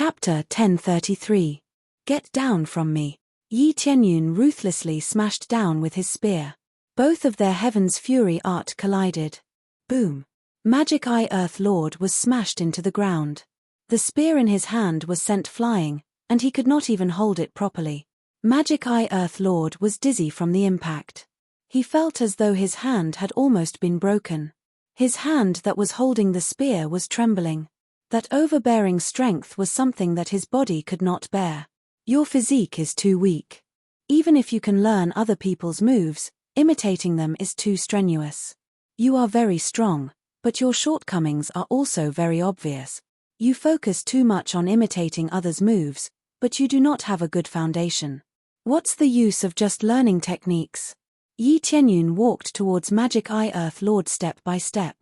Chapter 1033. Get down from me. Yi Tianyun ruthlessly smashed down with his spear. Both of their heaven's fury art collided. Boom. Magic Eye Earth Lord was smashed into the ground. The spear in his hand was sent flying, and he could not even hold it properly. Magic Eye Earth Lord was dizzy from the impact. He felt as though his hand had almost been broken. His hand that was holding the spear was trembling. That overbearing strength was something that his body could not bear. Your physique is too weak. Even if you can learn other people's moves, imitating them is too strenuous. You are very strong, but your shortcomings are also very obvious. You focus too much on imitating others' moves, but you do not have a good foundation. What's the use of just learning techniques? Yi Tianyun walked towards Magic Eye Earth Lord step by step.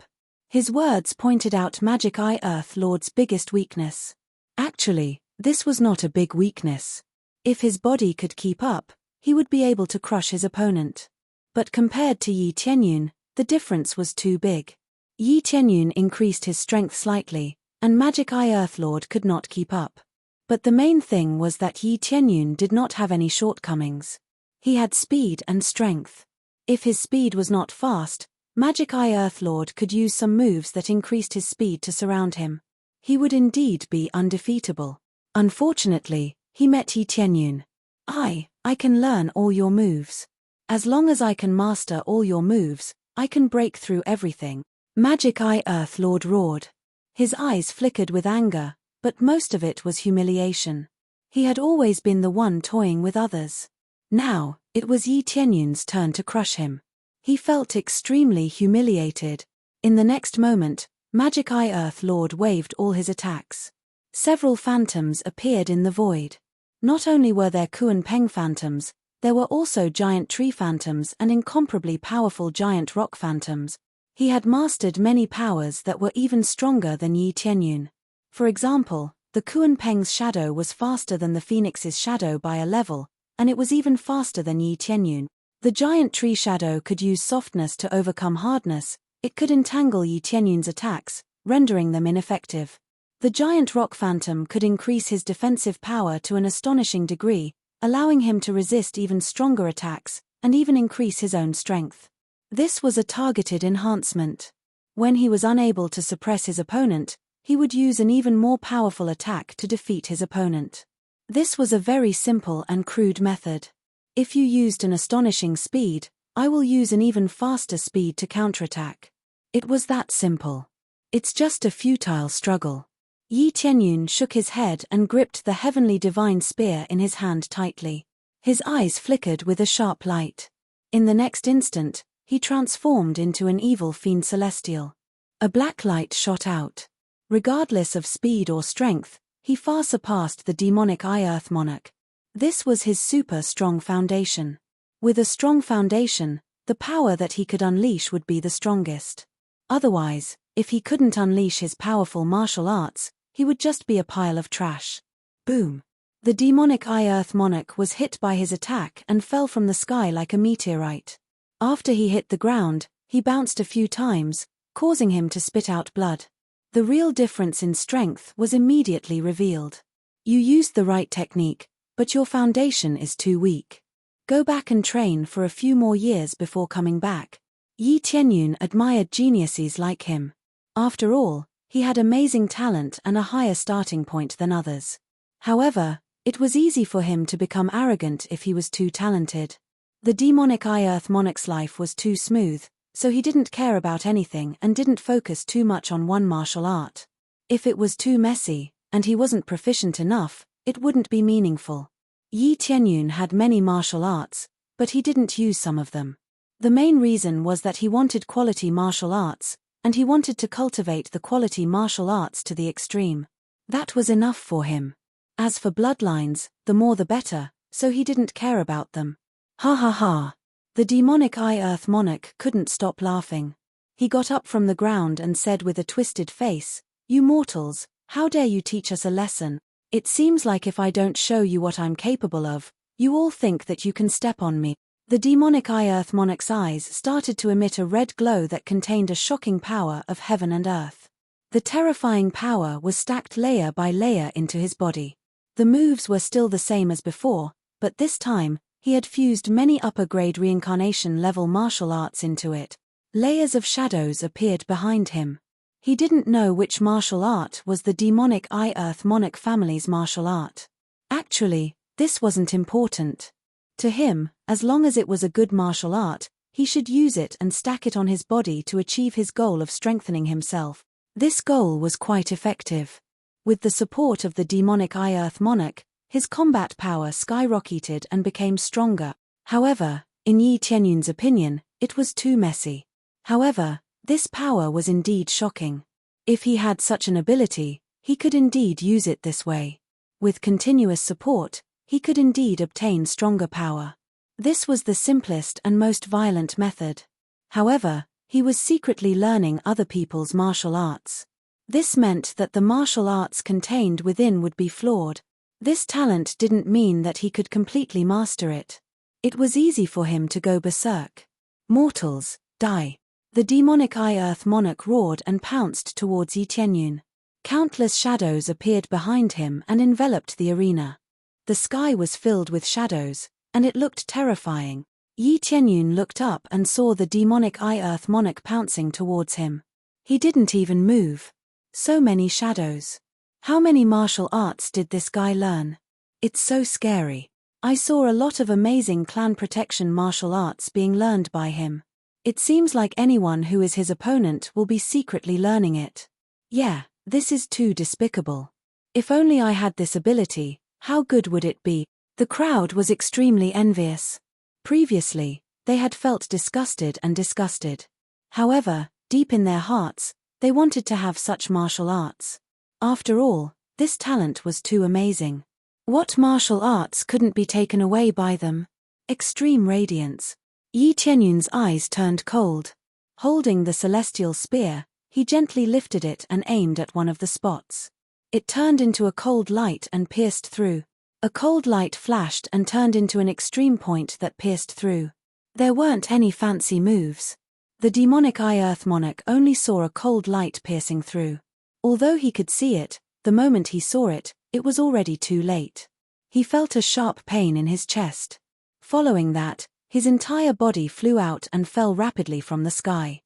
His words pointed out Magic Eye Earth Lord's biggest weakness. Actually, this was not a big weakness. If his body could keep up, he would be able to crush his opponent. But compared to Yi Tianyun, the difference was too big. Yi Tianyun increased his strength slightly, and Magic Eye Earth Lord could not keep up. But the main thing was that Yi Tianyun did not have any shortcomings. He had speed and strength. If his speed was not fast, Magic Eye Earth Lord could use some moves that increased his speed to surround him. He would indeed be undefeatable. Unfortunately, he met Yi Tianyun. I can learn all your moves. As long as I can master all your moves, I can break through everything. Magic Eye Earth Lord roared. His eyes flickered with anger, but most of it was humiliation. He had always been the one toying with others. Now, it was Yi Tianyun's turn to crush him. He felt extremely humiliated. In the next moment, Magic Eye Earth Lord waved all his attacks. Several phantoms appeared in the void. Not only were there Kuan Peng phantoms, there were also giant tree phantoms and incomparably powerful giant rock phantoms. He had mastered many powers that were even stronger than Yi Tianyun. For example, the Kuan Peng's shadow was faster than the Phoenix's shadow by a level, and it was even faster than Yi Tianyun. The giant tree shadow could use softness to overcome hardness. It could entangle Yi Tianyun's attacks, rendering them ineffective. The giant rock phantom could increase his defensive power to an astonishing degree, allowing him to resist even stronger attacks, and even increase his own strength. This was a targeted enhancement. When he was unable to suppress his opponent, he would use an even more powerful attack to defeat his opponent. This was a very simple and crude method. If you used an astonishing speed, I will use an even faster speed to counterattack. It was that simple. It's just a futile struggle. Yi Tianyun shook his head and gripped the heavenly divine spear in his hand tightly. His eyes flickered with a sharp light. In the next instant, he transformed into an evil fiend celestial. A black light shot out. Regardless of speed or strength, he far surpassed the demonic Eye Earth Monarch. This was his super strong foundation. With a strong foundation, the power that he could unleash would be the strongest. Otherwise, if he couldn't unleash his powerful martial arts, he would just be a pile of trash. Boom. The demonic Eye Earth Monarch was hit by his attack and fell from the sky like a meteorite. After he hit the ground, he bounced a few times, causing him to spit out blood. The real difference in strength was immediately revealed. You used the right technique, but your foundation is too weak. Go back and train for a few more years before coming back. Yi Tianyun admired geniuses like him. After all, he had amazing talent and a higher starting point than others. However, it was easy for him to become arrogant if he was too talented. The demonic Eye Earth Monarch's life was too smooth, so he didn't care about anything and didn't focus too much on one martial art. If it was too messy, and he wasn't proficient enough, it wouldn't be meaningful. Yi Tianyun had many martial arts, but he didn't use some of them. The main reason was that he wanted quality martial arts, and he wanted to cultivate the quality martial arts to the extreme. That was enough for him. As for bloodlines, the more the better, so he didn't care about them. Ha ha ha. The demonic Eye Earth Monarch couldn't stop laughing. He got up from the ground and said with a twisted face, "You mortals, how dare you teach us a lesson? It seems like if I don't show you what I'm capable of, you all think that you can step on me." The demonic Eye Earth Monarch's eyes started to emit a red glow that contained a shocking power of heaven and earth. The terrifying power was stacked layer by layer into his body. The moves were still the same as before, but this time, he had fused many upper-grade reincarnation-level martial arts into it. Layers of shadows appeared behind him. He didn't know which martial art was the demonic Eye Earth Monarch family's martial art. Actually, this wasn't important. To him, as long as it was a good martial art, he should use it and stack it on his body to achieve his goal of strengthening himself. This goal was quite effective. With the support of the demonic Eye Earth Monarch, his combat power skyrocketed and became stronger. However, in Yi Tianyun's opinion, it was too messy. However, this power was indeed shocking. If he had such an ability, he could indeed use it this way. With continuous support, he could indeed obtain stronger power. This was the simplest and most violent method. However, he was secretly learning other people's martial arts. This meant that the martial arts contained within would be flawed. This talent didn't mean that he could completely master it. It was easy for him to go berserk. Mortals, die. The demonic Eye Earth Monarch roared and pounced towards Yi Tianyun. Countless shadows appeared behind him and enveloped the arena. The sky was filled with shadows, and it looked terrifying. Yi Tianyun looked up and saw the demonic Eye Earth Monarch pouncing towards him. He didn't even move. So many shadows. How many martial arts did this guy learn? It's so scary. I saw a lot of amazing clan protection martial arts being learned by him. It seems like anyone who is his opponent will be secretly learning it. Yeah, this is too despicable. If only I had this ability, how good would it be? The crowd was extremely envious. Previously, they had felt disgusted and disgusted. However, deep in their hearts, they wanted to have such martial arts. After all, this talent was too amazing. What martial arts couldn't be taken away by them? Extreme radiance. Yi Tianyun's eyes turned cold. Holding the celestial spear, he gently lifted it and aimed at one of the spots. It turned into a cold light and pierced through. A cold light flashed and turned into an extreme point that pierced through. There weren't any fancy moves. The demonic Eye Earth Monarch only saw a cold light piercing through. Although he could see it, the moment he saw it, it was already too late. He felt a sharp pain in his chest. Following that, his entire body flew out and fell rapidly from the sky.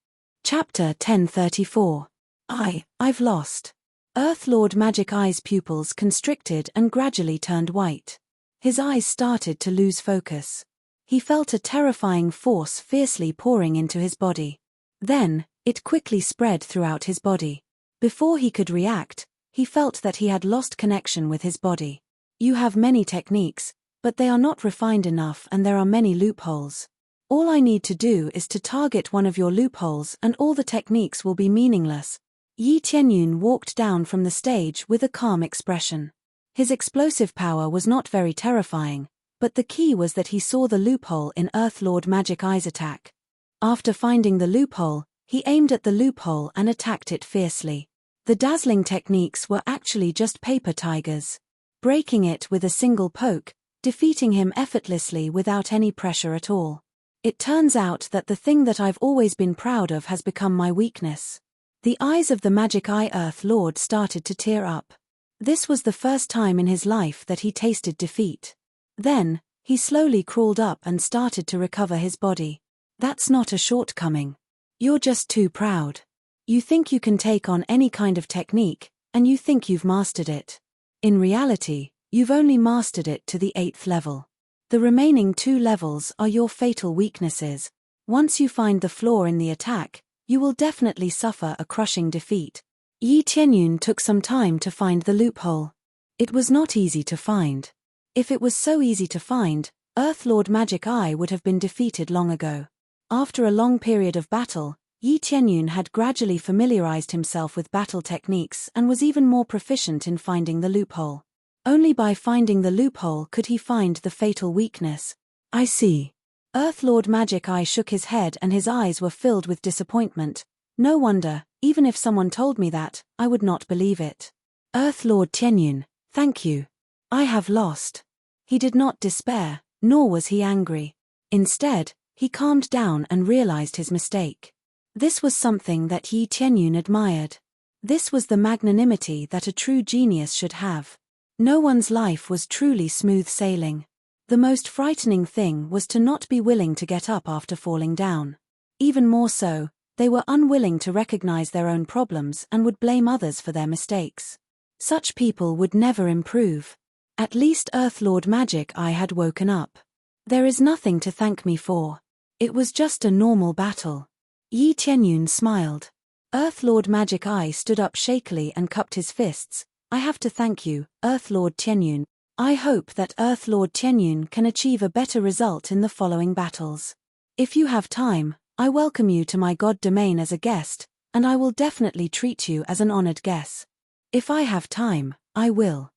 Chapter 1034. I've lost. Earth Lord Magic Eye's pupils constricted and gradually turned white. His eyes started to lose focus. He felt a terrifying force fiercely pouring into his body. Then, it quickly spread throughout his body. Before he could react, he felt that he had lost connection with his body. You have many techniques, but they are not refined enough and there are many loopholes. All I need to do is to target one of your loopholes and all the techniques will be meaningless. Yi Tianyun walked down from the stage with a calm expression. His explosive power was not very terrifying, but the key was that he saw the loophole in Earth Lord Magic Eye's attack. After finding the loophole, he aimed at the loophole and attacked it fiercely. The dazzling techniques were actually just paper tigers. Breaking it with a single poke, defeating him effortlessly without any pressure at all. It turns out that the thing that I've always been proud of has become my weakness. The eyes of the Magic Eye Earth Lord started to tear up. This was the first time in his life that he tasted defeat. Then, he slowly crawled up and started to recover his body. That's not a shortcoming. You're just too proud. You think you can take on any kind of technique, and you think you've mastered it. In reality, you've only mastered it to the 8th level. The remaining 2 levels are your fatal weaknesses. Once you find the flaw in the attack, you will definitely suffer a crushing defeat. Yi Tianyun took some time to find the loophole. It was not easy to find. If it was so easy to find, Earth Lord Magic Eye would have been defeated long ago. After a long period of battle, Yi Tianyun had gradually familiarized himself with battle techniques and was even more proficient in finding the loophole. Only by finding the loophole could he find the fatal weakness. I see. Earth Lord Magic Eye shook his head and his eyes were filled with disappointment. No wonder, even if someone told me that, I would not believe it. Earth Lord Tianyun, thank you. I have lost. He did not despair, nor was he angry. Instead, he calmed down and realized his mistake. This was something that Yi Tianyun admired. This was the magnanimity that a true genius should have. No one's life was truly smooth sailing. The most frightening thing was to not be willing to get up after falling down. Even more so, they were unwilling to recognize their own problems and would blame others for their mistakes. Such people would never improve. At least Earth Lord Magic Eye had woken up. There is nothing to thank me for. It was just a normal battle. Yi Tianyun smiled. Earth Lord Magic Eye stood up shakily and cupped his fists. I have to thank you, Earth Lord Tianyun. I hope that Earth Lord Tianyun can achieve a better result in the following battles. If you have time, I welcome you to my god domain as a guest, and I will definitely treat you as an honored guest. If I have time, I will.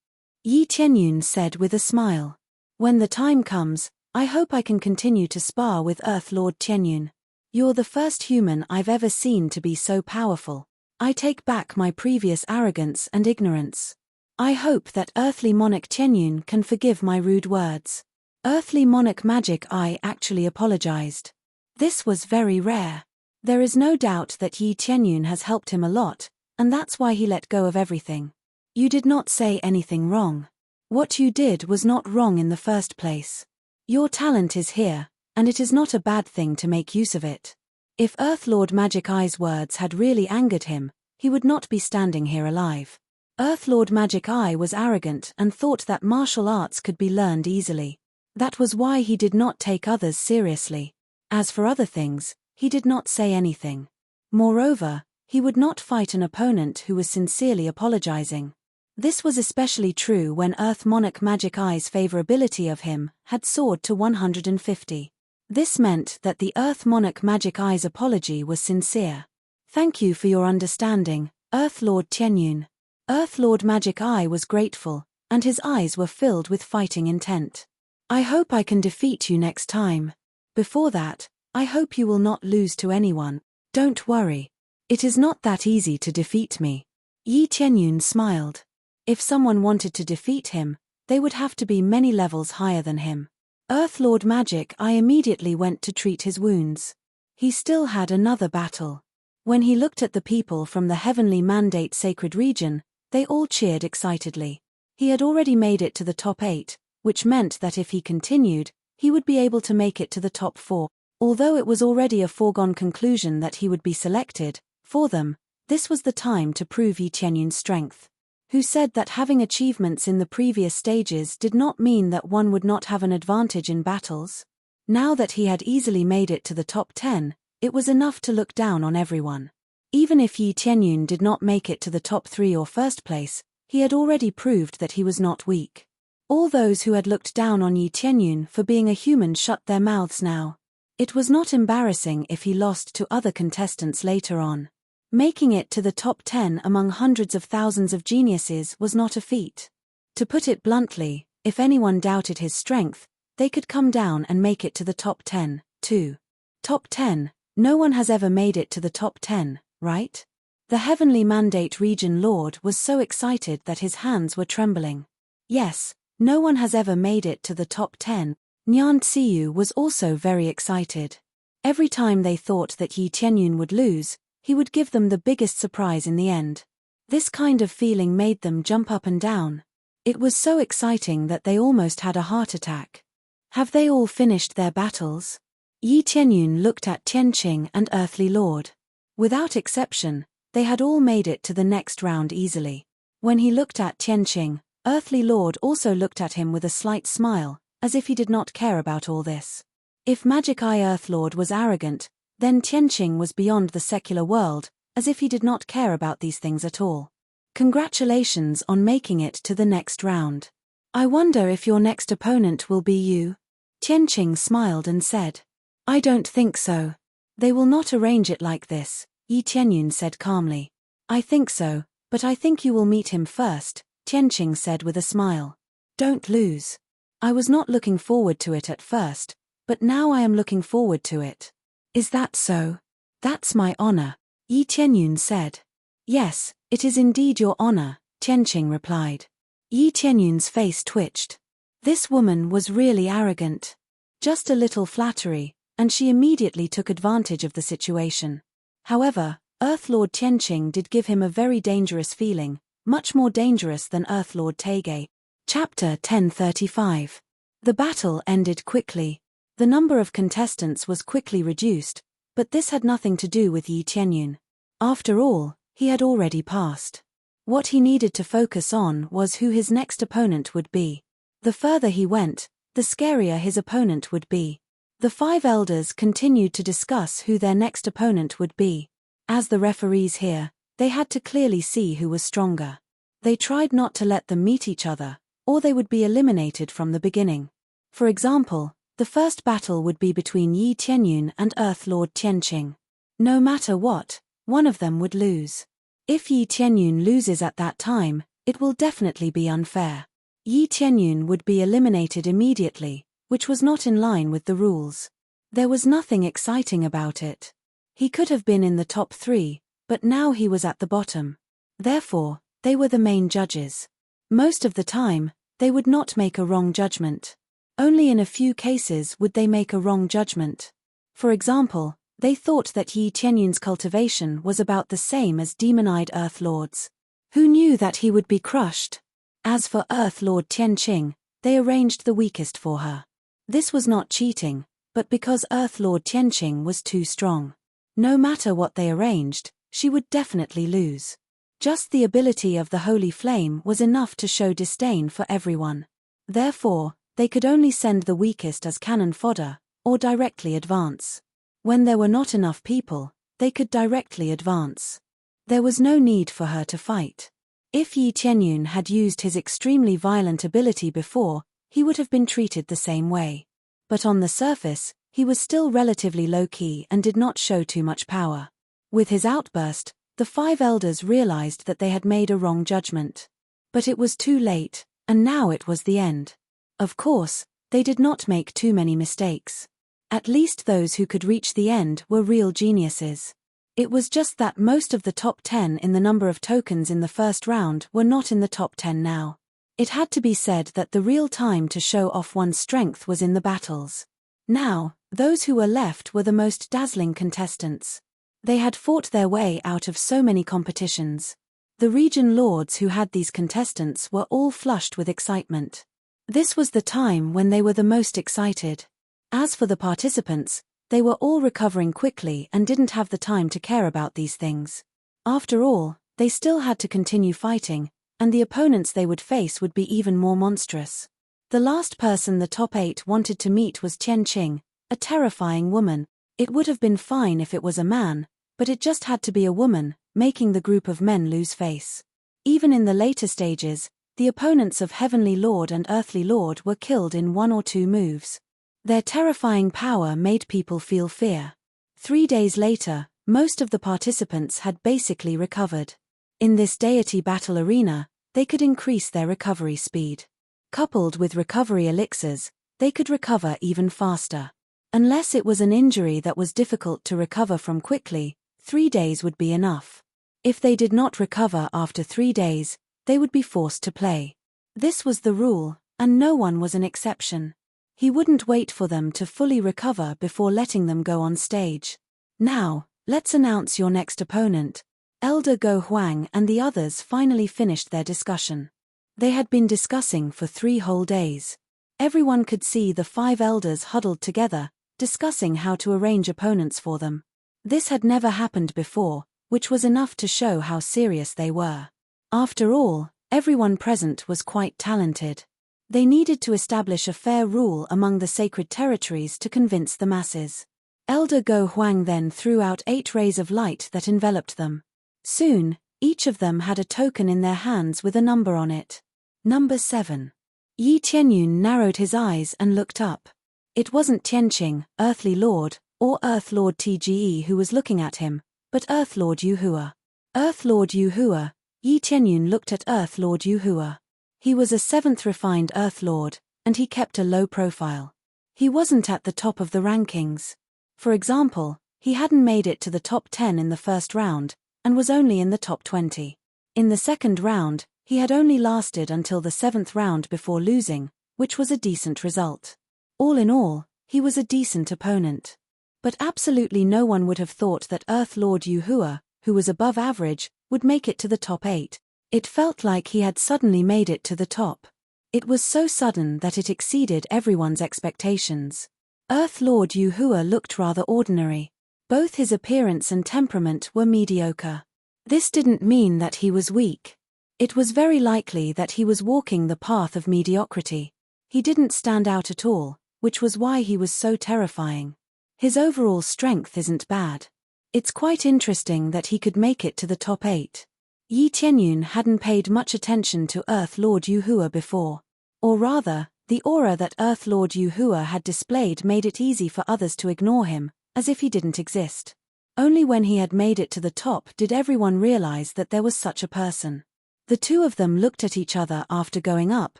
Yi Tianyun said with a smile. When the time comes, I hope I can continue to spar with Earth Lord Tianyun. You're the first human I've ever seen to be so powerful. I take back my previous arrogance and ignorance. I hope that Earthly Monarch Tianyun can forgive my rude words. Earthly Monarch Magic Eye actually apologized. This was very rare. There is no doubt that Yi Tianyun has helped him a lot, and that's why he let go of everything. You did not say anything wrong. What you did was not wrong in the first place. Your talent is here, and it is not a bad thing to make use of it. If Earth Lord Magic Eye's words had really angered him, he would not be standing here alive. Earth Lord Magic Eye was arrogant and thought that martial arts could be learned easily. That was why he did not take others seriously. As for other things, he did not say anything. Moreover, he would not fight an opponent who was sincerely apologizing. This was especially true when Earth Monarch Magic Eye's favorability of him had soared to 150. This meant that the Earth Monarch Magic Eye's apology was sincere. Thank you for your understanding, Earth Lord Tianyun. Earth Lord Magic Eye was grateful, and his eyes were filled with fighting intent. I hope I can defeat you next time. Before that, I hope you will not lose to anyone. Don't worry. It is not that easy to defeat me. Yi Tianyun smiled. If someone wanted to defeat him, they would have to be many levels higher than him. Earth Lord Magic Eye immediately went to treat his wounds. He still had another battle. When he looked at the people from the Heavenly Mandate Sacred Region, they all cheered excitedly. He had already made it to the top 8, which meant that if he continued, he would be able to make it to the top 4. Although it was already a foregone conclusion that he would be selected, for them, this was the time to prove Yi Tianyun's strength. Who said that having achievements in the previous stages did not mean that one would not have an advantage in battles? Now that he had easily made it to the top 10, it was enough to look down on everyone. Even if Yi Tianyun did not make it to the top 3 or first place, he had already proved that he was not weak. All those who had looked down on Yi Tianyun for being a human shut their mouths now. It was not embarrassing if he lost to other contestants later on. Making it to the top 10 among hundreds of thousands of geniuses was not a feat. To put it bluntly, if anyone doubted his strength, they could come down and make it to the top 10, too. Top 10, no one has ever made it to the top 10, right? The Heavenly Mandate Region Lord was so excited that his hands were trembling. Yes, no one has ever made it to the top 10. Nyan Tsiyu was also very excited. Every time they thought that Yi Tianyun would lose, he would give them the biggest surprise in the end. This kind of feeling made them jump up and down. It was so exciting that they almost had a heart attack. Have they all finished their battles? Yi Tianyun looked at Tianqing and Earthly Lord. Without exception, they had all made it to the next round easily. When he looked at Tianqing, Earthly Lord also looked at him with a slight smile, as if he did not care about all this. If Magic Eye Earth Lord was arrogant, then Tianqing was beyond the secular world, as if he did not care about these things at all. Congratulations on making it to the next round. I wonder if your next opponent will be you? Tianqing smiled and said. I don't think so. They will not arrange it like this, Yi Tianyun said calmly. I think so, but I think you will meet him first, Tianqing said with a smile. Don't lose. I was not looking forward to it at first, but now I am looking forward to it. Is that so? That's my honor, Yi Tianyun said. Yes, it is indeed your honor, Tianqing replied. Yi Tianyun's face twitched. This woman was really arrogant. Just a little flattery, and she immediately took advantage of the situation. However, Earth Lord Tianqing did give him a very dangerous feeling, much more dangerous than Earth Lord Taige. Chapter 1035. The battle ended quickly. The number of contestants was quickly reduced, but this had nothing to do with Yi Tianyun. After all, he had already passed. What he needed to focus on was who his next opponent would be. The further he went, the scarier his opponent would be. The 5 elders continued to discuss who their next opponent would be. As the referees here, they had to clearly see who was stronger. They tried not to let them meet each other, or they would be eliminated from the beginning. For example, the first battle would be between Yi Tianyun and Earth Lord Tianqing. No matter what, one of them would lose. If Yi Tianyun loses at that time, it will definitely be unfair. Yi Tianyun would be eliminated immediately, which was not in line with the rules. There was nothing exciting about it. He could have been in the top 3, but now he was at the bottom. Therefore, they were the main judges. Most of the time, they would not make a wrong judgment. Only in a few cases would they make a wrong judgment. For example, they thought that Yi Tianyun's cultivation was about the same as demon-eyed Earth Lord's. Who knew that he would be crushed? As for Earth Lord Tianqing, they arranged the weakest for her. This was not cheating, but because Earth Lord Tianqing was too strong. No matter what they arranged, she would definitely lose. Just the ability of the holy flame was enough to show disdain for everyone. Therefore, they could only send the weakest as cannon fodder, or directly advance. When there were not enough people, they could directly advance. There was no need for her to fight. If Yi Tianyun had used his extremely violent ability before, he would have been treated the same way. But on the surface, he was still relatively low-key and did not show too much power. With his outburst, the 5 elders realized that they had made a wrong judgment. But it was too late, and now it was the end. Of course, they did not make too many mistakes. At least those who could reach the end were real geniuses. It was just that most of the top 10 in the number of tokens in the first round were not in the top 10 now. It had to be said that the real time to show off one's strength was in the battles. Now, those who were left were the most dazzling contestants. They had fought their way out of so many competitions. The region lords who had these contestants were all flushed with excitement. This was the time when they were the most excited. As for the participants, they were all recovering quickly and didn't have the time to care about these things. After all, they still had to continue fighting, and the opponents they would face would be even more monstrous. The last person the top 8 wanted to meet was Tianqing, a terrifying woman. It would have been fine if it was a man, but it just had to be a woman, making the group of men lose face. Even in the later stages, the opponents of Heavenly Lord and Earthly Lord were killed in 1 or 2 moves. Their terrifying power made people feel fear. 3 days later, most of the participants had basically recovered. In this deity battle arena, they could increase their recovery speed. Coupled with recovery elixirs, they could recover even faster. Unless it was an injury that was difficult to recover from quickly, 3 days would be enough. If they did not recover after 3 days, they would be forced to play. This was the rule, and no one was an exception. He wouldn't wait for them to fully recover before letting them go on stage. Now, let's announce your next opponent. Elder Go Huang and the others finally finished their discussion. They had been discussing for 3 whole days. Everyone could see the 5 elders huddled together, discussing how to arrange opponents for them. This had never happened before, which was enough to show how serious they were. After all, everyone present was quite talented. They needed to establish a fair rule among the sacred territories to convince the masses. Elder Go Huang then threw out 8 rays of light that enveloped them. Soon, each of them had a token in their hands with a number on it. Number 7. Yi Tianyun narrowed his eyes and looked up. It wasn't Tianqing, Earthly Lord, or Earth Lord Tge who was looking at him, but Earth Lord Yuhua. Earth Lord Yuhua. Yi Tianyun looked at Earth Lord Yuhua. He was a 7th refined Earth Lord, and he kept a low profile. He wasn't at the top of the rankings. For example, he hadn't made it to the top 10 in the first round, and was only in the top 20. In the second round, he had only lasted until the 7th round before losing, which was a decent result. All in all, he was a decent opponent. But absolutely no one would have thought that Earth Lord Yuhua, who was above average, would make it to the top 8. It felt like he had suddenly made it to the top. It was so sudden that it exceeded everyone's expectations. Earth Lord Yuhua looked rather ordinary. Both his appearance and temperament were mediocre. This didn't mean that he was weak. It was very likely that he was walking the path of mediocrity. He didn't stand out at all, which was why he was so terrifying. His overall strength isn't bad. It's quite interesting that he could make it to the top 8. Yi Tianyun hadn't paid much attention to Earth Lord Yuhua before. Or rather, the aura that Earth Lord Yuhua had displayed made it easy for others to ignore him, as if he didn't exist. Only when he had made it to the top did everyone realize that there was such a person. The two of them looked at each other after going up,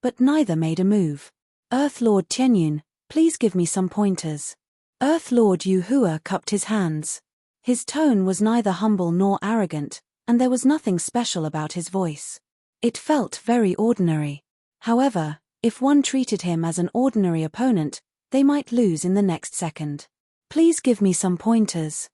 but neither made a move. Earth Lord Tianyun, please give me some pointers. Earth Lord Yuhua cupped his hands. His tone was neither humble nor arrogant, and there was nothing special about his voice. It felt very ordinary. However, if one treated him as an ordinary opponent, they might lose in the next second. Please give me some pointers.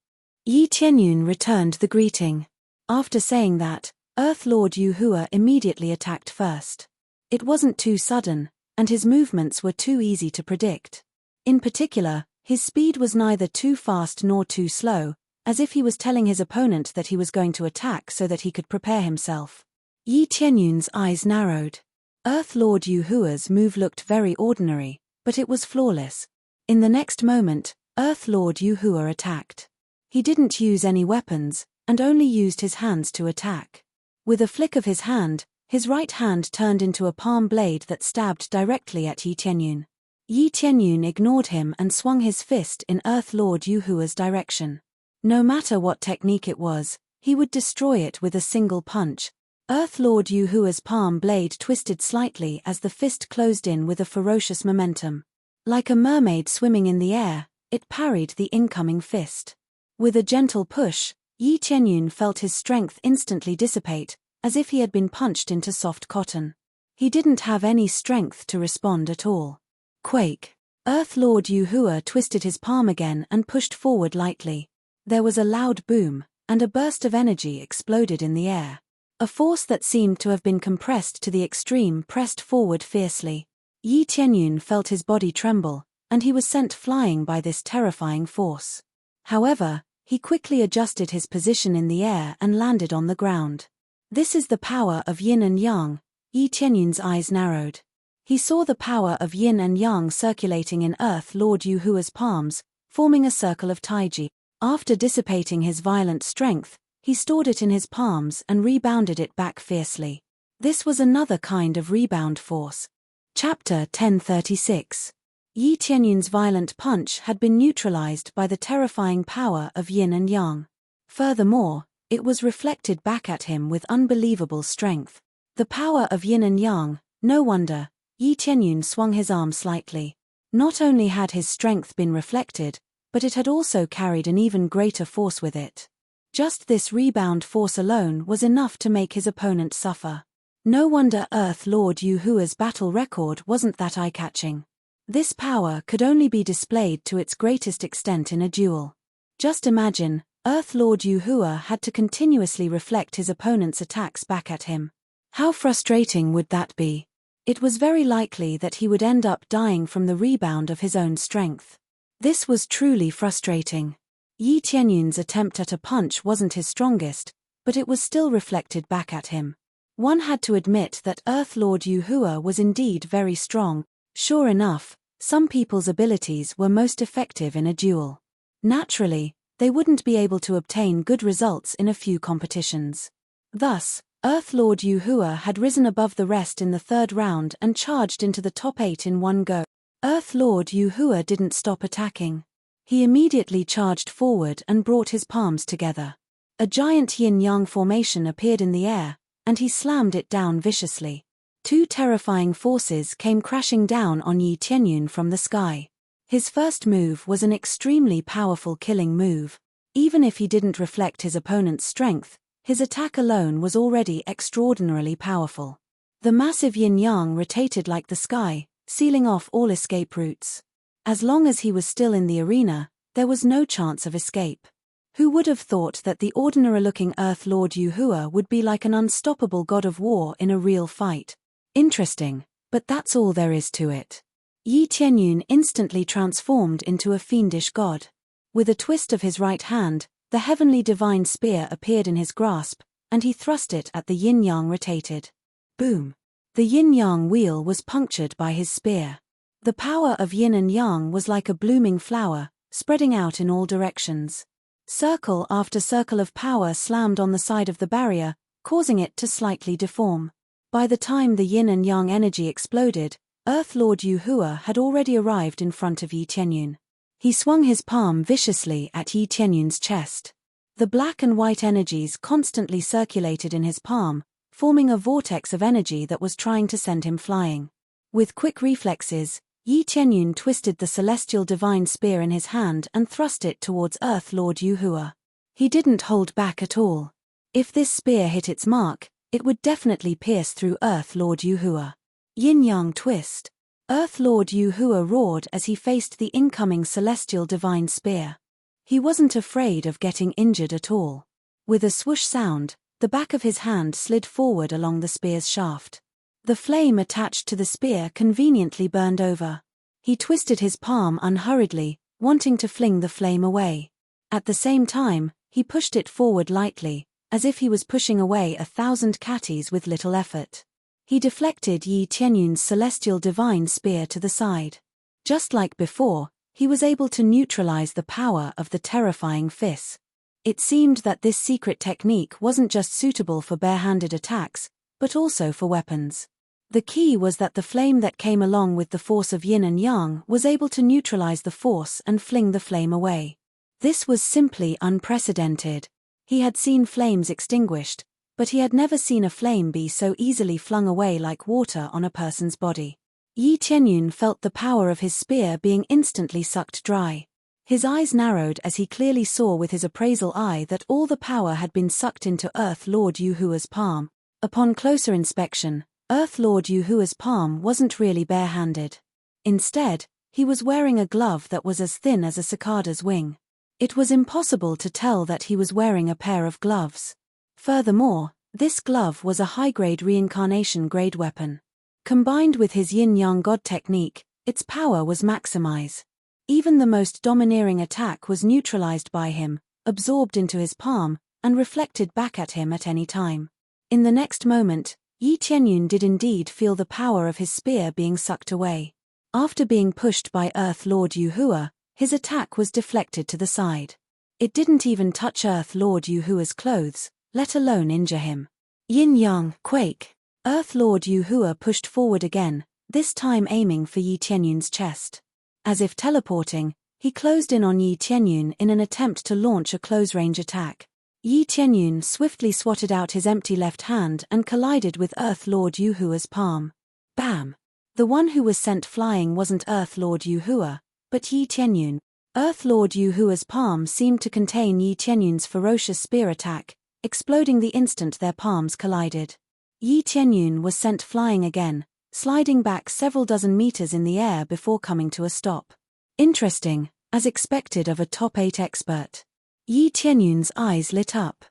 Yi Tianyun returned the greeting. After saying that, Earth Lord Yuhua immediately attacked first. It wasn't too sudden, and his movements were too easy to predict. In particular, his speed was neither too fast nor too slow, as if he was telling his opponent that he was going to attack so that he could prepare himself. Yi Tianyun's eyes narrowed. Earth Lord Yuhua's move looked very ordinary, but it was flawless. In the next moment, Earth Lord Yuhua attacked. He didn't use any weapons, and only used his hands to attack. With a flick of his hand, his right hand turned into a palm blade that stabbed directly at Yi Tianyun. Yi Tianyun ignored him and swung his fist in Earth Lord Yuhua's direction. No matter what technique it was, he would destroy it with a single punch. Earth Lord Yuhua's palm blade twisted slightly as the fist closed in with a ferocious momentum. Like a mermaid swimming in the air, it parried the incoming fist. With a gentle push, Yi Tianyun felt his strength instantly dissipate, as if he had been punched into soft cotton. He didn't have any strength to respond at all. Quake. Earth Lord Yuhua twisted his palm again and pushed forward lightly. There was a loud boom, and a burst of energy exploded in the air. A force that seemed to have been compressed to the extreme pressed forward fiercely. Yi Tianyun felt his body tremble, and he was sent flying by this terrifying force. However, he quickly adjusted his position in the air and landed on the ground. This is the power of yin and yang. Yi Tianyun's eyes narrowed. He saw the power of yin and yang circulating in Earth Lord Yuhua's palms, forming a circle of taiji. After dissipating his violent strength, he stored it in his palms and rebounded it back fiercely. This was another kind of rebound force. Chapter 1036. Yi Tianyun's violent punch had been neutralized by the terrifying power of yin and yang. Furthermore, it was reflected back at him with unbelievable strength. The power of yin and yang, no wonder. Yi Tianyun swung his arm slightly. Not only had his strength been reflected, but it had also carried an even greater force with it. Just this rebound force alone was enough to make his opponent suffer. No wonder Earth Lord Yuhua's battle record wasn't that eye-catching. This power could only be displayed to its greatest extent in a duel. Just imagine, Earth Lord Yuhua had to continuously reflect his opponent's attacks back at him. How frustrating would that be? It was very likely that he would end up dying from the rebound of his own strength. This was truly frustrating. Yi Tianyun's attempt at a punch wasn't his strongest, but it was still reflected back at him. One had to admit that Earth Lord Yuhua was indeed very strong. Sure enough, some people's abilities were most effective in a duel. Naturally, they wouldn't be able to obtain good results in a few competitions. Thus, Earth Lord Yuhua had risen above the rest in the third round and charged into the top 8 in one go. Earth Lord Yuhua didn't stop attacking. He immediately charged forward and brought his palms together. A giant yin-yang formation appeared in the air, and he slammed it down viciously. Two terrifying forces came crashing down on Yi Tianyun from the sky. His first move was an extremely powerful killing move. Even if he didn't reflect his opponent's strength, his attack alone was already extraordinarily powerful. The massive yin-yang rotated like the sky, sealing off all escape routes. As long as he was still in the arena, there was no chance of escape. Who would have thought that the ordinary-looking Earth Lord Yahuwah would be like an unstoppable god of war in a real fight? Interesting, but that's all there is to it. Yi Tianyun instantly transformed into a fiendish god. With a twist of his right hand, the heavenly divine spear appeared in his grasp, and he thrust it at the yin-yang rotated. Boom! The yin-yang wheel was punctured by his spear. The power of yin and yang was like a blooming flower, spreading out in all directions. Circle after circle of power slammed on the side of the barrier, causing it to slightly deform. By the time the yin and yang energy exploded, Earth Lord Yahuwah had already arrived in front of Yi Tianyun. He swung his palm viciously at Yi Tianyun's chest. The black and white energies constantly circulated in his palm, forming a vortex of energy that was trying to send him flying. With quick reflexes, Yi Tianyun twisted the celestial divine spear in his hand and thrust it towards Earth Lord Yahuwah. He didn't hold back at all. If this spear hit its mark, it would definitely pierce through Earth Lord Yahuwah. Yin-yang twist. Earth Lord Yahuwah roared as he faced the incoming celestial divine spear. He wasn't afraid of getting injured at all. With a swoosh sound, the back of his hand slid forward along the spear's shaft. The flame attached to the spear conveniently burned over. He twisted his palm unhurriedly, wanting to fling the flame away. At the same time, he pushed it forward lightly, as if he was pushing away 1,000 catties with little effort. He deflected Yi Tianyun's celestial divine spear to the side. Just like before, he was able to neutralize the power of the terrifying fist. It seemed that this secret technique wasn't just suitable for bare-handed attacks, but also for weapons. The key was that the flame that came along with the force of yin and yang was able to neutralize the force and fling the flame away. This was simply unprecedented. He had seen flames extinguished, but he had never seen a flame be so easily flung away like water on a person's body. Yi Tianyun felt the power of his spear being instantly sucked dry. His eyes narrowed as he clearly saw with his appraisal eye that all the power had been sucked into Earth Lord Yahuwah's palm. Upon closer inspection, Earth Lord Yahuwah's palm wasn't really bare-handed. Instead, he was wearing a glove that was as thin as a cicada's wing. It was impossible to tell that he was wearing a pair of gloves. Furthermore, this glove was a high-grade reincarnation-grade weapon. Combined with his yin-yang god technique, its power was maximized. Even the most domineering attack was neutralized by him, absorbed into his palm, and reflected back at him at any time. In the next moment, Yi Tianyun did indeed feel the power of his spear being sucked away. After being pushed by Earth Lord Yahuwah, his attack was deflected to the side. It didn't even touch Earth Lord Yahuwah's clothes, let alone injure him. Yin-yang quake. Earth Lord Yahuwah pushed forward again, this time aiming for Yi Tianyun's chest. As if teleporting, he closed in on Yi Tianyun in an attempt to launch a close-range attack. Yi Tianyun swiftly swatted out his empty left hand and collided with Earth Lord Yahuwah's palm. Bam! The one who was sent flying wasn't Earth Lord Yahuwah, but Yi Tianyun. Earth Lord Yahuwah's palm seemed to contain Yi Tianyun's ferocious spear attack, exploding the instant their palms collided. Yi Tianyun was sent flying again, sliding back several dozen meters in the air before coming to a stop. Interesting, as expected of a top 8 expert. Yi Tianyun's eyes lit up.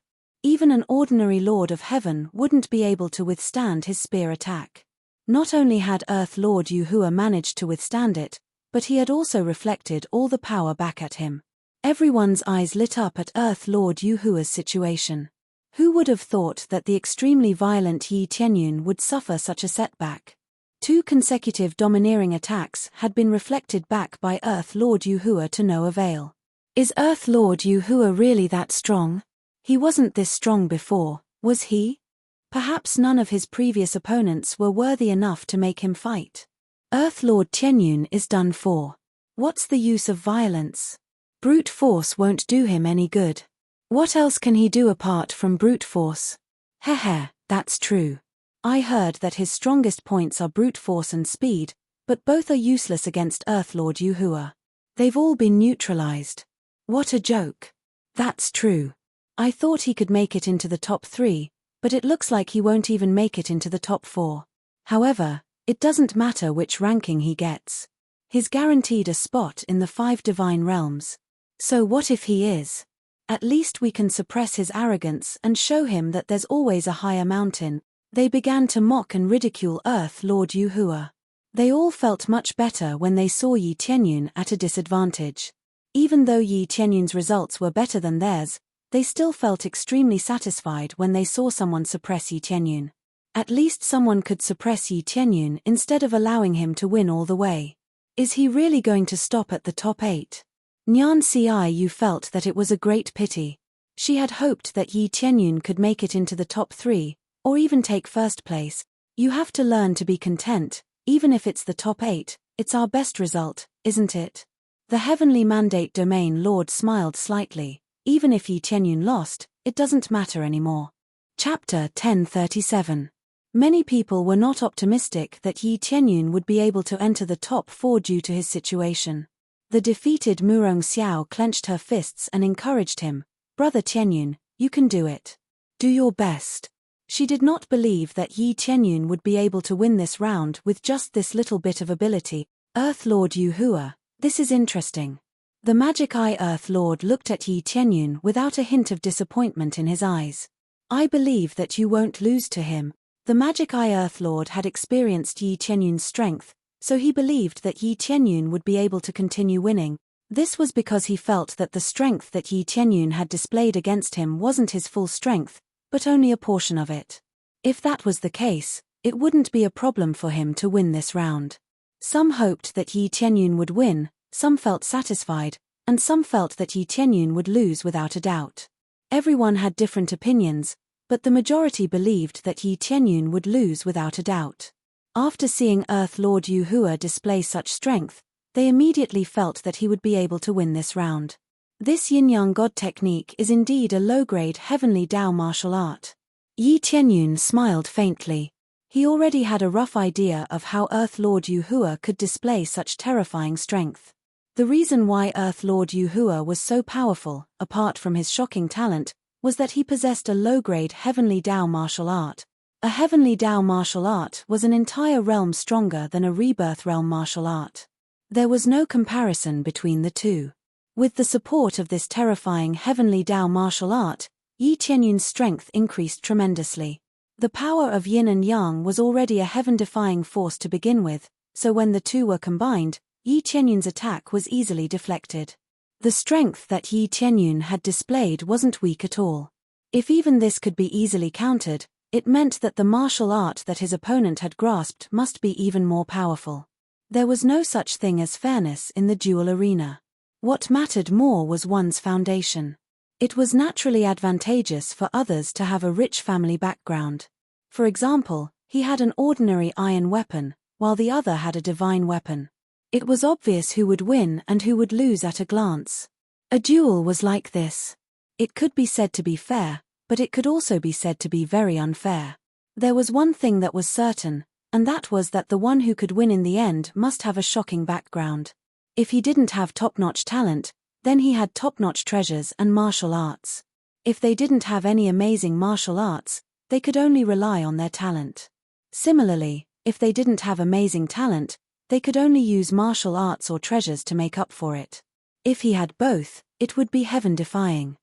Even an ordinary Lord of Heaven wouldn't be able to withstand his spear attack. Not only had Earth Lord Yahuwah managed to withstand it, but he had also reflected all the power back at him. Everyone's eyes lit up at Earth Lord Yahuwah's situation. Who would have thought that the extremely violent Yi Tianyun would suffer such a setback? 2 consecutive domineering attacks had been reflected back by Earth Lord Yahuwah to no avail. Is Earth Lord Yahuwah really that strong? He wasn't this strong before, was he? Perhaps none of his previous opponents were worthy enough to make him fight. Earth Lord Tianyun is done for. What's the use of violence? Brute force won't do him any good. What else can he do apart from brute force? Heh, that's true. I heard that his strongest points are brute force and speed, but both are useless against Earth Lord Yahuwah. They've all been neutralized. What a joke. That's true. I thought he could make it into the top 3, but it looks like he won't even make it into the top 4. However, it doesn't matter which ranking he gets. He's guaranteed a spot in the 5 divine realms. So what if he is At least we can suppress his arrogance and show him that there's always a higher mountain. They began to mock and ridicule Earth Lord Yuhua. They all felt much better when they saw Yi Tianyun at a disadvantage. Even though Yi Tianyun's results were better than theirs, they still felt extremely satisfied when they saw someone suppress Yi Tianyun. At least someone could suppress Yi Tianyun instead of allowing him to win all the way. Is he really going to stop at the top 8? Nyan Ciu felt that it was a great pity. She had hoped that Yi Tianyun could make it into the top 3, or even take first place. You have to learn to be content, even if it's the top 8, it's our best result, isn't it? The Heavenly Mandate Domain Lord smiled slightly. Even if Yi Tianyun lost, it doesn't matter anymore. Chapter 1037. Many people were not optimistic that Yi Tianyun would be able to enter the top 4 due to his situation. The defeated Murong Xiao clenched her fists and encouraged him. Brother Tianyun, you can do it. Do your best. She did not believe that Yi Tianyun would be able to win this round with just this little bit of ability. Earth Lord Yuhua, this is interesting. The Magic Eye Earth Lord looked at Yi Tianyun without a hint of disappointment in his eyes. I believe that you won't lose to him. The Magic Eye Earth Lord had experienced Yi Tianyun's strength, so he believed that Yi Tianyun would be able to continue winning. This was because he felt that the strength that Yi Tianyun had displayed against him wasn't his full strength, but only a portion of it. If that was the case, it wouldn't be a problem for him to win this round. Some hoped that Yi Tianyun would win, some felt satisfied, and some felt that Yi Tianyun would lose without a doubt. Everyone had different opinions, but the majority believed that Yi Tianyun would lose without a doubt. After seeing Earth Lord Yuhua display such strength, they immediately felt that he would be able to win this round. This Yin-Yang God technique is indeed a low-grade heavenly Dao martial art. Yi Tianyun smiled faintly. He already had a rough idea of how Earth Lord Yuhua could display such terrifying strength. The reason why Earth Lord Yuhua was so powerful, apart from his shocking talent, was that he possessed a low-grade heavenly Dao martial art. A heavenly Dao martial art was an entire realm stronger than a rebirth realm martial art. There was no comparison between the two. With the support of this terrifying heavenly Dao martial art, Yi Tianyun's strength increased tremendously. The power of yin and yang was already a heaven-defying force to begin with, so when the two were combined, Yi Tianyun's attack was easily deflected. The strength that Yi Tianyun had displayed wasn't weak at all. If even this could be easily countered, it meant that the martial art that his opponent had grasped must be even more powerful. There was no such thing as fairness in the duel arena. What mattered more was one's foundation. It was naturally advantageous for others to have a rich family background. For example, he had an ordinary iron weapon, while the other had a divine weapon. It was obvious who would win and who would lose at a glance. A duel was like this. It could be said to be fair, but it could also be said to be very unfair. There was one thing that was certain, and that was that the one who could win in the end must have a shocking background. If he didn't have top-notch talent, then he had top-notch treasures and martial arts. If they didn't have any amazing martial arts, they could only rely on their talent. Similarly, if they didn't have amazing talent, they could only use martial arts or treasures to make up for it. If he had both, it would be heaven-defying.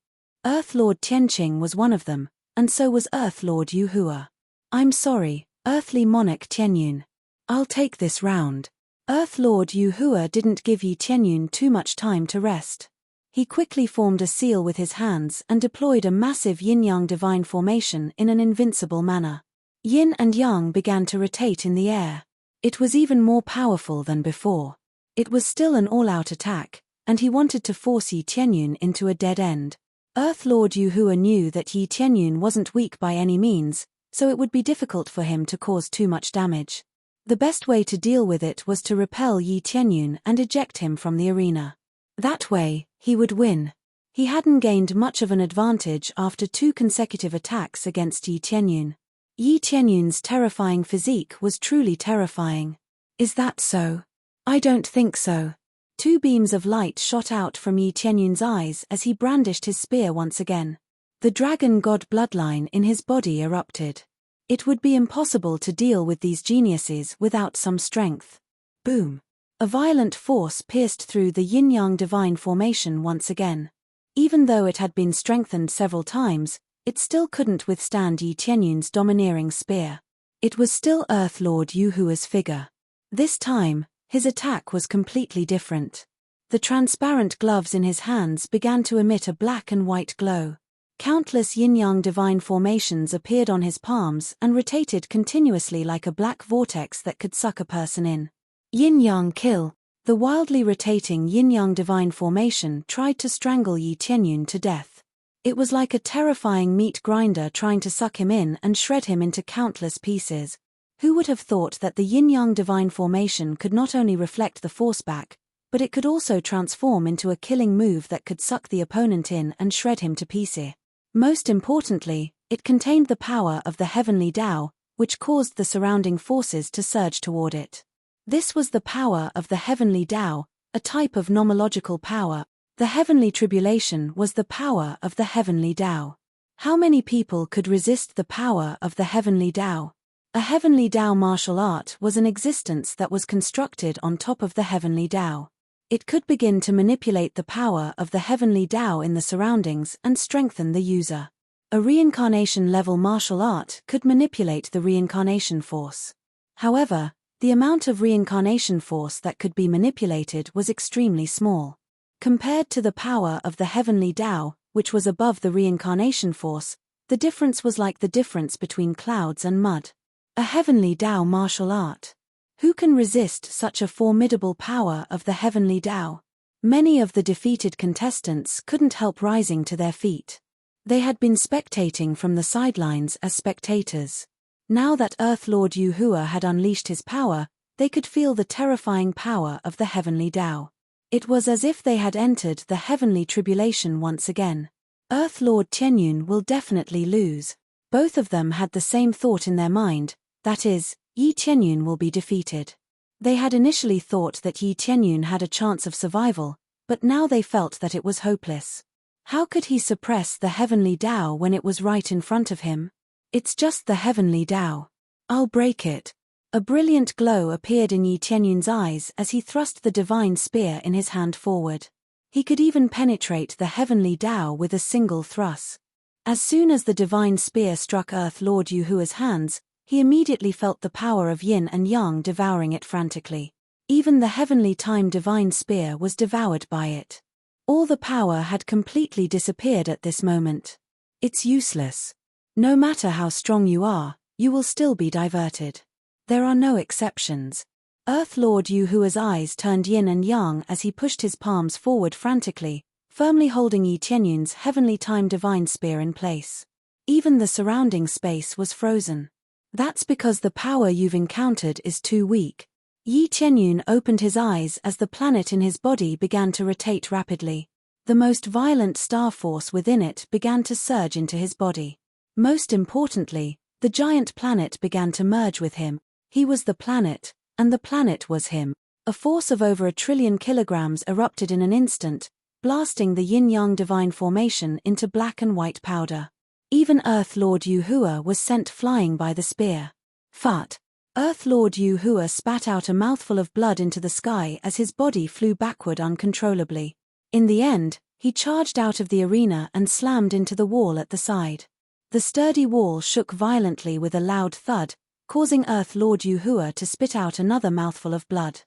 Earth Lord Tianqing was one of them, and so was Earth Lord Yuhua. I'm sorry, Earthly Monarch Tianyun. I'll take this round. Earth Lord Yuhua didn't give Yi Tianyun too much time to rest. He quickly formed a seal with his hands and deployed a massive yin-yang divine formation in an invincible manner. Yin and yang began to rotate in the air. It was even more powerful than before. It was still an all-out attack, and he wanted to force Yi Tianyun into a dead end. Earth Lord Yuhua knew that Yi Tianyun wasn't weak by any means, so it would be difficult for him to cause too much damage. The best way to deal with it was to repel Yi Tianyun and eject him from the arena. That way, he would win. He hadn't gained much of an advantage after 2 consecutive attacks against Yi Tianyun. Yi Tianyun's terrifying physique was truly terrifying. Is that so? I don't think so. 2 beams of light shot out from Yi Tianyun's eyes as he brandished his spear once again. The dragon god bloodline in his body erupted. It would be impossible to deal with these geniuses without some strength. Boom! A violent force pierced through the yin-yang divine formation once again. Even though it had been strengthened several times, it still couldn't withstand Yi Tianyun's domineering spear. It was still Earth Lord Yuhua's figure. This time, his attack was completely different. The transparent gloves in his hands began to emit a black and white glow. Countless yin-yang divine formations appeared on his palms and rotated continuously like a black vortex that could suck a person in. Yin-yang kill. The wildly rotating yin-yang divine formation tried to strangle Yi Tianyun to death. It was like a terrifying meat grinder trying to suck him in and shred him into countless pieces. Who would have thought that the yin-yang divine formation could not only reflect the force back, but it could also transform into a killing move that could suck the opponent in and shred him to pieces. Most importantly, it contained the power of the heavenly Tao, which caused the surrounding forces to surge toward it. This was the power of the heavenly Tao, a type of nomological power. The heavenly tribulation was the power of the heavenly Tao. How many people could resist the power of the heavenly Tao? A heavenly Tao martial art was an existence that was constructed on top of the heavenly Tao. It could begin to manipulate the power of the heavenly Tao in the surroundings and strengthen the user. A reincarnation-level martial art could manipulate the reincarnation force. However, the amount of reincarnation force that could be manipulated was extremely small. Compared to the power of the heavenly Tao, which was above the reincarnation force, the difference was like the difference between clouds and mud. A heavenly Tao martial art. Who can resist such a formidable power of the heavenly Tao? Many of the defeated contestants couldn't help rising to their feet. They had been spectating from the sidelines as spectators. Now that Earth Lord Yuhua had unleashed his power, they could feel the terrifying power of the heavenly Tao. It was as if they had entered the heavenly tribulation once again. Earth Lord Tianyun will definitely lose. Both of them had the same thought in their mind, that is, Yi Tianyun will be defeated. They had initially thought that Yi Tianyun had a chance of survival, but now they felt that it was hopeless. How could he suppress the heavenly Tao when it was right in front of him? It's just the heavenly Tao. I'll break it. A brilliant glow appeared in Yi Tianyun's eyes as he thrust the divine spear in his hand forward. He could even penetrate the heavenly Tao with a single thrust. As soon as the divine spear struck Earth Lord Yuhua's hands, he immediately felt the power of yin and yang devouring it frantically. Even the heavenly time divine spear was devoured by it. All the power had completely disappeared at this moment. It's useless. No matter how strong you are, you will still be diverted. There are no exceptions. Earth Lord Yuhua's eyes turned yin and yang as he pushed his palms forward frantically, firmly holding Yi Tianyun's heavenly time divine spear in place. Even the surrounding space was frozen. That's because the power you've encountered is too weak. Yi Tianyun opened his eyes as the planet in his body began to rotate rapidly. The most violent star force within it began to surge into his body. Most importantly, the giant planet began to merge with him. He was the planet, and the planet was him. A force of over 1 trillion kilograms erupted in an instant, blasting the yin-yang divine formation into black and white powder. Even Earth Lord Yuhua was sent flying by the spear. Fart! Earth Lord Yuhua spat out a mouthful of blood into the sky as his body flew backward uncontrollably. In the end, he charged out of the arena and slammed into the wall at the side. The sturdy wall shook violently with a loud thud, causing Earth Lord Yuhua to spit out another mouthful of blood.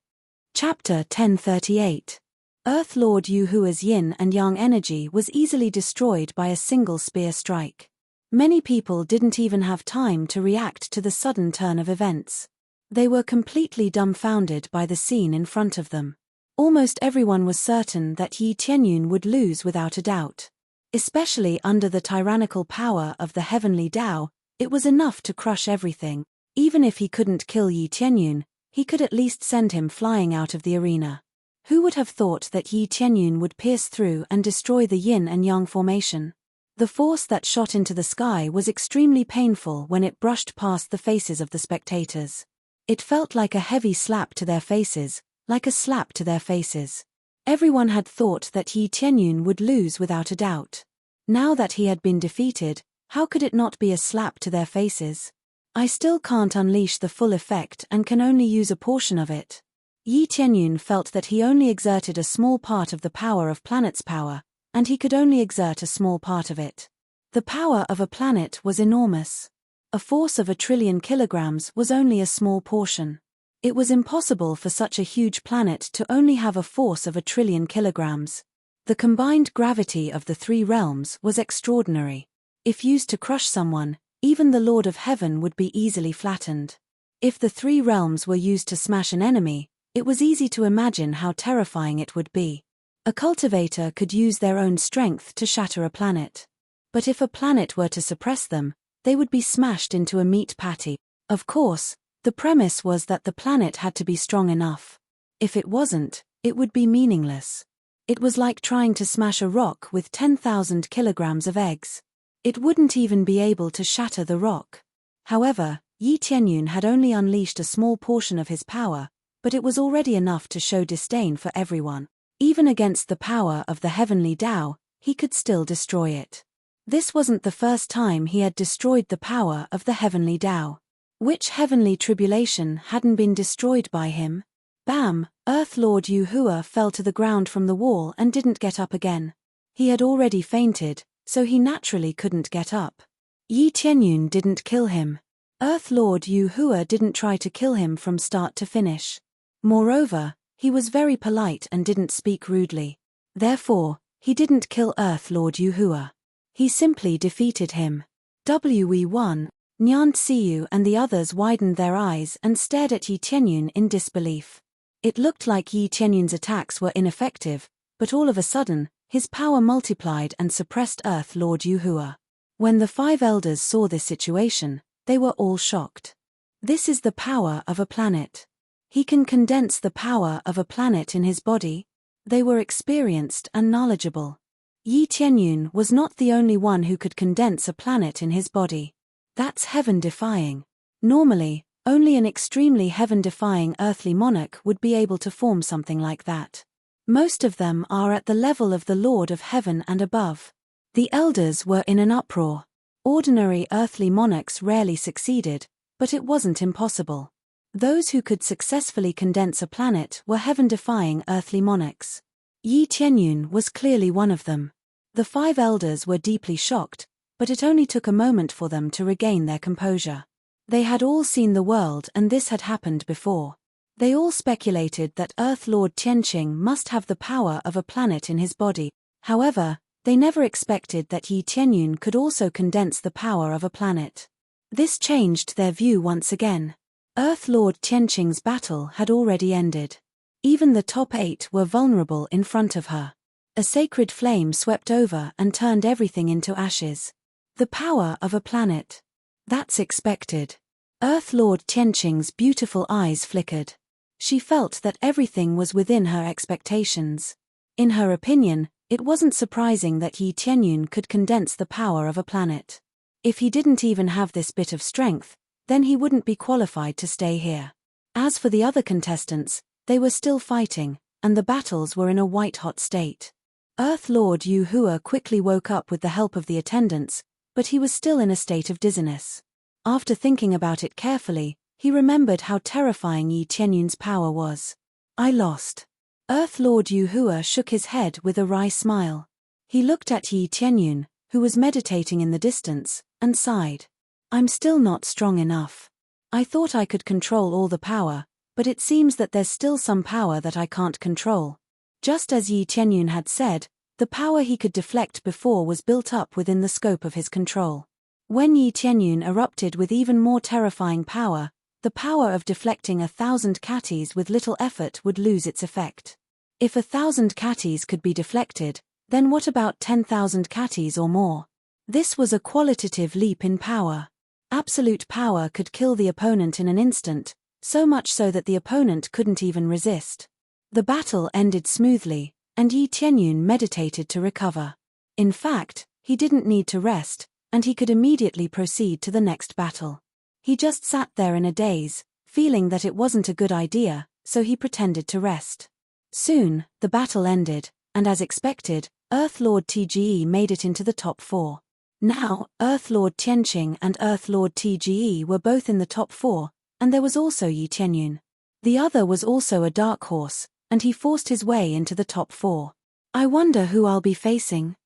Chapter 1038. Earth Lord Yuhua's yin and yang energy was easily destroyed by a single spear strike. Many people didn't even have time to react to the sudden turn of events. They were completely dumbfounded by the scene in front of them. Almost everyone was certain that Yi Tianyun would lose without a doubt. Especially under the tyrannical power of the heavenly Tao, it was enough to crush everything. Even if he couldn't kill Yi Tianyun, he could at least send him flying out of the arena. Who would have thought that Yi Tianyun would pierce through and destroy the yin and yang formation? The force that shot into the sky was extremely painful when it brushed past the faces of the spectators. It felt like a heavy slap to their faces, like a slap to their faces. Everyone had thought that Yi Tianyun would lose without a doubt. Now that he had been defeated, how could it not be a slap to their faces? I still can't unleash the full effect and can only use a portion of it. Yi Tianyun felt that he only exerted a small part of the power of planet's power, and he could only exert a small part of it. The power of a planet was enormous. A force of 1,000,000,000,000 kilograms was only a small portion. It was impossible for such a huge planet to only have a force of 1,000,000,000,000 kilograms. The combined gravity of the three realms was extraordinary. If used to crush someone, even the Lord of Heaven would be easily flattened. If the three realms were used to smash an enemy, it was easy to imagine how terrifying it would be. A cultivator could use their own strength to shatter a planet. But if a planet were to suppress them, they would be smashed into a meat patty. Of course, the premise was that the planet had to be strong enough. If it wasn't, it would be meaningless. It was like trying to smash a rock with 10,000 kilograms of eggs. It wouldn't even be able to shatter the rock. However, Yi Tianyun had only unleashed a small portion of his power, but it was already enough to show disdain for everyone. Even against the power of the heavenly Tao, he could still destroy it. This wasn't the first time he had destroyed the power of the heavenly Tao. Which heavenly tribulation hadn't been destroyed by him? Bam! Earth Lord Yuhua fell to the ground from the wall and didn't get up again. He had already fainted, so he naturally couldn't get up. Yi Tianyun didn't kill him. Earth Lord Yuhua didn't try to kill him from start to finish. Moreover, he was very polite and didn't speak rudely. Therefore, he didn't kill Earth Lord Yuhua. He simply defeated him. We1, Nyan Tsiyu and the others widened their eyes and stared at Yi Tianyun in disbelief. It looked like Yi Tianyun's attacks were ineffective, but all of a sudden, his power multiplied and suppressed Earth Lord Yuhua. When the 5 elders saw this situation, they were all shocked. This is the power of a planet. He can condense the power of a planet in his body. They were experienced and knowledgeable. Yi Tianyun was not the only one who could condense a planet in his body. That's heaven-defying. Normally, only an extremely heaven-defying earthly monarch would be able to form something like that. Most of them are at the level of the Lord of Heaven and above. The elders were in an uproar. Ordinary earthly monarchs rarely succeeded, but it wasn't impossible. Those who could successfully condense a planet were heaven-defying earthly monarchs. Yi Tianyun was clearly one of them. The 5 elders were deeply shocked, but it only took a moment for them to regain their composure. They had all seen the world and this had happened before. They all speculated that Earth Lord Tianqing must have the power of a planet in his body. However, they never expected that Yi Tianyun could also condense the power of a planet. This changed their view once again. Earth Lord Tianqing's battle had already ended. Even the top 8 were vulnerable in front of her. A sacred flame swept over and turned everything into ashes. The power of a planet. That's expected. Earth Lord Tianqing's beautiful eyes flickered. She felt that everything was within her expectations. In her opinion, it wasn't surprising that Yi Tianyun could condense the power of a planet. If he didn't even have this bit of strength, then he wouldn't be qualified to stay here. As for the other contestants, they were still fighting, and the battles were in a white-hot state. Earth Lord Yuhua quickly woke up with the help of the attendants, but he was still in a state of dizziness. After thinking about it carefully, he remembered how terrifying Yi Tianyun's power was. I lost. Earth Lord Yuhua shook his head with a wry smile. He looked at Yi Tianyun, who was meditating in the distance, and sighed. I'm still not strong enough. I thought I could control all the power, but it seems that there's still some power that I can't control. Just as Yi Tianyun had said, the power he could deflect before was built up within the scope of his control. When Yi Tianyun erupted with even more terrifying power, the power of deflecting 1,000 catties with little effort would lose its effect. If 1,000 catties could be deflected, then what about 10,000 catties or more? This was a qualitative leap in power. Absolute power could kill the opponent in an instant, so much so that the opponent couldn't even resist. The battle ended smoothly, and Yi Tianyun meditated to recover. In fact, he didn't need to rest, and he could immediately proceed to the next battle. He just sat there in a daze, feeling that it wasn't a good idea, so he pretended to rest. Soon, the battle ended, and as expected, Earth Lord TGE made it into the top 4. Now, Earth Lord Tianqing and Earth Lord TGE were both in the top 4, and there was also Yi Tianyun. The other was also a dark horse, and he forced his way into the top 4. I wonder who I'll be facing.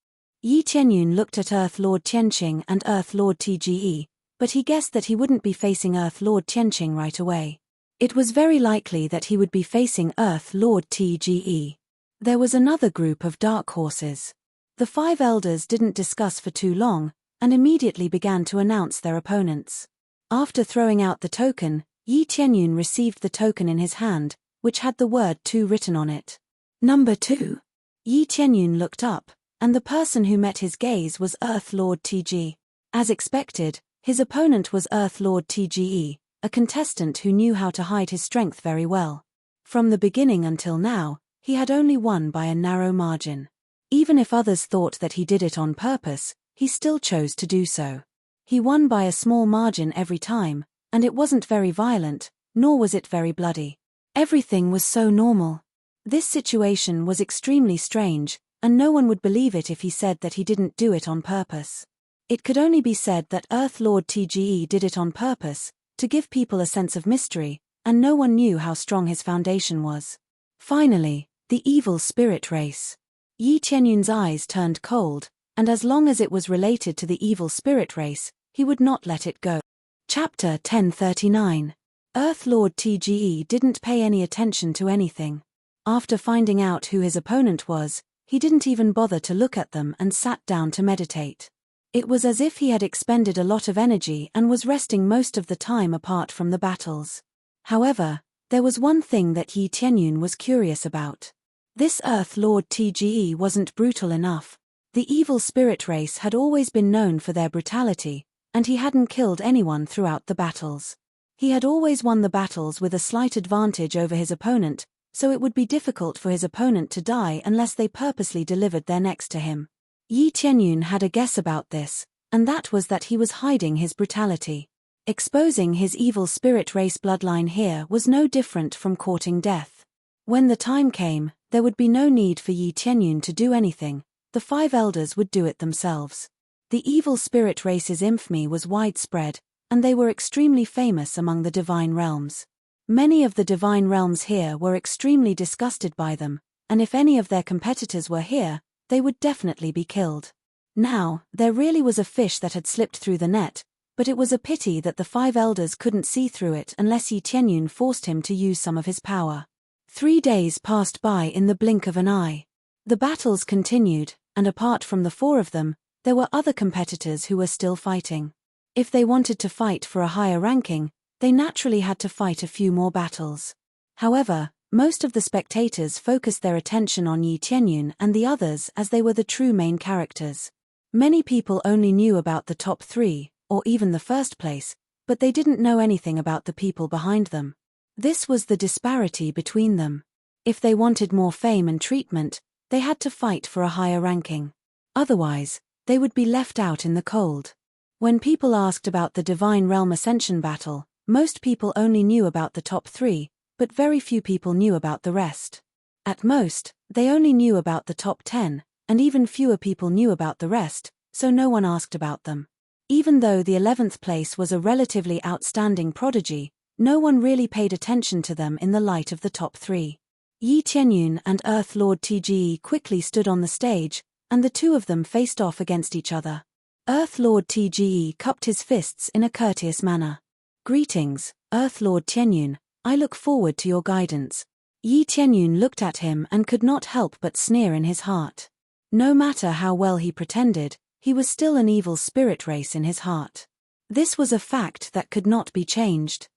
Yi Tianyun looked at Earth Lord Tianqing and Earth Lord Tge, but he guessed that he wouldn't be facing Earth Lord Tianqing right away. It was very likely that he would be facing Earth Lord Tge. There was another group of dark horses. The 5 elders didn't discuss for too long, and immediately began to announce their opponents. After throwing out the token, Yi Tianyun received the token in his hand, which had the word 2 written on it. Number 2. Yi Tianyun looked up, and the person who met his gaze was Earth Lord Tge. As expected, his opponent was Earth Lord Tge, a contestant who knew how to hide his strength very well. From the beginning until now, he had only won by a narrow margin. Even if others thought that he did it on purpose, he still chose to do so. He won by a small margin every time, and it wasn't very violent, nor was it very bloody. Everything was so normal. This situation was extremely strange, and no one would believe it if he said that he didn't do it on purpose. It could only be said that Earth Lord Tge did it on purpose, to give people a sense of mystery, and no one knew how strong his foundation was. Finally, the evil spirit race. Yi Tianyun's eyes turned cold, and as long as it was related to the evil spirit race, he would not let it go. Chapter 1039. Earth Lord Tge didn't pay any attention to anything. After finding out who his opponent was, he didn't even bother to look at them and sat down to meditate. It was as if he had expended a lot of energy and was resting most of the time apart from the battles. However, there was one thing that Yi Tianyun was curious about. This Earth Lord Tge wasn't brutal enough. The evil spirit race had always been known for their brutality, and he hadn't killed anyone throughout the battles. He had always won the battles with a slight advantage over his opponent, so it would be difficult for his opponent to die unless they purposely delivered their necks to him. Yi Tianyun had a guess about this, and that was that he was hiding his brutality. Exposing his evil spirit race bloodline here was no different from courting death. When the time came, there would be no need for Yi Tianyun to do anything, the 5 elders would do it themselves. The evil spirit race's infamy was widespread, and they were extremely famous among the divine realms. Many of the divine realms here were extremely disgusted by them, and if any of their competitors were here, they would definitely be killed. Now, there really was a fish that had slipped through the net, but it was a pity that the 5 elders couldn't see through it unless Yi Tianyun forced him to use some of his power. 3 days passed by in the blink of an eye. The battles continued, and apart from the 4 of them, there were other competitors who were still fighting. If they wanted to fight for a higher ranking, they naturally had to fight a few more battles. However, most of the spectators focused their attention on Yi Tianyun and the others as they were the true main characters. Many people only knew about the top 3, or even the first place, but they didn't know anything about the people behind them. This was the disparity between them. If they wanted more fame and treatment, they had to fight for a higher ranking. Otherwise, they would be left out in the cold. When people asked about the Divine Realm Ascension battle, most people only knew about the top 3, but very few people knew about the rest. At most, they only knew about the top 10, and even fewer people knew about the rest, so no one asked about them. Even though the 11th place was a relatively outstanding prodigy, no one really paid attention to them in the light of the top 3. Yi Tianyun and Earth Lord Tge quickly stood on the stage, and the 2 of them faced off against each other. Earth Lord Tge cupped his fists in a courteous manner. "Greetings, Earth Lord Tianyun, I look forward to your guidance." Yi Tianyun looked at him and could not help but sneer in his heart. No matter how well he pretended, he was still an evil spirit race in his heart. This was a fact that could not be changed.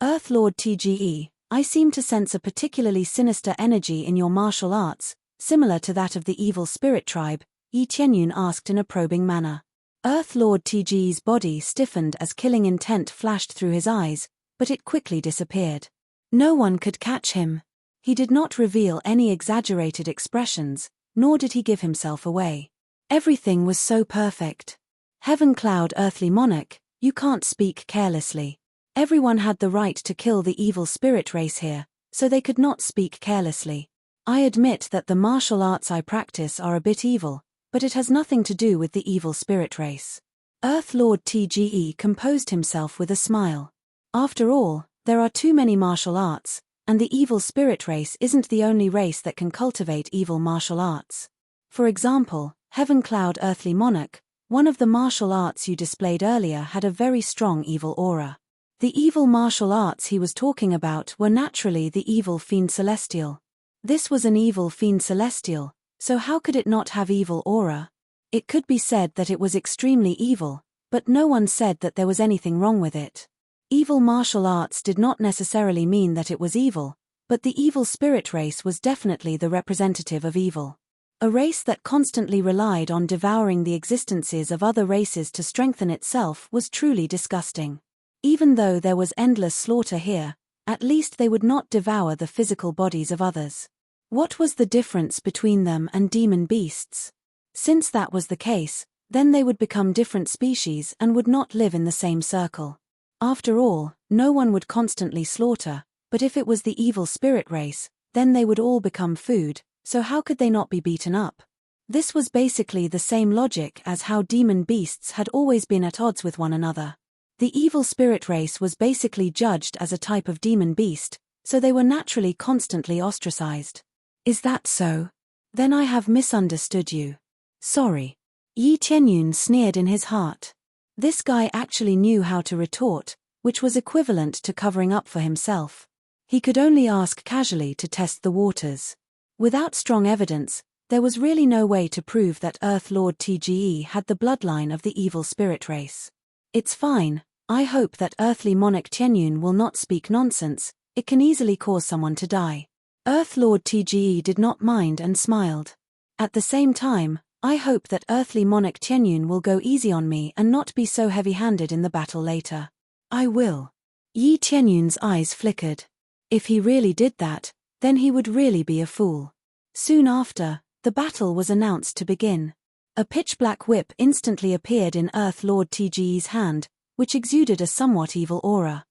"Earth Lord Tge, I seem to sense a particularly sinister energy in your martial arts, similar to that of the evil spirit tribe," Yi Tianyun asked in a probing manner. Earth Lord Tge's body stiffened as killing intent flashed through his eyes, but it quickly disappeared. No one could catch him. He did not reveal any exaggerated expressions, nor did he give himself away. Everything was so perfect. "Heaven Cloud Earthly Monarch, you can't speak carelessly. Everyone had the right to kill the evil spirit race here, so they could not speak carelessly. I admit that the martial arts I practice are a bit evil, but it has nothing to do with the evil spirit race." Earth Lord Tge composed himself with a smile. After all, there are too many martial arts, and the evil spirit race isn't the only race that can cultivate evil martial arts. For example, Heaven Cloud Earthly Monarch, one of the martial arts you displayed earlier, had a very strong evil aura. The evil martial arts he was talking about were naturally the evil fiend celestial. This was an evil fiend celestial, so how could it not have evil aura? It could be said that it was extremely evil, but no one said that there was anything wrong with it. Evil martial arts did not necessarily mean that it was evil, but the evil spirit race was definitely the representative of evil. A race that constantly relied on devouring the existences of other races to strengthen itself was truly disgusting. Even though there was endless slaughter here, at least they would not devour the physical bodies of others. What was the difference between them and demon beasts? Since that was the case, then they would become different species and would not live in the same circle. After all, no one would constantly slaughter, but if it was the evil spirit race, then they would all become food, so how could they not be beaten up? This was basically the same logic as how demon beasts had always been at odds with one another. The evil spirit race was basically judged as a type of demon beast, so they were naturally constantly ostracized. Is that so? Then I have misunderstood you. Sorry. Yi Tianyun sneered in his heart. This guy actually knew how to retort, which was equivalent to covering up for himself. He could only ask casually to test the waters. Without strong evidence, there was really no way to prove that Earth Lord TGE had the bloodline of the evil spirit race. It's fine, I hope that Earthly Monarch Tianyun will not speak nonsense, it can easily cause someone to die. Earth Lord TGE did not mind and smiled. At the same time, I hope that Earthly Monarch Tianyun will go easy on me and not be so heavy-handed in the battle later. I will. Yi Tianyun's eyes flickered. If he really did that, then he would really be a fool. Soon after, the battle was announced to begin. A pitch-black whip instantly appeared in Earth Lord TGE's hand, which exuded a somewhat evil aura.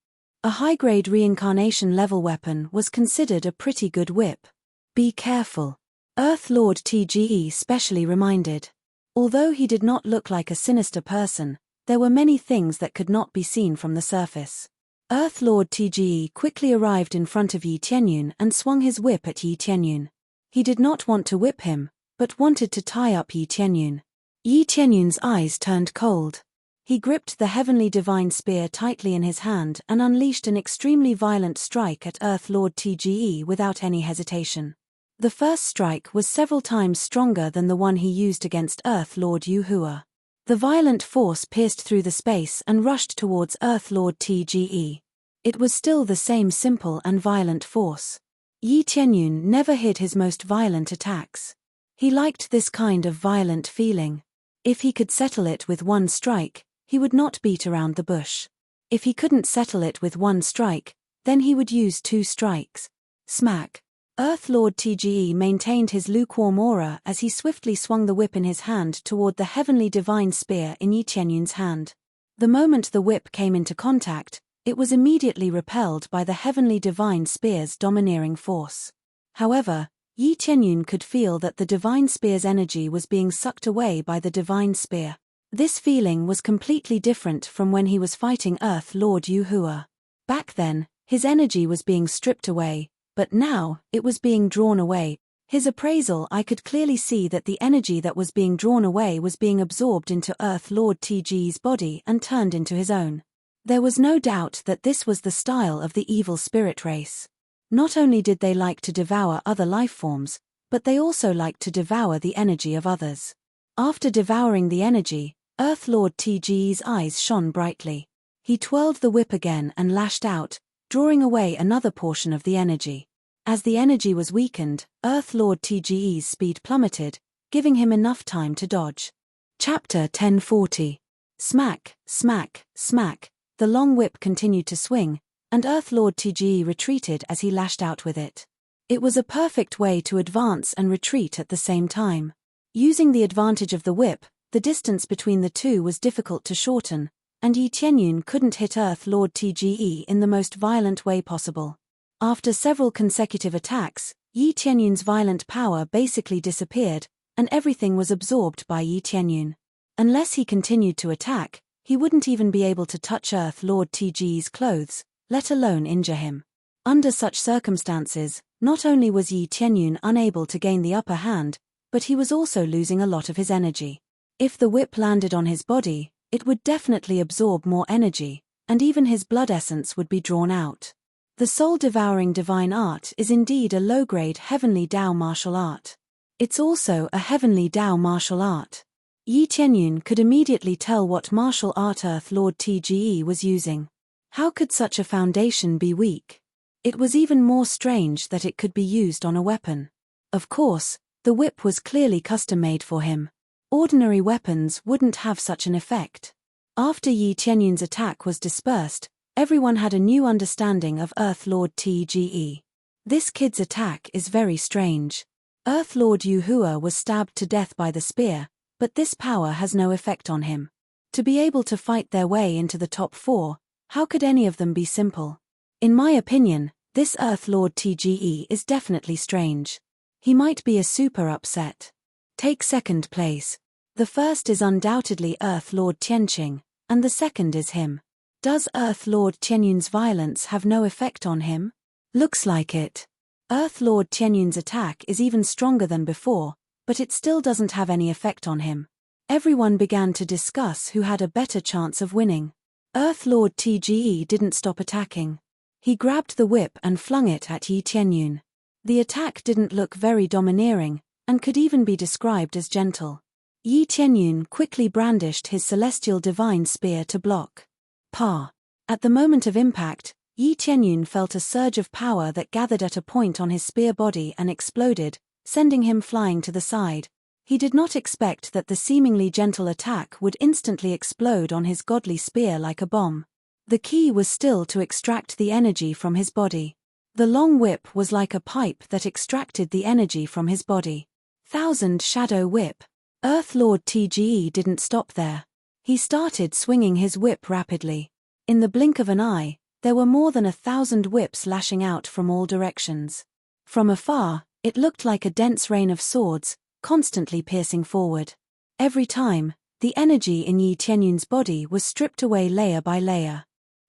A high-grade reincarnation-level weapon was considered a pretty good whip. Be careful. Earth Lord TGE specially reminded. Although he did not look like a sinister person, there were many things that could not be seen from the surface. Earth Lord TGE quickly arrived in front of Yi Tianyun and swung his whip at Yi Tianyun. He did not want to whip him, but wanted to tie up Yi Tianyun. Yi Tianyun's eyes turned cold. He gripped the heavenly divine spear tightly in his hand and unleashed an extremely violent strike at Earth Lord TGE without any hesitation. The first strike was several times stronger than the one he used against Earth Lord Yuhua. The violent force pierced through the space and rushed towards Earth Lord TGE. It was still the same simple and violent force. Yi Tianyun never hid his most violent attacks. He liked this kind of violent feeling. If he could settle it with one strike, he would not beat around the bush. If he couldn't settle it with one strike, then he would use two strikes. Smack. Earth Lord TGE maintained his lukewarm aura as he swiftly swung the whip in his hand toward the heavenly divine spear in Yi Tianyun's hand. The moment the whip came into contact, it was immediately repelled by the heavenly divine spear's domineering force. However, Yi Tianyun could feel that the divine spear's energy was being sucked away by the divine spear. This feeling was completely different from when he was fighting Earth Lord Yuhua. Back then, his energy was being stripped away, but now, it was being drawn away. His appraisal, I could clearly see that the energy that was being drawn away was being absorbed into Earth Lord TG's body and turned into his own. There was no doubt that this was the style of the evil spirit race. Not only did they like to devour other life forms, but they also liked to devour the energy of others. After devouring the energy, Earth Lord TG's eyes shone brightly. He twirled the whip again and lashed out, drawing away another portion of the energy. As the energy was weakened, Earth Lord TGE's speed plummeted, giving him enough time to dodge. Chapter 1040. Smack, smack, smack. The long whip continued to swing, and Earth Lord TGE retreated as he lashed out with it. It was a perfect way to advance and retreat at the same time. Using the advantage of the whip, the distance between the two was difficult to shorten, and Yi Tianyun couldn't hit Earth Lord TGE in the most violent way possible. After several consecutive attacks, Yi Tianyun's violent power basically disappeared, and everything was absorbed by Yi Tianyun. Unless he continued to attack, he wouldn't even be able to touch Earth Lord TG's clothes, let alone injure him. Under such circumstances, not only was Yi Tianyun unable to gain the upper hand, but he was also losing a lot of his energy. If the whip landed on his body, it would definitely absorb more energy, and even his blood essence would be drawn out. The soul-devouring divine art is indeed a low-grade heavenly Tao martial art. It's also a heavenly Tao martial art. Yi Tianyun could immediately tell what martial art Earth Lord TGE was using. How could such a foundation be weak? It was even more strange that it could be used on a weapon. Of course, the whip was clearly custom-made for him. Ordinary weapons wouldn't have such an effect. After Yi Tianyun's attack was dispersed, everyone had a new understanding of Earth Lord TGE. This kid's attack is very strange. Earth Lord Yuhua was stabbed to death by the spear, but this power has no effect on him. To be able to fight their way into the top 4, how could any of them be simple? In my opinion, this Earth Lord TGE is definitely strange. He might be a super upset. Take second place. The first is undoubtedly Earth Lord Tianqing, and the second is him. Does Earth Lord Tianyun's violence have no effect on him? Looks like it. Earth Lord Tianyun's attack is even stronger than before, but it still doesn't have any effect on him. Everyone began to discuss who had a better chance of winning. Earth Lord TGE didn't stop attacking. He grabbed the whip and flung it at Yi Tianyun. The attack didn't look very domineering, and could even be described as gentle. Yi Tianyun quickly brandished his celestial divine spear to block. Pa. At the moment of impact, Yi Tianyun felt a surge of power that gathered at a point on his spear body and exploded, sending him flying to the side. He did not expect that the seemingly gentle attack would instantly explode on his godly spear like a bomb. The key was still to extract the energy from his body. The long whip was like a pipe that extracted the energy from his body. Thousand Shadow Whip. Earth Lord TGE didn't stop there. He started swinging his whip rapidly. In the blink of an eye, there were more than 1,000 whips lashing out from all directions. From afar, it looked like a dense rain of swords, constantly piercing forward. Every time, the energy in Yi Tianyun's body was stripped away layer by layer.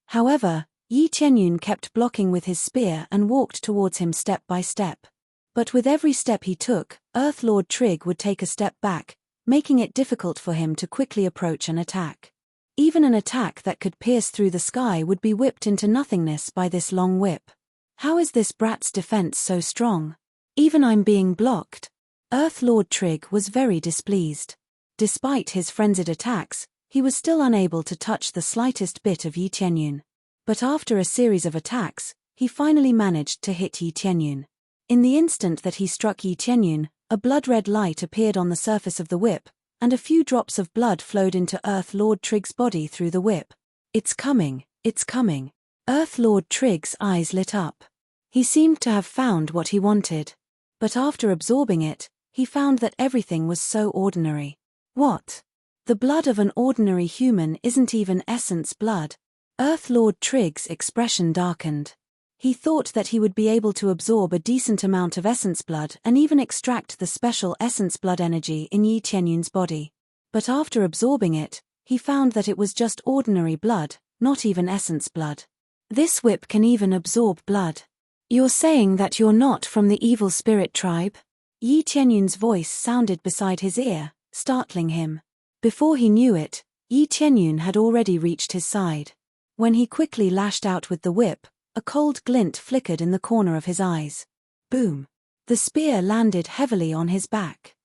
However, Yi Tianyun kept blocking with his spear and walked towards him step by step. But with every step he took, Earth Lord Trig would take a step back, making it difficult for him to quickly approach an attack. Even an attack that could pierce through the sky would be whipped into nothingness by this long whip. How is this brat's defense so strong? Even I'm being blocked. Earth Lord Trig was very displeased. Despite his frenzied attacks, he was still unable to touch the slightest bit of Yi Tianyun. But after a series of attacks, he finally managed to hit Yi Tianyun. In the instant that he struck Yi Tianyun, a blood-red light appeared on the surface of the whip, and a few drops of blood flowed into Earth Lord Trig's body through the whip. It's coming, it's coming. Earth Lord Trig's eyes lit up. He seemed to have found what he wanted. But after absorbing it, he found that everything was so ordinary. What? The blood of an ordinary human isn't even essence blood. Earth Lord Trig's expression darkened. He thought that he would be able to absorb a decent amount of essence blood and even extract the special essence blood energy in Yi Tianyun's body. But after absorbing it, he found that it was just ordinary blood, not even essence blood. This whip can even absorb blood. You're saying that you're not from the evil spirit tribe? Yi Tianyun's voice sounded beside his ear, startling him. Before he knew it, Yi Tianyun had already reached his side. When he quickly lashed out with the whip, a cold glint flickered in the corner of his eyes. Boom! The spear landed heavily on his back.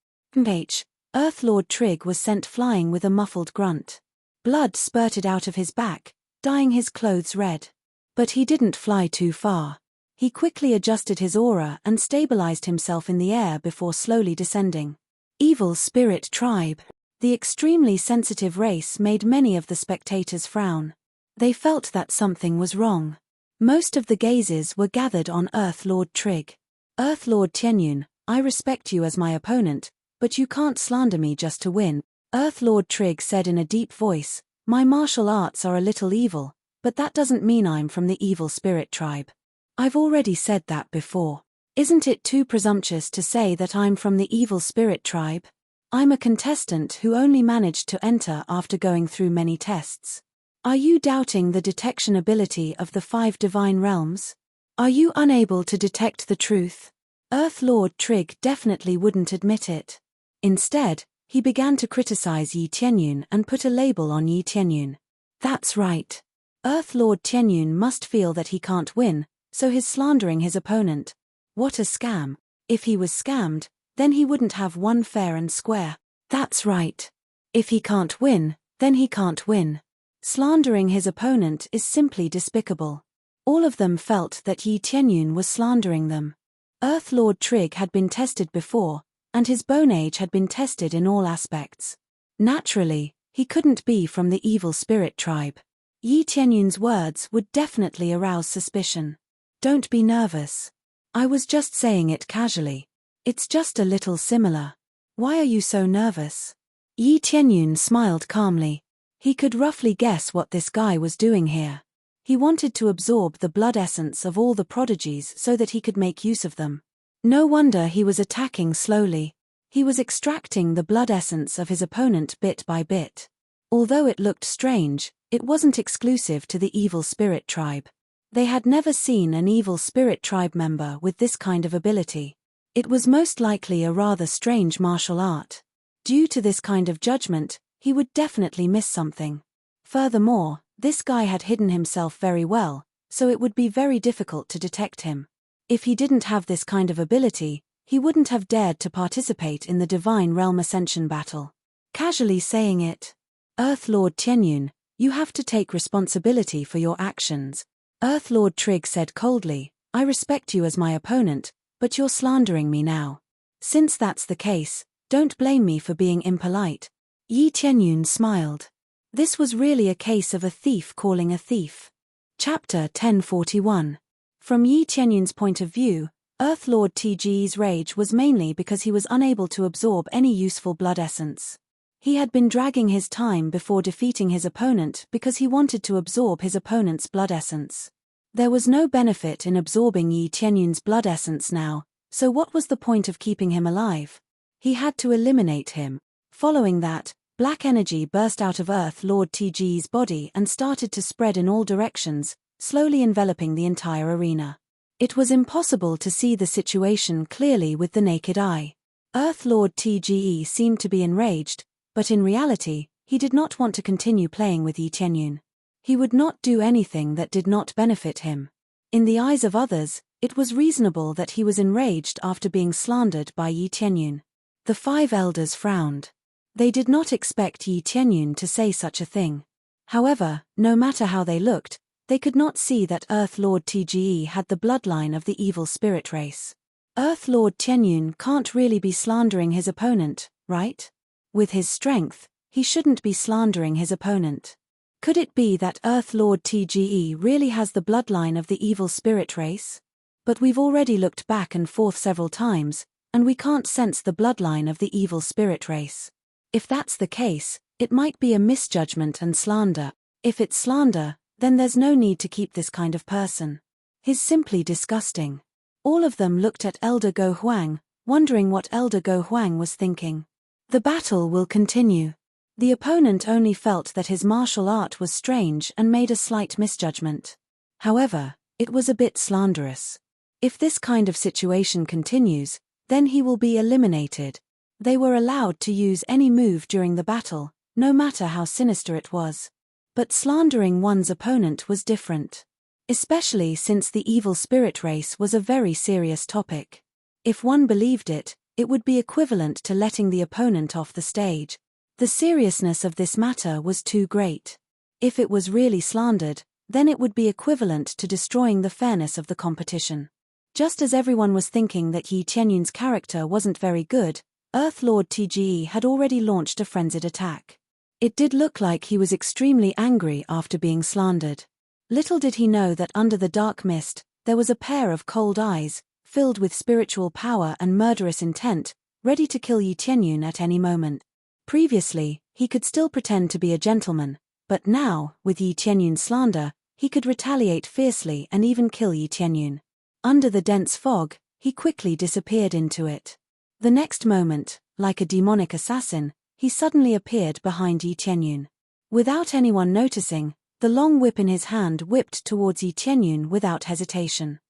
Earth Lord Trig was sent flying with a muffled grunt. Blood spurted out of his back, dyeing his clothes red. But he didn't fly too far. He quickly adjusted his aura and stabilized himself in the air before slowly descending. Evil Spirit Tribe. The extremely sensitive race made many of the spectators frown. They felt that something was wrong. Most of the gazes were gathered on Earth Lord Trig. Earth Lord Tianyun, I respect you as my opponent, but you can't slander me just to win. Earth Lord Trig said in a deep voice, my martial arts are a little evil, but that doesn't mean I'm from the evil spirit tribe. I've already said that before. Isn't it too presumptuous to say that I'm from the evil spirit tribe? I'm a contestant who only managed to enter after going through many tests. Are you doubting the detection ability of the 5 divine realms? Are you unable to detect the truth? Earth Lord Trig definitely wouldn't admit it. Instead, he began to criticize Yi Tianyun and put a label on Yi Tianyun. That's right. Earth Lord Tianyun must feel that he can't win, so he's slandering his opponent. What a scam. If he was scammed, then he wouldn't have won fair and square. That's right. If he can't win, then he can't win. Slandering his opponent is simply despicable. All of them felt that Yi Tianyun was slandering them. Earth Lord Trig had been tested before, and his bone age had been tested in all aspects. Naturally, he couldn't be from the evil spirit tribe. Yi Tianyun's words would definitely arouse suspicion. Don't be nervous. I was just saying it casually. It's just a little similar. Why are you so nervous? Yi Tianyun smiled calmly. He could roughly guess what this guy was doing here. He wanted to absorb the blood essence of all the prodigies so that he could make use of them. No wonder he was attacking slowly. He was extracting the blood essence of his opponent bit by bit. Although it looked strange, it wasn't exclusive to the evil spirit tribe. They had never seen an evil spirit tribe member with this kind of ability. It was most likely a rather strange martial art. Due to this kind of judgment, he would definitely miss something. Furthermore, this guy had hidden himself very well, so it would be very difficult to detect him. If he didn't have this kind of ability, he wouldn't have dared to participate in the Divine Realm Ascension battle. Casually saying it. Earth Lord Tianyun, you have to take responsibility for your actions. Earth Lord Trig said coldly, I respect you as my opponent, but you're slandering me now. Since that's the case, don't blame me for being impolite. Yi Tianyun smiled. This was really a case of a thief calling a thief. Chapter 1041. From Yi Tianyun's point of view, Earth Lord Tge's rage was mainly because he was unable to absorb any useful blood essence. He had been dragging his time before defeating his opponent because he wanted to absorb his opponent's blood essence. There was no benefit in absorbing Yi Tianyun's blood essence now, so what was the point of keeping him alive? He had to eliminate him. Following that, black energy burst out of Earth Lord Tge's body and started to spread in all directions, slowly enveloping the entire arena. It was impossible to see the situation clearly with the naked eye. Earth Lord Tge seemed to be enraged, but in reality, he did not want to continue playing with Yi Tianyun. He would not do anything that did not benefit him. In the eyes of others, it was reasonable that he was enraged after being slandered by Yi Tianyun. The 5 elders frowned. They did not expect Yi Tianyun to say such a thing. However, no matter how they looked, they could not see that Earth Lord Tge had the bloodline of the evil spirit race. Earth Lord Tianyun can't really be slandering his opponent, right? With his strength, he shouldn't be slandering his opponent. Could it be that Earth Lord Tge really has the bloodline of the evil spirit race? But we've already looked back and forth several times, and we can't sense the bloodline of the evil spirit race. If that's the case, it might be a misjudgment and slander. If it's slander, then there's no need to keep this kind of person. He's simply disgusting. All of them looked at Elder Go Huang, wondering what Elder Go Huang was thinking. The battle will continue. The opponent only felt that his martial art was strange and made a slight misjudgment. However, it was a bit slanderous. If this kind of situation continues, then he will be eliminated. They were allowed to use any move during the battle, no matter how sinister it was. But slandering one's opponent was different. Especially since the evil spirit race was a very serious topic. If one believed it, it would be equivalent to letting the opponent off the stage. The seriousness of this matter was too great. If it was really slandered, then it would be equivalent to destroying the fairness of the competition. Just as everyone was thinking that Yi Tianyun's character wasn't very good, Earth Lord Tge had already launched a frenzied attack. It did look like he was extremely angry after being slandered. Little did he know that under the dark mist, there was a pair of cold eyes, filled with spiritual power and murderous intent, ready to kill Yi Tianyun at any moment. Previously, he could still pretend to be a gentleman, but now, with Yi Tianyun's slander, he could retaliate fiercely and even kill Yi Tianyun. Under the dense fog, he quickly disappeared into it. The next moment, like a demonic assassin, he suddenly appeared behind Yi Tianyun. Without anyone noticing, the long whip in his hand whipped towards Yi Tianyun without hesitation.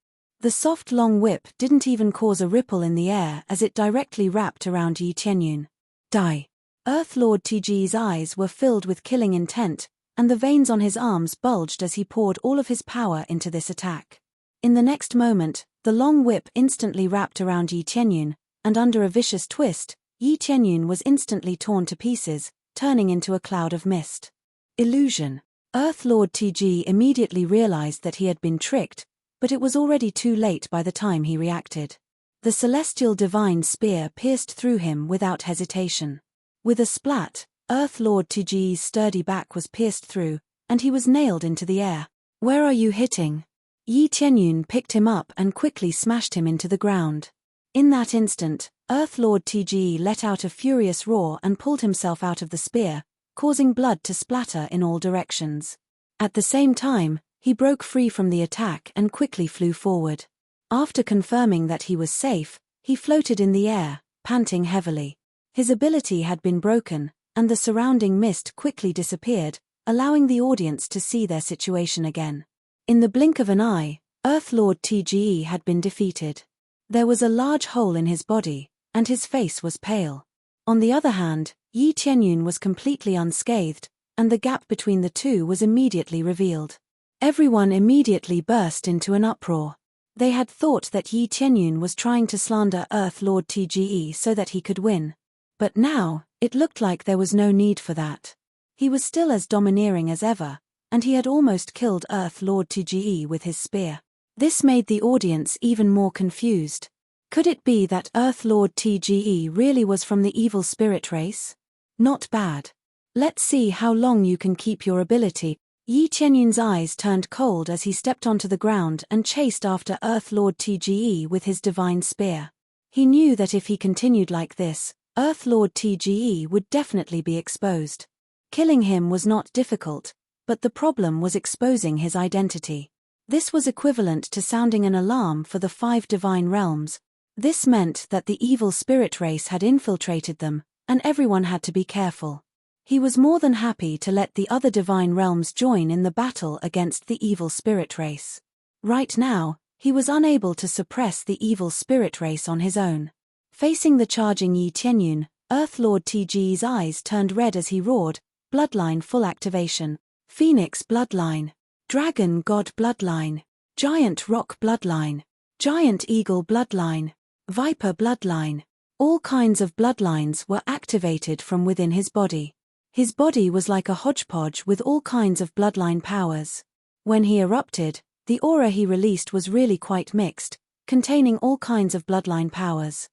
The soft long whip didn't even cause a ripple in the air as it directly wrapped around Yi Tianyun. Die. Earth Lord TG's eyes were filled with killing intent, and the veins on his arms bulged as he poured all of his power into this attack. In the next moment, the long whip instantly wrapped around Yi Tianyun, and under a vicious twist, Yi Tianyun was instantly torn to pieces, turning into a cloud of mist. Illusion. Earth Lord TG immediately realized that he had been tricked, but it was already too late by the time he reacted. The celestial divine spear pierced through him without hesitation. With a splat, Earth Lord TG's sturdy back was pierced through, and he was nailed into the air. Where are you hitting? Yi Tianyun picked him up and quickly smashed him into the ground. In that instant, Earth Lord TG let out a furious roar and pulled himself out of the spear, causing blood to splatter in all directions. At the same time, he broke free from the attack and quickly flew forward. After confirming that he was safe, he floated in the air, panting heavily. His ability had been broken, and the surrounding mist quickly disappeared, allowing the audience to see their situation again. In the blink of an eye, Earth Lord TGE had been defeated. There was a large hole in his body, and his face was pale. On the other hand, Yi Tianyun was completely unscathed, and the gap between the two was immediately revealed. Everyone immediately burst into an uproar. They had thought that Yi Tianyun was trying to slander Earth Lord TGE so that he could win. But now, it looked like there was no need for that. He was still as domineering as ever, and he had almost killed Earth Lord TGE with his spear. This made the audience even more confused. Could it be that Earth Lord TGE really was from the evil spirit race? Not bad. Let's see how long you can keep your ability. Yi Tianyun's eyes turned cold as he stepped onto the ground and chased after Earth Lord TGE with his divine spear. He knew that if he continued like this, Earth Lord TGE would definitely be exposed. Killing him was not difficult, but the problem was exposing his identity. This was equivalent to sounding an alarm for the 5 divine realms. This meant that the evil spirit race had infiltrated them, and everyone had to be careful. He was more than happy to let the other divine realms join in the battle against the evil spirit race. Right now, he was unable to suppress the evil spirit race on his own. Facing the charging Yi Tianyun, Earth Lord TG's eyes turned red as he roared, Bloodline full activation. Phoenix Bloodline. Dragon God Bloodline. Giant Rock Bloodline. Giant Eagle Bloodline. Viper Bloodline. All kinds of bloodlines were activated from within his body. His body was like a hodgepodge with all kinds of bloodline powers. When he erupted, the aura he released was really quite mixed, containing all kinds of bloodline powers.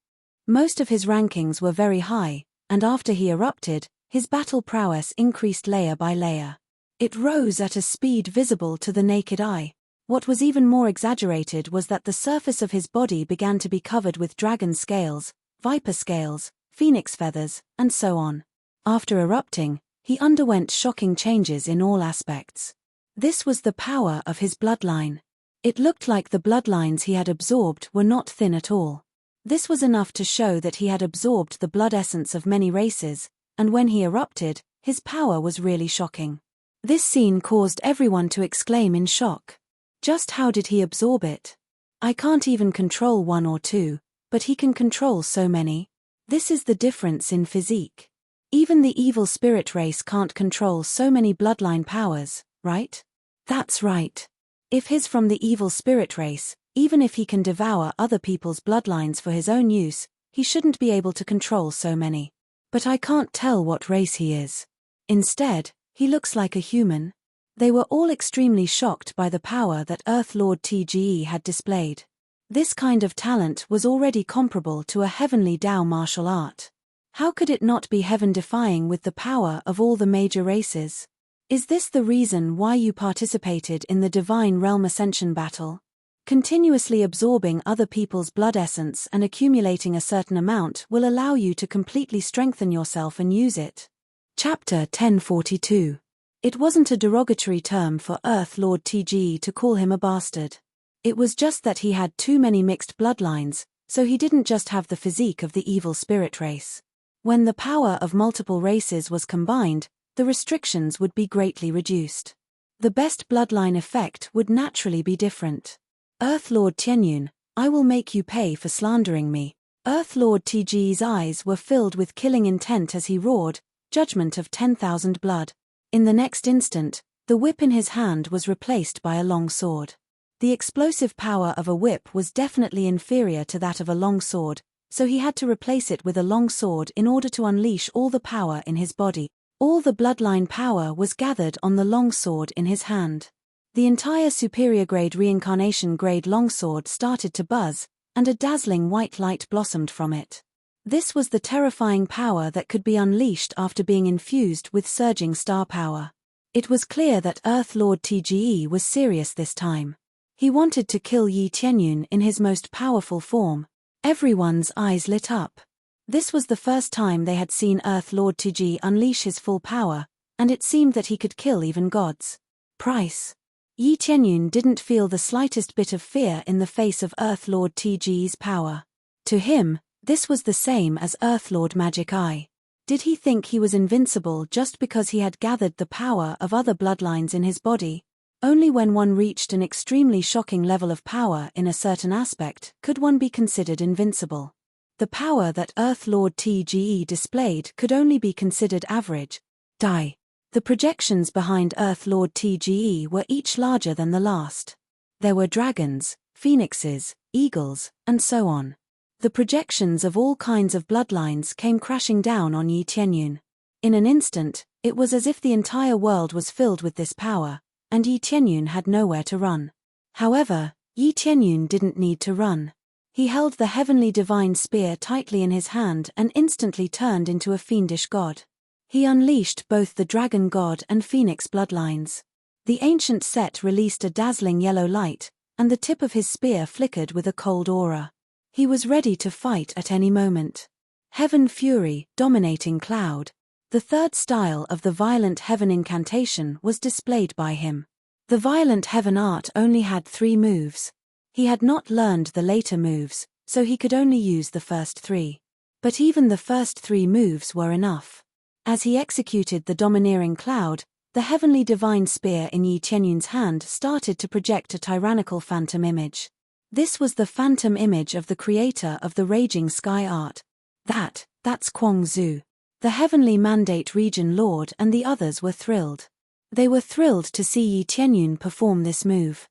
Most of his rankings were very high, and after he erupted, his battle prowess increased layer by layer. It rose at a speed visible to the naked eye. What was even more exaggerated was that the surface of his body began to be covered with dragon scales, viper scales, phoenix feathers, and so on. After erupting, he underwent shocking changes in all aspects. This was the power of his bloodline. It looked like the bloodlines he had absorbed were not thin at all. This was enough to show that he had absorbed the blood essence of many races, and when he erupted, his power was really shocking. This scene caused everyone to exclaim in shock. Just how did he absorb it? I can't even control 1 or 2, but he can control so many. This is the difference in physique. Even the evil spirit race can't control so many bloodline powers, right? That's right. If he's from the evil spirit race, even if he can devour other people's bloodlines for his own use, he shouldn't be able to control so many. But I can't tell what race he is. Instead, he looks like a human. They were all extremely shocked by the power that Earth Lord TGE had displayed. This kind of talent was already comparable to a heavenly Tao martial art. How could it not be heaven-defying with the power of all the major races? Is this the reason why you participated in the Divine Realm Ascension battle? Continuously absorbing other people's blood essence and accumulating a certain amount will allow you to completely strengthen yourself and use it. Chapter 1042. It wasn't a derogatory term for Earth Lord TGE to call him a bastard. It was just that he had too many mixed bloodlines, so he didn't just have the physique of the evil spirit race. When the power of multiple races was combined, the restrictions would be greatly reduced. The best bloodline effect would naturally be different. Earth Lord Tianyun, I will make you pay for slandering me. Earth Lord TG's eyes were filled with killing intent as he roared, "Judgment of 10,000 blood." In the next instant, the whip in his hand was replaced by a long sword. The explosive power of a whip was definitely inferior to that of a long sword, so he had to replace it with a long sword in order to unleash all the power in his body. All the bloodline power was gathered on the long sword in his hand. The entire superior grade reincarnation grade longsword started to buzz, and a dazzling white light blossomed from it. This was the terrifying power that could be unleashed after being infused with surging star power. It was clear that Earth Lord TGE was serious this time. He wanted to kill Yi Tianyun in his most powerful form. Everyone's eyes lit up. This was the first time they had seen Earth Lord TG unleash his full power, and it seemed that he could kill even gods. Price. Yi Tianyun didn't feel the slightest bit of fear in the face of Earth Lord TG's power. To him, this was the same as Earth Lord Magic Eye. Did he think he was invincible just because he had gathered the power of other bloodlines in his body? Only when one reached an extremely shocking level of power in a certain aspect could one be considered invincible. The power that Earth Lord TGE displayed could only be considered average. Die. The projections behind Earth Lord TGE were each larger than the last. There were dragons, phoenixes, eagles, and so on. The projections of all kinds of bloodlines came crashing down on Yi Tianyun. In an instant, it was as if the entire world was filled with this power, and Yi Tianyun had nowhere to run. However, Yi Tianyun didn't need to run. He held the heavenly divine spear tightly in his hand and instantly turned into a fiendish god. He unleashed both the dragon god and phoenix bloodlines. The ancient Set released a dazzling yellow light, and the tip of his spear flickered with a cold aura. He was ready to fight at any moment. Heaven Fury, dominating cloud. The third style of the Violent Heaven incantation was displayed by him. The Violent Heaven art only had 3 moves. He had not learned the later moves, so he could only use the first 3. But even the first 3 moves were enough. As he executed the domineering cloud, the heavenly divine spear in Yi Tianyun's hand started to project a tyrannical phantom image. This was the phantom image of the creator of the Raging Sky art. That's Kwang Zu. The heavenly mandate region lord and the others were thrilled. They were thrilled to see Yi Tianyun perform this move.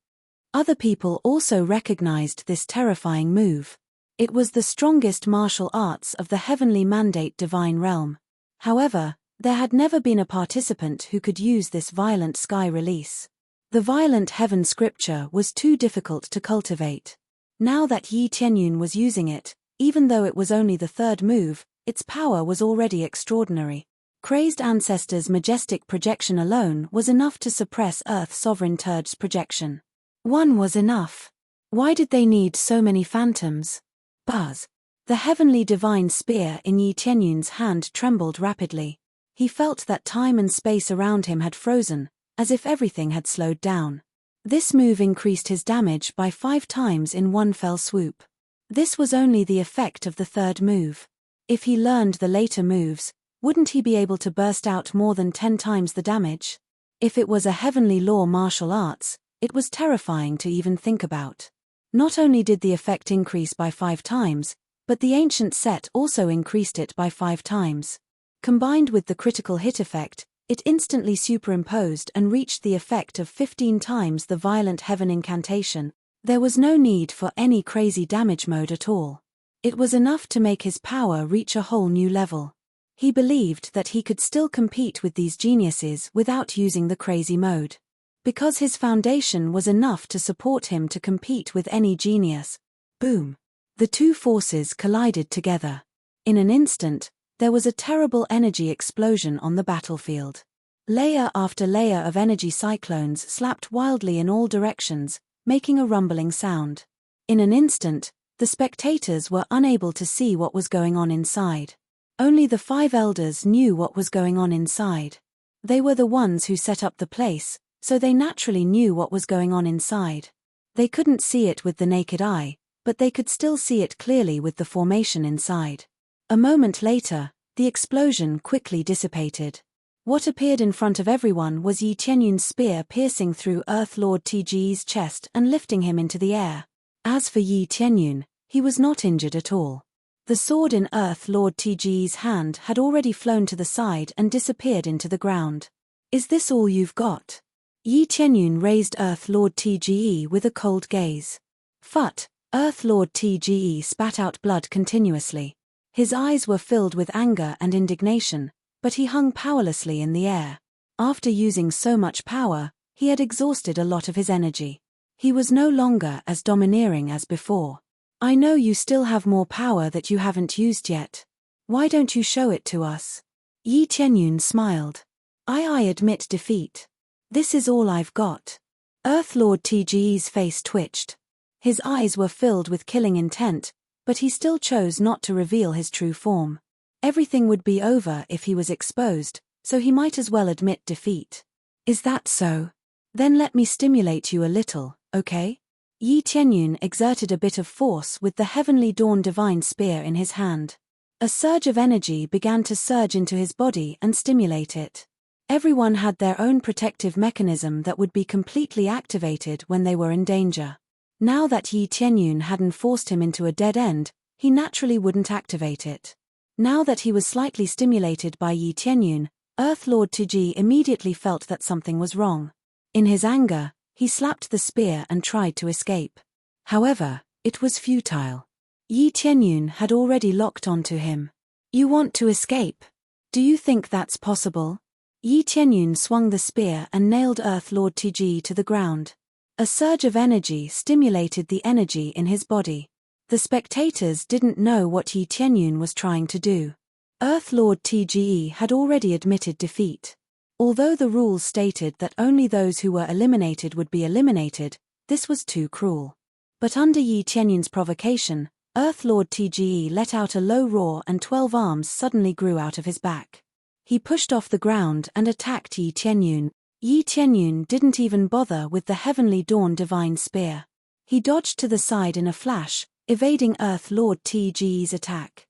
Other people also recognized this terrifying move. It was the strongest martial arts of the heavenly mandate divine realm. However, there had never been a participant who could use this violent sky release. The violent heaven scripture was too difficult to cultivate. Now that Yi Tianyun was using it, even though it was only the 3rd move, its power was already extraordinary. Crazed Ancestor's majestic projection alone was enough to suppress Earth Sovereign Turg's projection. One was enough. Why did they need so many phantoms? Buzz. The heavenly divine spear in Yi Tianyun's hand trembled rapidly. He felt that time and space around him had frozen, as if everything had slowed down. This move increased his damage by 5 times in one fell swoop. This was only the effect of the 3rd move. If he learned the later moves, wouldn't he be able to burst out more than 10 times the damage? If it was a heavenly law martial arts, it was terrifying to even think about. Not only did the effect increase by 5 times, but the ancient Set also increased it by 5 times. Combined with the critical hit effect, it instantly superimposed and reached the effect of 15 times the violent heaven incantation. There was no need for any crazy damage mode at all. It was enough to make his power reach a whole new level. He believed that he could still compete with these geniuses without using the crazy mode. Because his foundation was enough to support him to compete with any genius. Boom. The 2 forces collided together. In an instant, there was a terrible energy explosion on the battlefield. Layer after layer of energy cyclones slapped wildly in all directions, making a rumbling sound. In an instant, the spectators were unable to see what was going on inside. Only the 5 elders knew what was going on inside. They were the ones who set up the place, so they naturally knew what was going on inside. They couldn't see it with the naked eye, but they could still see it clearly with the formation inside. A moment later, the explosion quickly dissipated. What appeared in front of everyone was Yi Tianyun's spear piercing through Earth Lord TG's chest and lifting him into the air. As for Yi Tianyun, he was not injured at all. The sword in Earth Lord TGE's hand had already flown to the side and disappeared into the ground. Is this all you've got? Yi Tianyun raised Earth Lord TGE with a cold gaze. Phut! Earth Lord TGE spat out blood continuously. His eyes were filled with anger and indignation, but he hung powerlessly in the air. After using so much power, he had exhausted a lot of his energy. He was no longer as domineering as before. I know you still have more power that you haven't used yet. Why don't you show it to us? Yi Tianyun smiled. I admit defeat. This is all I've got. Earth Lord TGE's face twitched. His eyes were filled with killing intent, but he still chose not to reveal his true form. Everything would be over if he was exposed, so he might as well admit defeat. Is that so? Then let me stimulate you a little, okay? Yi Tianyun exerted a bit of force with the Heavenly Dawn Divine Spear in his hand. A surge of energy began to surge into his body and stimulate it. Everyone had their own protective mechanism that would be completely activated when they were in danger. Now that Yi Tianyun hadn't forced him into a dead end, he naturally wouldn't activate it. Now that he was slightly stimulated by Yi Tianyun, Earth Lord TGE immediately felt that something was wrong. In his anger, he slapped the spear and tried to escape. However, it was futile. Yi Tianyun had already locked onto him. You want to escape? Do you think that's possible? Yi Tianyun swung the spear and nailed Earth Lord TGE to the ground. A surge of energy stimulated the energy in his body. The spectators didn't know what Yi Tianyun was trying to do. Earth Lord TGE had already admitted defeat. Although the rules stated that only those who were eliminated would be eliminated, this was too cruel. But under Yi Tianyun's provocation, Earth Lord TGE let out a low roar and 12 arms suddenly grew out of his back. He pushed off the ground and attacked Yi Tianyun. Yi Tianyun didn't even bother with the Heavenly Dawn Divine Spear. He dodged to the side in a flash, evading Earth Lord TGE's attack.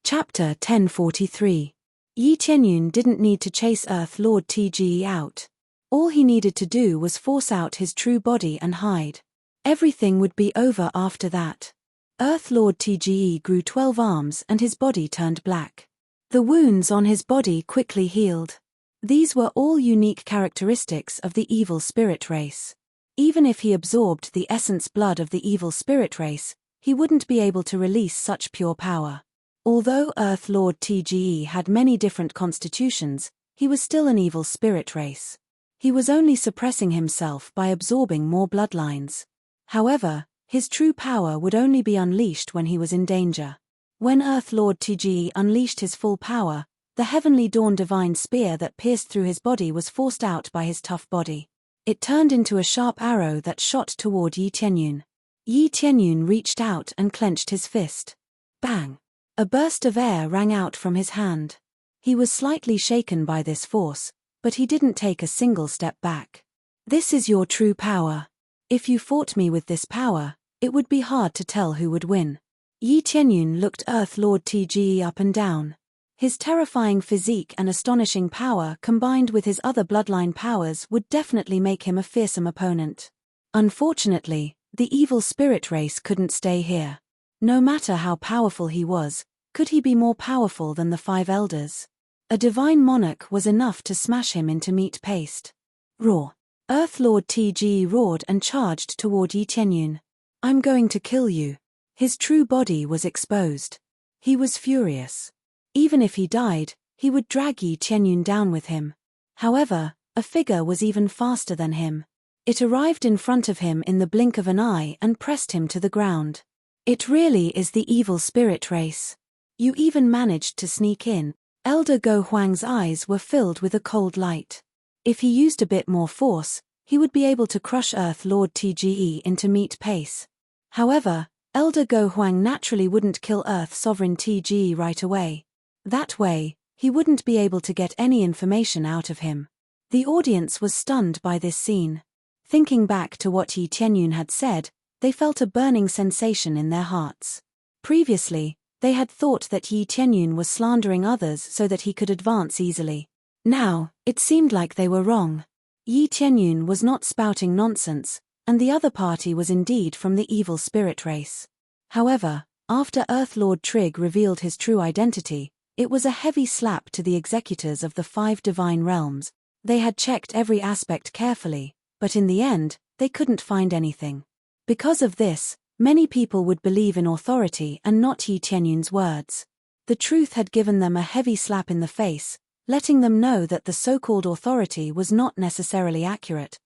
Chapter 1043. Yi Tianyun didn't need to chase Earth Lord TGE out. All he needed to do was force out his true body and hide. Everything would be over after that. Earth Lord TGE grew 12 arms and his body turned black. The wounds on his body quickly healed. These were all unique characteristics of the evil spirit race. Even if he absorbed the essence blood of the evil spirit race, he wouldn't be able to release such pure power. Although Earth Lord TGE had many different constitutions, he was still an evil spirit race. He was only suppressing himself by absorbing more bloodlines. However, his true power would only be unleashed when he was in danger. When Earth Lord TGE unleashed his full power, the Heavenly Dawn Divine Spear that pierced through his body was forced out by his tough body. It turned into a sharp arrow that shot toward Yi Tianyun. Yi Tianyun reached out and clenched his fist. Bang! A burst of air rang out from his hand. He was slightly shaken by this force, but he didn't take a single step back. This is your true power. If you fought me with this power, it would be hard to tell who would win. Yi Tianyun looked Earth Lord TGE up and down. His terrifying physique and astonishing power combined with his other bloodline powers would definitely make him a fearsome opponent. Unfortunately, the evil spirit race couldn't stay here. No matter how powerful he was, could he be more powerful than the 5 elders? A divine monarch was enough to smash him into meat paste. Roar! Earth Lord TGE roared and charged toward Yi Tianyun. I'm going to kill you. His true body was exposed. He was furious. Even if he died, he would drag Yi Tianyun down with him. However, a figure was even faster than him. It arrived in front of him in the blink of an eye and pressed him to the ground. It really is the evil spirit race. You even managed to sneak in. Elder Go Huang's eyes were filled with a cold light. If he used a bit more force, he would be able to crush Earth Lord TGE into meat paste. However, Elder Go Huang naturally wouldn't kill Earth Sovereign TGE right away. That way, he wouldn't be able to get any information out of him. The audience was stunned by this scene. Thinking back to what Yi Tianyun had said, they felt a burning sensation in their hearts. Previously, they had thought that Yi Tianyun was slandering others so that he could advance easily. Now, it seemed like they were wrong. Yi Tianyun was not spouting nonsense, and the other party was indeed from the evil spirit race. However, After Earth Lord Trigg revealed his true identity, it was a heavy slap to the executors of the 5 divine realms. They had checked every aspect carefully, but in the end, they couldn't find anything. Because of this, many people would believe in authority and not Yi Tianyun's words. The truth had given them a heavy slap in the face, letting them know that the so-called authority was not necessarily accurate.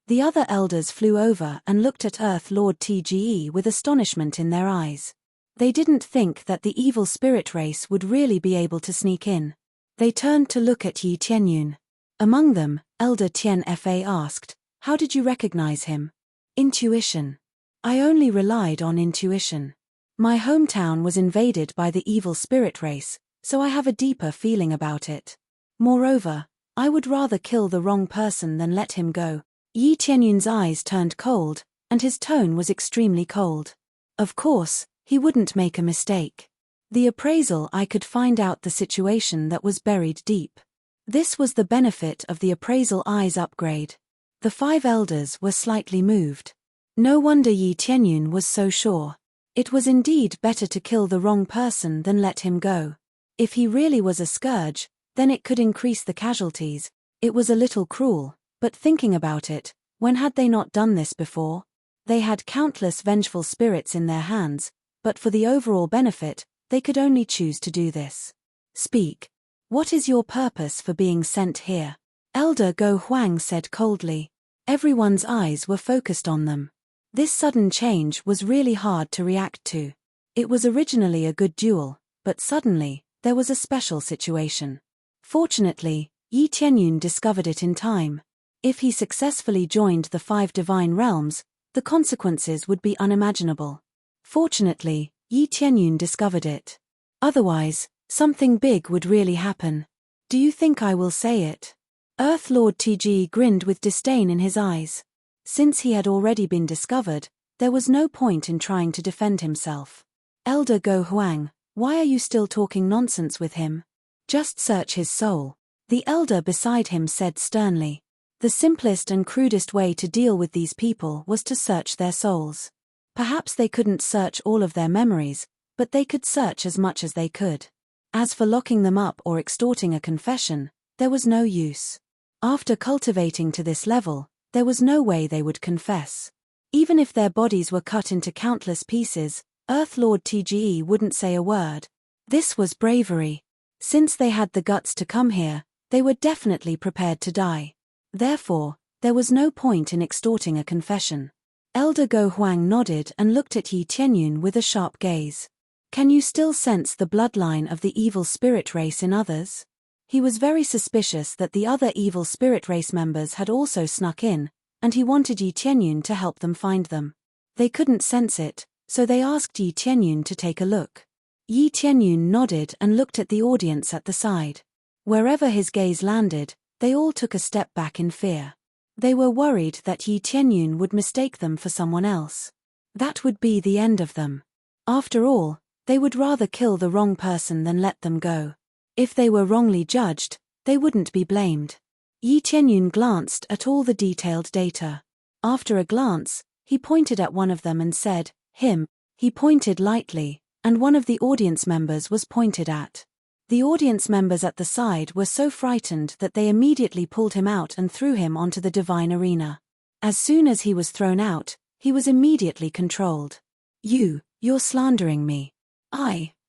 The other elders flew over and looked at Earth Lord Tge with astonishment in their eyes. They didn't think that the evil spirit race would really be able to sneak in. They turned to look at Yi Tianyun. Among them, Elder Tian Fa asked, "How did you recognize him?" "Intuition. I only relied on intuition. My hometown was invaded by the evil spirit race, so I have a deeper feeling about it. Moreover, I would rather kill the wrong person than let him go." Yi Tianyun's eyes turned cold, and his tone was extremely cold. Of course, he wouldn't make a mistake. The appraisal I could find out the situation that was buried deep. This was the benefit of the appraisal eyes upgrade. The 5 elders were slightly moved. No wonder Yi Tianyun was so sure. It was indeed better to kill the wrong person than let him go. If he really was a scourge, then it could increase the casualties. It was a little cruel, but thinking about it, when had they not done this before? They had countless vengeful spirits in their hands, but for the overall benefit, they could only choose to do this. "Speak. What is your purpose for being sent here?" Elder Go Huang said coldly. Everyone's eyes were focused on them. This sudden change was really hard to react to. It was originally a good duel, but suddenly, there was a special situation. Fortunately, Yi Tianyun discovered it in time. If he successfully joined the 5 divine realms, the consequences would be unimaginable. Fortunately, Yi Tianyun discovered it. Otherwise, something big would really happen. "Do you think I will say it?" Earth Lord Tge grinned with disdain in his eyes. Since he had already been discovered, there was no point in trying to defend himself. "Elder Go Huang, why are you still talking nonsense with him? Just search his soul," the elder beside him said sternly. The simplest and crudest way to deal with these people was to search their souls. Perhaps they couldn't search all of their memories, but they could search as much as they could. As for locking them up or extorting a confession, there was no use. After cultivating to this level, there was no way they would confess. Even if their bodies were cut into countless pieces, Earth Lord Tge wouldn't say a word. This was bravery. Since they had the guts to come here, they were definitely prepared to die. Therefore, there was no point in extorting a confession. Elder Go Huang nodded and looked at Yi Tianyun with a sharp gaze. "Can you still sense the bloodline of the evil spirit race in others?" He was very suspicious that the other evil spirit race members had also snuck in, and he wanted Yi Tianyun to help them find them. They couldn't sense it, so they asked Yi Tianyun to take a look. Yi Tianyun nodded and looked at the audience at the side. Wherever his gaze landed, they all took a step back in fear. They were worried that Yi Tianyun would mistake them for someone else. That would be the end of them. After all, they would rather kill the wrong person than let them go. If they were wrongly judged, they wouldn't be blamed. Yi Tianyun glanced at all the detailed data. After a glance, he pointed at one of them and said, "Him." He pointed lightly, and one of the audience members was pointed at. The audience members at the side were so frightened that they immediately pulled him out and threw him onto the divine arena. As soon as he was thrown out, he was immediately controlled. You're slandering me.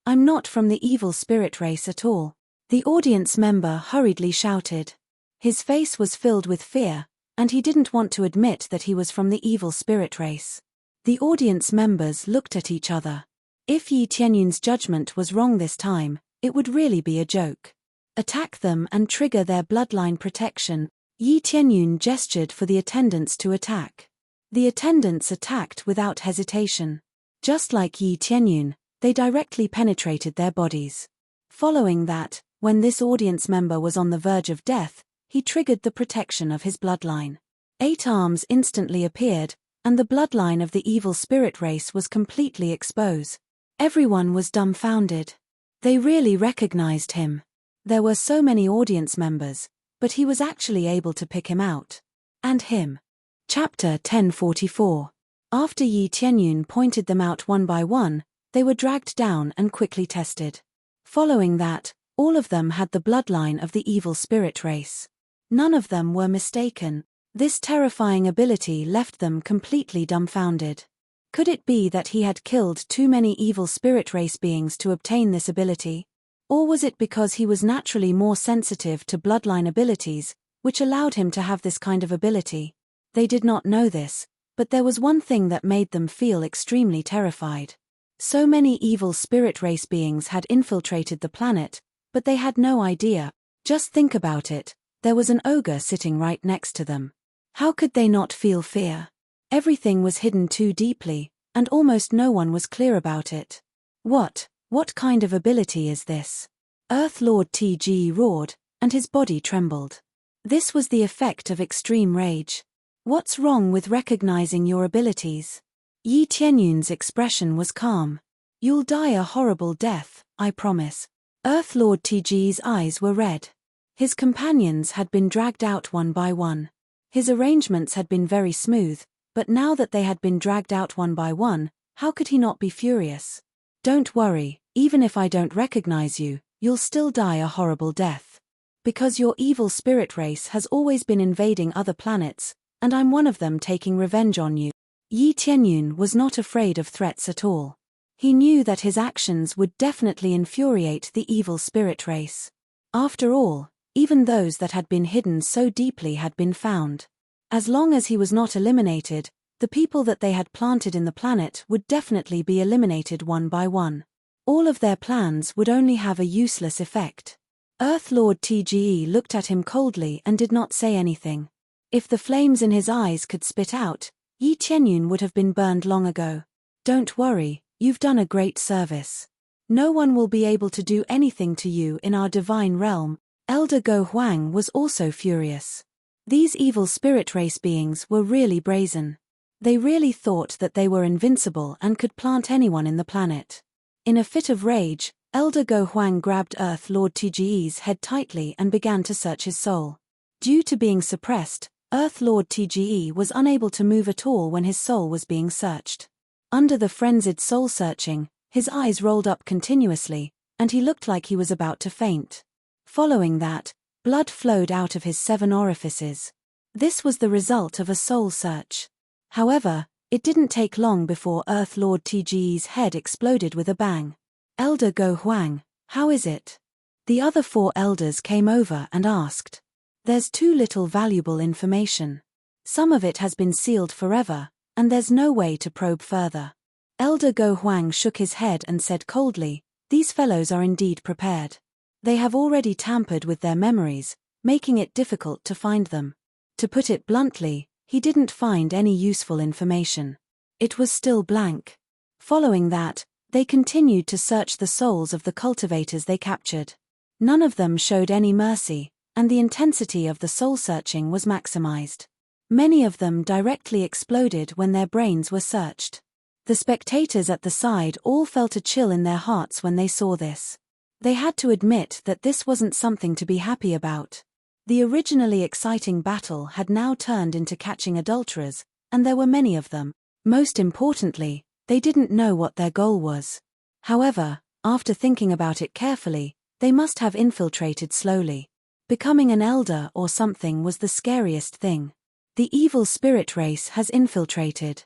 I'm not from the evil spirit race at all," the audience member hurriedly shouted. His face was filled with fear, and he didn't want to admit that he was from the evil spirit race. The audience members looked at each other. If Yi Tianyun's judgment was wrong this time, it would really be a joke. "Attack them and trigger their bloodline protection." Yi Tianyun gestured for the attendants to attack. The attendants attacked without hesitation. Just like Yi Tianyun, they directly penetrated their bodies. Following that, when this audience member was on the verge of death, he triggered the protection of his bloodline. 8 arms instantly appeared, and the bloodline of the evil spirit race was completely exposed. Everyone was dumbfounded. They really recognized him. There were so many audience members, but he was actually able to pick him out. And him. Chapter 1044. After Yi Tianyun pointed them out one by one, They were dragged down and quickly tested. Following that, all of them had the bloodline of the evil spirit race. None of them were mistaken. This terrifying ability left them completely dumbfounded. Could it be that he had killed too many evil spirit race beings to obtain this ability? Or was it because he was naturally more sensitive to bloodline abilities, which allowed him to have this kind of ability? They did not know this, but there was one thing that made them feel extremely terrified. So many evil spirit race beings had infiltrated the planet, but they had no idea. Just think about it, there was an ogre sitting right next to them. How could they not feel fear? Everything was hidden too deeply, and almost no one was clear about it. What kind of ability is this? Earth Lord TGE roared, and his body trembled. This was the effect of extreme rage. What's wrong with recognizing your abilities? Yi Tianyun's expression was calm. You'll die a horrible death, I promise. Earth Lord TGE's eyes were red. His companions had been dragged out one by one. His arrangements had been very smooth, but now that they had been dragged out one by one, how could he not be furious? Don't worry, even if I don't recognize you, you'll still die a horrible death. Because your evil spirit race has always been invading other planets, and I'm one of them taking revenge on you. Yi Tianyun was not afraid of threats at all. He knew that his actions would definitely infuriate the evil spirit race. After all, even those that had been hidden so deeply had been found. As long as he was not eliminated, the people that they had planted in the planet would definitely be eliminated one by one. All of their plans would only have a useless effect. Earth Lord TGE looked at him coldly and did not say anything. If the flames in his eyes could spit out, Yi Tianyun would have been burned long ago. Don't worry, you've done a great service. No one will be able to do anything to you in our divine realm. Elder Go Huang was also furious. These evil spirit race beings were really brazen. They really thought that they were invincible and could plant anyone in the planet. In a fit of rage, Elder Go Huang grabbed Earth Lord TGE's head tightly and began to search his soul. Due to being suppressed, Earth Lord TGE was unable to move at all when his soul was being searched. Under the frenzied soul searching, his eyes rolled up continuously, and he looked like he was about to faint. Following that, blood flowed out of his 7 orifices. This was the result of a soul search. However, it didn't take long before Earth Lord TGE's head exploded with a bang. Elder Go Huang, how is it? The other 4 elders came over and asked. There's too little valuable information. Some of it has been sealed forever, and there's no way to probe further. Elder Go Huang shook his head and said coldly, these fellows are indeed prepared. They have already tampered with their memories, making it difficult to find them. To put it bluntly, he didn't find any useful information. It was still blank. Following that, they continued to search the souls of the cultivators they captured. None of them showed any mercy, and the intensity of the soul searching was maximized. Many of them directly exploded when their brains were searched. The spectators at the side all felt a chill in their hearts when they saw this. They had to admit that this wasn't something to be happy about. The originally exciting battle had now turned into catching adulterers, and there were many of them. Most importantly, they didn't know what their goal was. However, after thinking about it carefully, they must have infiltrated slowly. Becoming an elder or something was the scariest thing. The evil spirit race has infiltrated.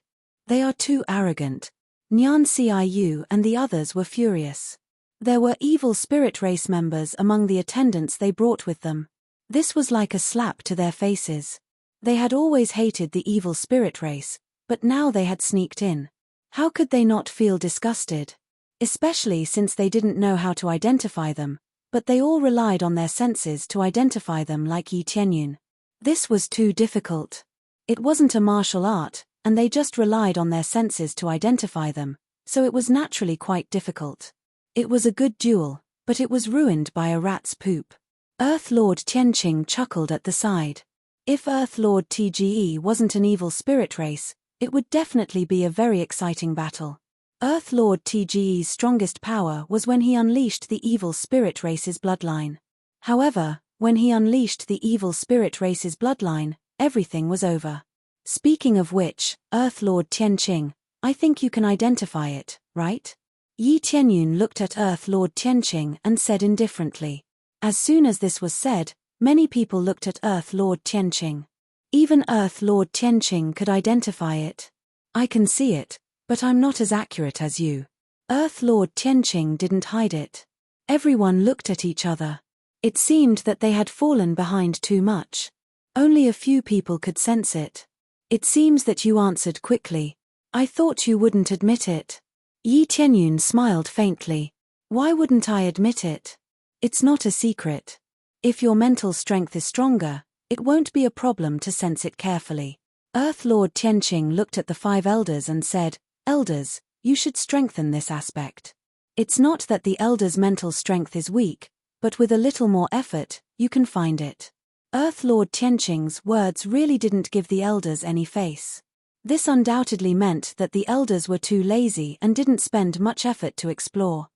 They are too arrogant. Nyan Ciu and the others were furious. There were evil spirit race members among the attendants they brought with them. This was like a slap to their faces. They had always hated the evil spirit race, but now they had sneaked in. How could they not feel disgusted? Especially since they didn't know how to identify them, but they all relied on their senses to identify them like Yi Tianyun. This was too difficult. It wasn't a martial art, and they just relied on their senses to identify them, so it was naturally quite difficult. It was a good duel, but it was ruined by a rat's poop. Earth Lord Tianqing chuckled at the side. If Earth Lord TGE wasn't an evil spirit race, it would definitely be a very exciting battle. Earth Lord TGE's strongest power was when he unleashed the evil spirit race's bloodline. However, when he unleashed the evil spirit race's bloodline, everything was over. Speaking of which, Earth Lord Tianqing, I think you can identify it, right? Yi Tianyun looked at Earth Lord Tianqing and said indifferently. As soon as this was said, many people looked at Earth Lord Tianqing. Even Earth Lord Tianqing could identify it. I can see it, but I'm not as accurate as you. Earth Lord Tianqing didn't hide it. Everyone looked at each other. It seemed that they had fallen behind too much. Only a few people could sense it. It seems that you answered quickly. I thought you wouldn't admit it. Yi Tianyun smiled faintly. Why wouldn't I admit it? It's not a secret. If your mental strength is stronger, it won't be a problem to sense it carefully. Earth Lord Tianqing looked at the 5 elders and said, Elders, you should strengthen this aspect. It's not that the elders' mental strength is weak, but with a little more effort, you can find it. Earth Lord Tianqing's words really didn't give the elders any face. This undoubtedly meant that the elders were too lazy and didn't spend much effort to explore.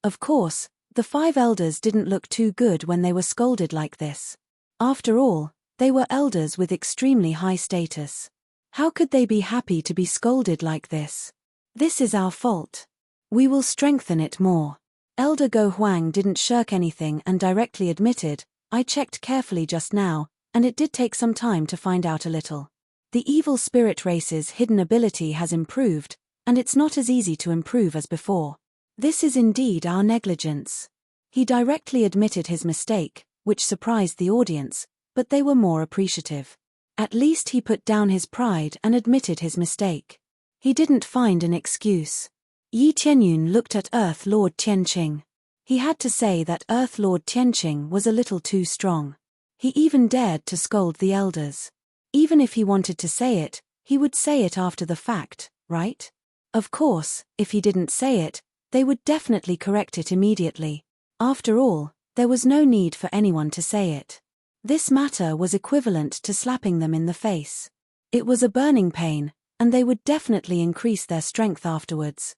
Of course, the 5 elders didn't look too good when they were scolded like this. After all, they were elders with extremely high status. How could they be happy to be scolded like this? This is our fault. We will strengthen it more. Elder Go Huang didn't shirk anything and directly admitted, I checked carefully just now, and it did take some time to find out a little. The evil spirit race's hidden ability has improved, and it's not as easy to improve as before. This is indeed our negligence. He directly admitted his mistake, which surprised the audience, but they were more appreciative. At least he put down his pride and admitted his mistake. He didn't find an excuse. Yi Tianyun looked at Earth Lord Tianqing. He had to say that Earth Lord Tianqing was a little too strong. He even dared to scold the elders. Even if he wanted to say it, he would say it after the fact, right? Of course, if he didn't say it, they would definitely correct it immediately. After all, there was no need for anyone to say it. This matter was equivalent to slapping them in the face. It was a burning pain, and they would definitely increase their strength afterwards.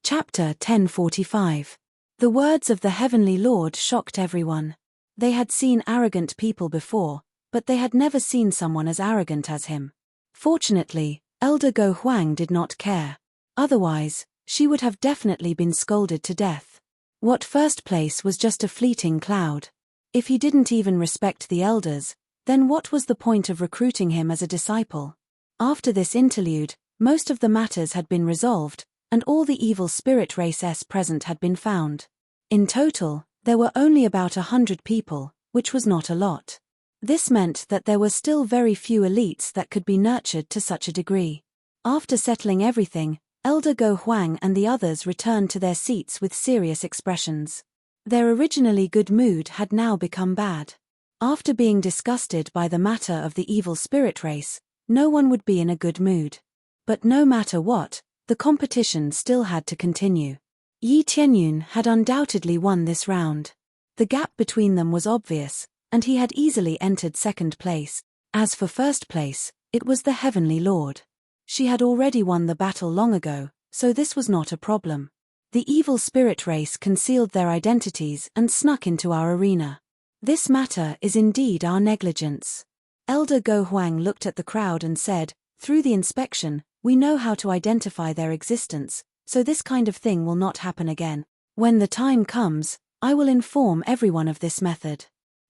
Chapter 1045. The words of the Heavenly Lord shocked everyone. They had seen arrogant people before, but they had never seen someone as arrogant as him. Fortunately, Elder Go Huang did not care. Otherwise, she would have definitely been scolded to death. What first place was just a fleeting cloud. If he didn't even respect the elders, then what was the point of recruiting him as a disciple? After this interlude, most of the matters had been resolved, and all the evil spirit races present had been found. In total, there were only about 100 people, which was not a lot. This meant that there were still very few elites that could be nurtured to such a degree. After settling everything, Elder Go Huang and the others returned to their seats with serious expressions. Their originally good mood had now become bad. After being disgusted by the matter of the evil spirit race, no one would be in a good mood. But no matter what, the competition still had to continue. Yi Tianyun had undoubtedly won this round. The gap between them was obvious, and he had easily entered second place. As for first place, it was the Heavenly Lord. She had already won the battle long ago, so this was not a problem. The evil spirit race concealed their identities and snuck into our arena. This matter is indeed our negligence. Elder Go Huang looked at the crowd and said, through the inspection, we know how to identify their existence, so this kind of thing will not happen again. When the time comes, I will inform everyone of this method.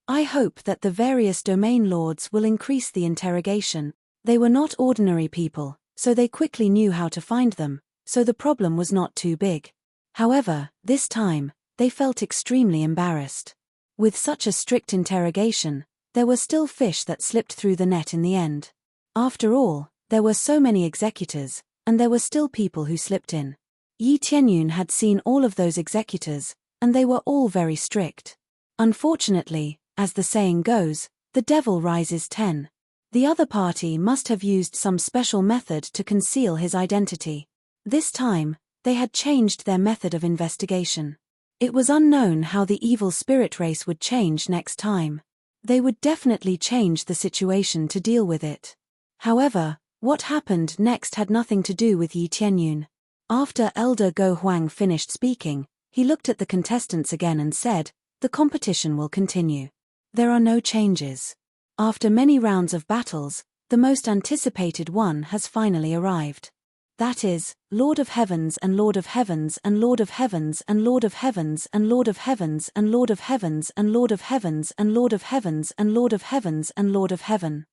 I hope that the various domain lords will increase the interrogation. They were not ordinary people, so they quickly knew how to find them, so the problem was not too big. However, this time, they felt extremely embarrassed. With such a strict interrogation, there were still fish that slipped through the net in the end. After all, there were so many executors, and there were still people who slipped in. Yi Tianyun had seen all of those executors, and they were all very strict. Unfortunately, as the saying goes, the devil rises 10. The other party must have used some special method to conceal his identity. This time, they had changed their method of investigation. It was unknown how the evil spirit race would change next time. They would definitely change the situation to deal with it. However, what happened next had nothing to do with Yi Tianyun. After Elder Go Huang finished speaking, he looked at the contestants again and said, the competition will continue. There are no changes. After many rounds of battles, the most anticipated one has finally arrived. that is, Lord of heavens and Lord of heavens and Lord of heavens and Lord of heavens and Lord of heavens and Lord of heavens and Lord of heavens and Lord of heavens and Lord of heavens and Lord of heaven.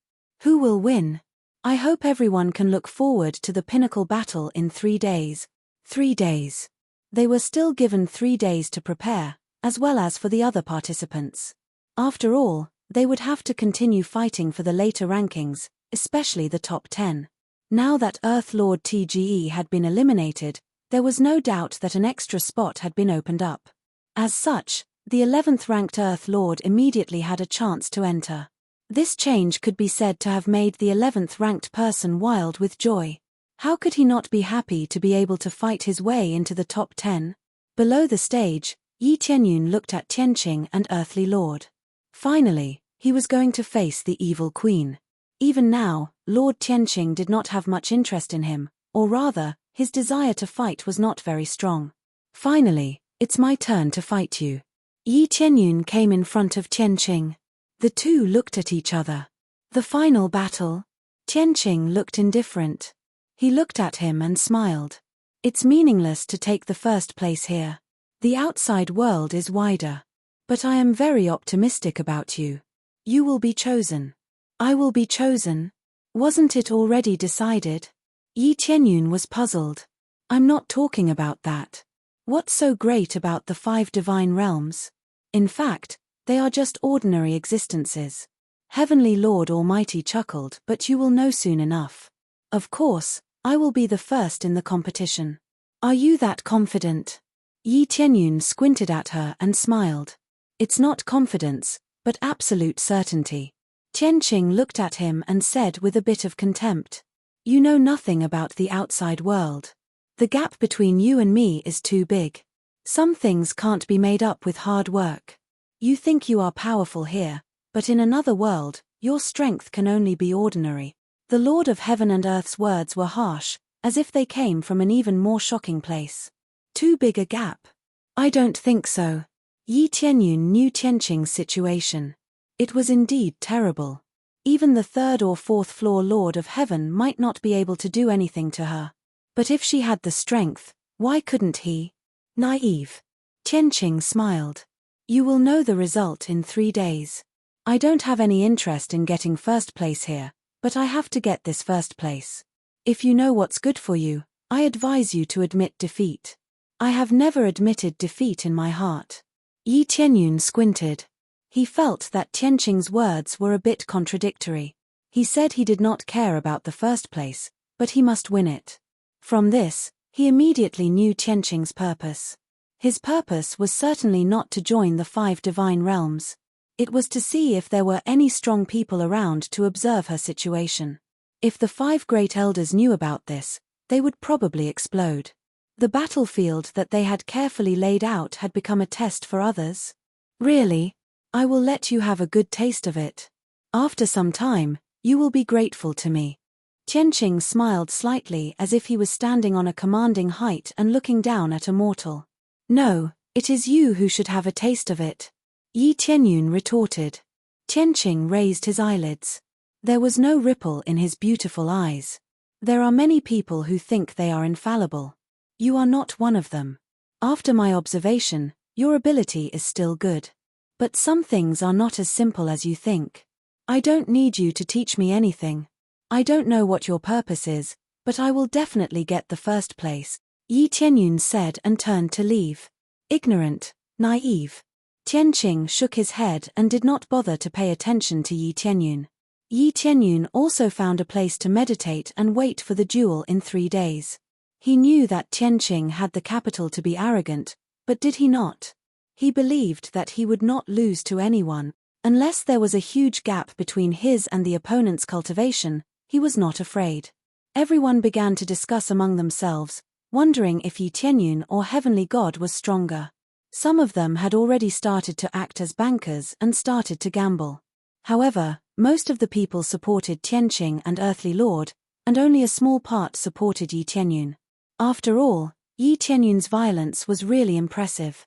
Who will win? I hope everyone can look forward to the pinnacle battle in 3 days. 3 days. They were still given 3 days to prepare, as well as for the other participants. After all, they would have to continue fighting for the later rankings, especially the top 10. Now that Earth Lord TGE had been eliminated, there was no doubt that an extra spot had been opened up. As such, the 11th ranked Earth Lord immediately had a chance to enter. This change could be said to have made the 11th ranked person wild with joy. How could he not be happy to be able to fight his way into the top 10? Below the stage, Yi Tianyun looked at Tianqing and Earthly Lord. Finally, he was going to face the evil queen. Even now, Lord Tianqing did not have much interest in him, or rather, his desire to fight was not very strong. Finally, it's my turn to fight you. Yi Tianyun came in front of Tianqing. The two looked at each other. The final battle? Tianqing looked indifferent. He looked at him and smiled. It's meaningless to take the first place here. The outside world is wider. But I am very optimistic about you. You will be chosen. I will be chosen? Wasn't it already decided? Yi Tianyun was puzzled. I'm not talking about that. What's so great about the 5 divine realms? In fact, they are just ordinary existences. Heavenly Lord Almighty chuckled, but you will know soon enough. Of course, I will be the first in the competition. Are you that confident? Yi Tianyun squinted at her and smiled. It's not confidence, but absolute certainty. Tianqing looked at him and said with a bit of contempt. You know nothing about the outside world. The gap between you and me is too big. Some things can't be made up with hard work. You think you are powerful here, but in another world, your strength can only be ordinary. The Lord of Heaven and Earth's words were harsh, as if they came from an even more shocking place. Too big a gap? I don't think so. Yi Tianyun knew Tianqing's situation. It was indeed terrible. Even the 3rd or 4th floor Lord of Heaven might not be able to do anything to her. But if she had the strength, why couldn't he? Naive. Tianqing smiled. You will know the result in 3 days. I don't have any interest in getting first place here, but I have to get this first place. If you know what's good for you, I advise you to admit defeat. I have never admitted defeat in my heart. Yi Tianyun squinted. He felt that Tianqing's words were a bit contradictory. He said he did not care about the first place, but he must win it. From this, he immediately knew Tianqing's purpose. His purpose was certainly not to join the 5 divine realms. It was to see if there were any strong people around to observe her situation. If the 5 great elders knew about this, they would probably explode. The battlefield that they had carefully laid out had become a test for others. Really? I will let you have a good taste of it. After some time, you will be grateful to me. Tianqing smiled slightly as if he was standing on a commanding height and looking down at a mortal. No, it is you who should have a taste of it. Yi Tianyun retorted. Tianqing raised his eyelids. There was no ripple in his beautiful eyes. There are many people who think they are infallible. You are not one of them. After my observation, your ability is still good. But some things are not as simple as you think. I don't need you to teach me anything. I don't know what your purpose is, but I will definitely get the first place, Yi Tianyun said and turned to leave. Ignorant, naive. Tianqing shook his head and did not bother to pay attention to Yi Tianyun. Yi Tianyun also found a place to meditate and wait for the duel in 3 days. He knew that Tianqing had the capital to be arrogant, but did he not? He believed that he would not lose to anyone. Unless there was a huge gap between his and the opponent's cultivation, he was not afraid. Everyone began to discuss among themselves, wondering if Yi Tianyun or Heavenly God was stronger. Some of them had already started to act as bankers and started to gamble. However, most of the people supported Tianqing and Earthly Lord, and only a small part supported Yi Tianyun. After all, Yi Tianyun's violence was really impressive.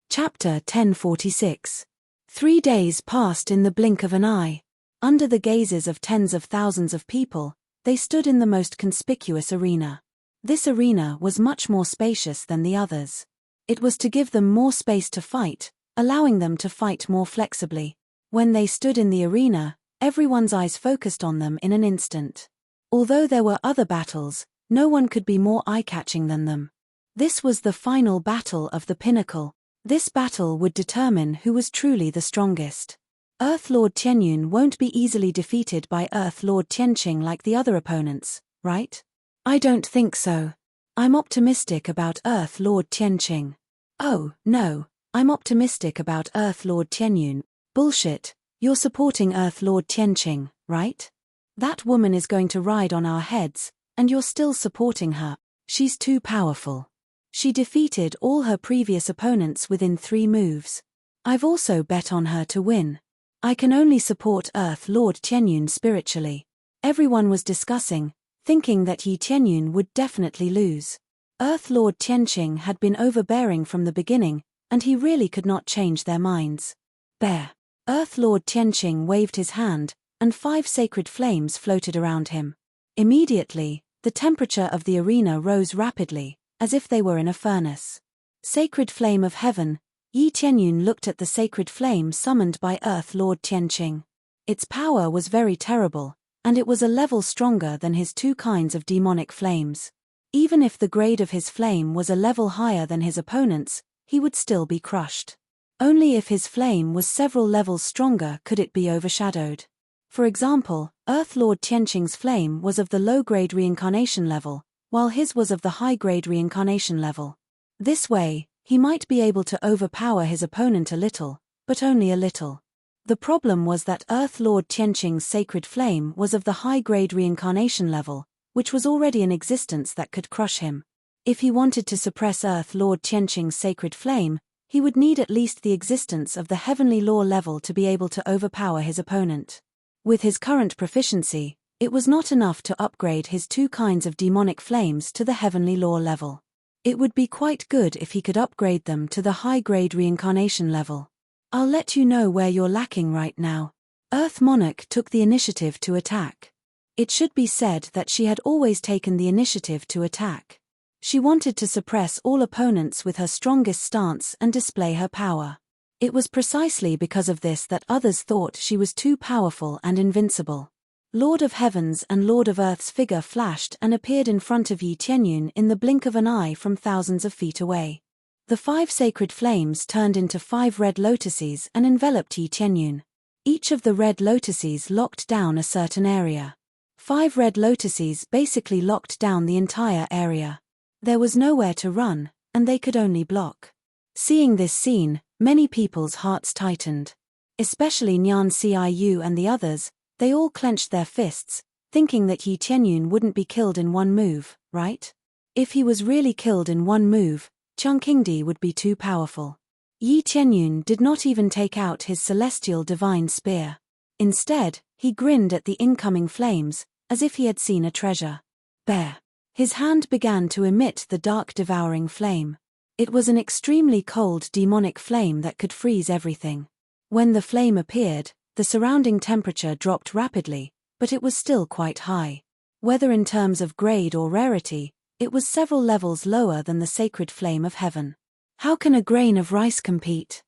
Chapter 1046. 3 days passed in the blink of an eye. Under the gazes of tens of thousands of people, they stood in the most conspicuous arena. This arena was much more spacious than the others. It was to give them more space to fight, allowing them to fight more flexibly. When they stood in the arena, everyone's eyes focused on them in an instant. Although there were other battles, no one could be more eye-catching than them. This was the final battle of the pinnacle. This battle would determine who was truly the strongest. Earth Lord Tianyun won't be easily defeated by Earth Lord Tianqing like the other opponents, right? I don't think so. I'm optimistic about Earth Lord Tianqing. Oh, no, I'm optimistic about Earth Lord Tianyun. Bullshit, you're supporting Earth Lord Tianqing, right? That woman is going to ride on our heads, and you're still supporting her. She's too powerful. She defeated all her previous opponents within 3 moves. I've also bet on her to win. I can only support Earth Lord Tianyun spiritually. Everyone was discussing, thinking that Yi Tianyun would definitely lose. Earth Lord Tianqing had been overbearing from the beginning, and he really could not change their minds. Bear. Earth Lord Tianqing waved his hand, and 5 sacred flames floated around him. Immediately, the temperature of the arena rose rapidly, as if they were in a furnace. Sacred flame of heaven, Yi Tianyun looked at the sacred flame summoned by Earth Lord Tianqing. Its power was very terrible, and it was a level stronger than his 2 kinds of demonic flames. Even if the grade of his flame was a level higher than his opponent's, he would still be crushed. Only if his flame was several levels stronger could it be overshadowed. For example, Earth Lord Tianqing's flame was of the low-grade reincarnation level, while his was of the high-grade reincarnation level. This way, he might be able to overpower his opponent a little, but only a little. The problem was that Earth Lord Tianqing's sacred flame was of the high-grade reincarnation level, which was already in existence that could crush him. If he wanted to suppress Earth Lord Tianqing's sacred flame, he would need at least the existence of the heavenly law level to be able to overpower his opponent. With his current proficiency, it was not enough to upgrade his 2 kinds of demonic flames to the heavenly law level. It would be quite good if he could upgrade them to the high-grade reincarnation level. I'll let you know where you're lacking right now. Earth Monarch took the initiative to attack. It should be said that she had always taken the initiative to attack. She wanted to suppress all opponents with her strongest stance and display her power. It was precisely because of this that others thought she was too powerful and invincible. Lord of Heavens and Lord of Earth's figure flashed and appeared in front of Yi Tianyun in the blink of an eye from thousands of feet away. The 5 sacred flames turned into 5 red lotuses and enveloped Yi Tianyun. Each of the red lotuses locked down a certain area. 5 red lotuses basically locked down the entire area. There was nowhere to run, and they could only block. Seeing this scene, many people's hearts tightened. Especially Nyan Ciu and the others, they all clenched their fists, thinking that Yi Tianyun wouldn't be killed in one move, right? If he was really killed in one move, Changqingdi would be too powerful. Yi Tianyun did not even take out his celestial divine spear. Instead, he grinned at the incoming flames, as if he had seen a treasure. Bear. His hand began to emit the dark devouring flame. It was an extremely cold demonic flame that could freeze everything. When the flame appeared, the surrounding temperature dropped rapidly, but it was still quite high. Whether in terms of grade or rarity, it was several levels lower than the sacred flame of heaven. How can a grain of rice compete?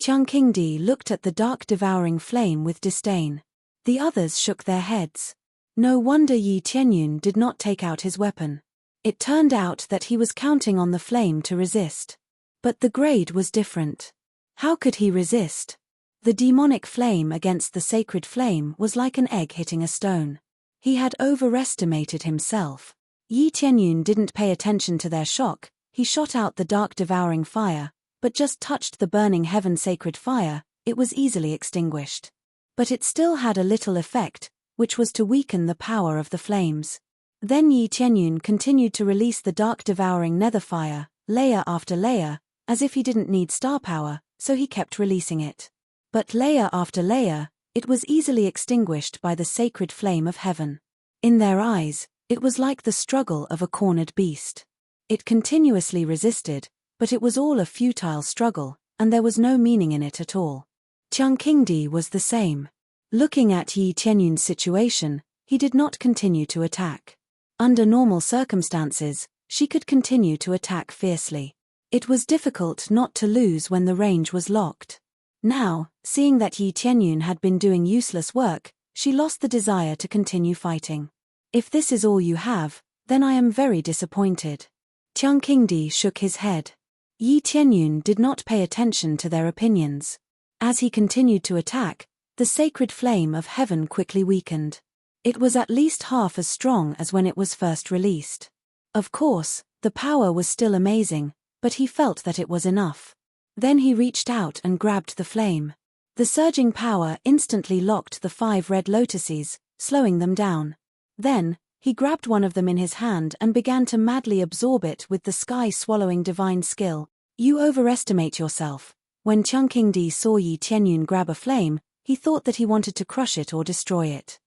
Changqingdi looked at the dark devouring flame with disdain. The others shook their heads. No wonder Yi Tianyun did not take out his weapon. It turned out that he was counting on the flame to resist. But the grade was different. How could he resist? The demonic flame against the sacred flame was like an egg hitting a stone. He had overestimated himself. Yi Tianyun didn't pay attention to their shock. He shot out the dark devouring fire, but just touched the burning heaven sacred fire, it was easily extinguished. But it still had a little effect, which was to weaken the power of the flames. Then Yi Tianyun continued to release the dark devouring nether fire, layer after layer, as if he didn't need star power, so he kept releasing it. But layer after layer, it was easily extinguished by the sacred flame of heaven. In their eyes, it was like the struggle of a cornered beast. It continuously resisted, but it was all a futile struggle, and there was no meaning in it at all. Changqingdi was the same. Looking at Yi Tianyun's situation, he did not continue to attack. Under normal circumstances, she could continue to attack fiercely. It was difficult not to lose when the range was locked. Now, seeing that Yi Tianyun had been doing useless work, she lost the desire to continue fighting. If this is all you have, then I am very disappointed. Tiang Qingdi shook his head. Yi Tianyun did not pay attention to their opinions. As he continued to attack, the sacred flame of heaven quickly weakened. It was at least half as strong as when it was first released. Of course, the power was still amazing, but he felt that it was enough. Then he reached out and grabbed the flame. The surging power instantly locked the 5 red lotuses, slowing them down. Then, he grabbed one of them in his hand and began to madly absorb it with the sky-swallowing divine skill. You overestimate yourself. When Tiang Qingdi saw Yi Tianyun grab a flame, he thought that he wanted to crush it or destroy it.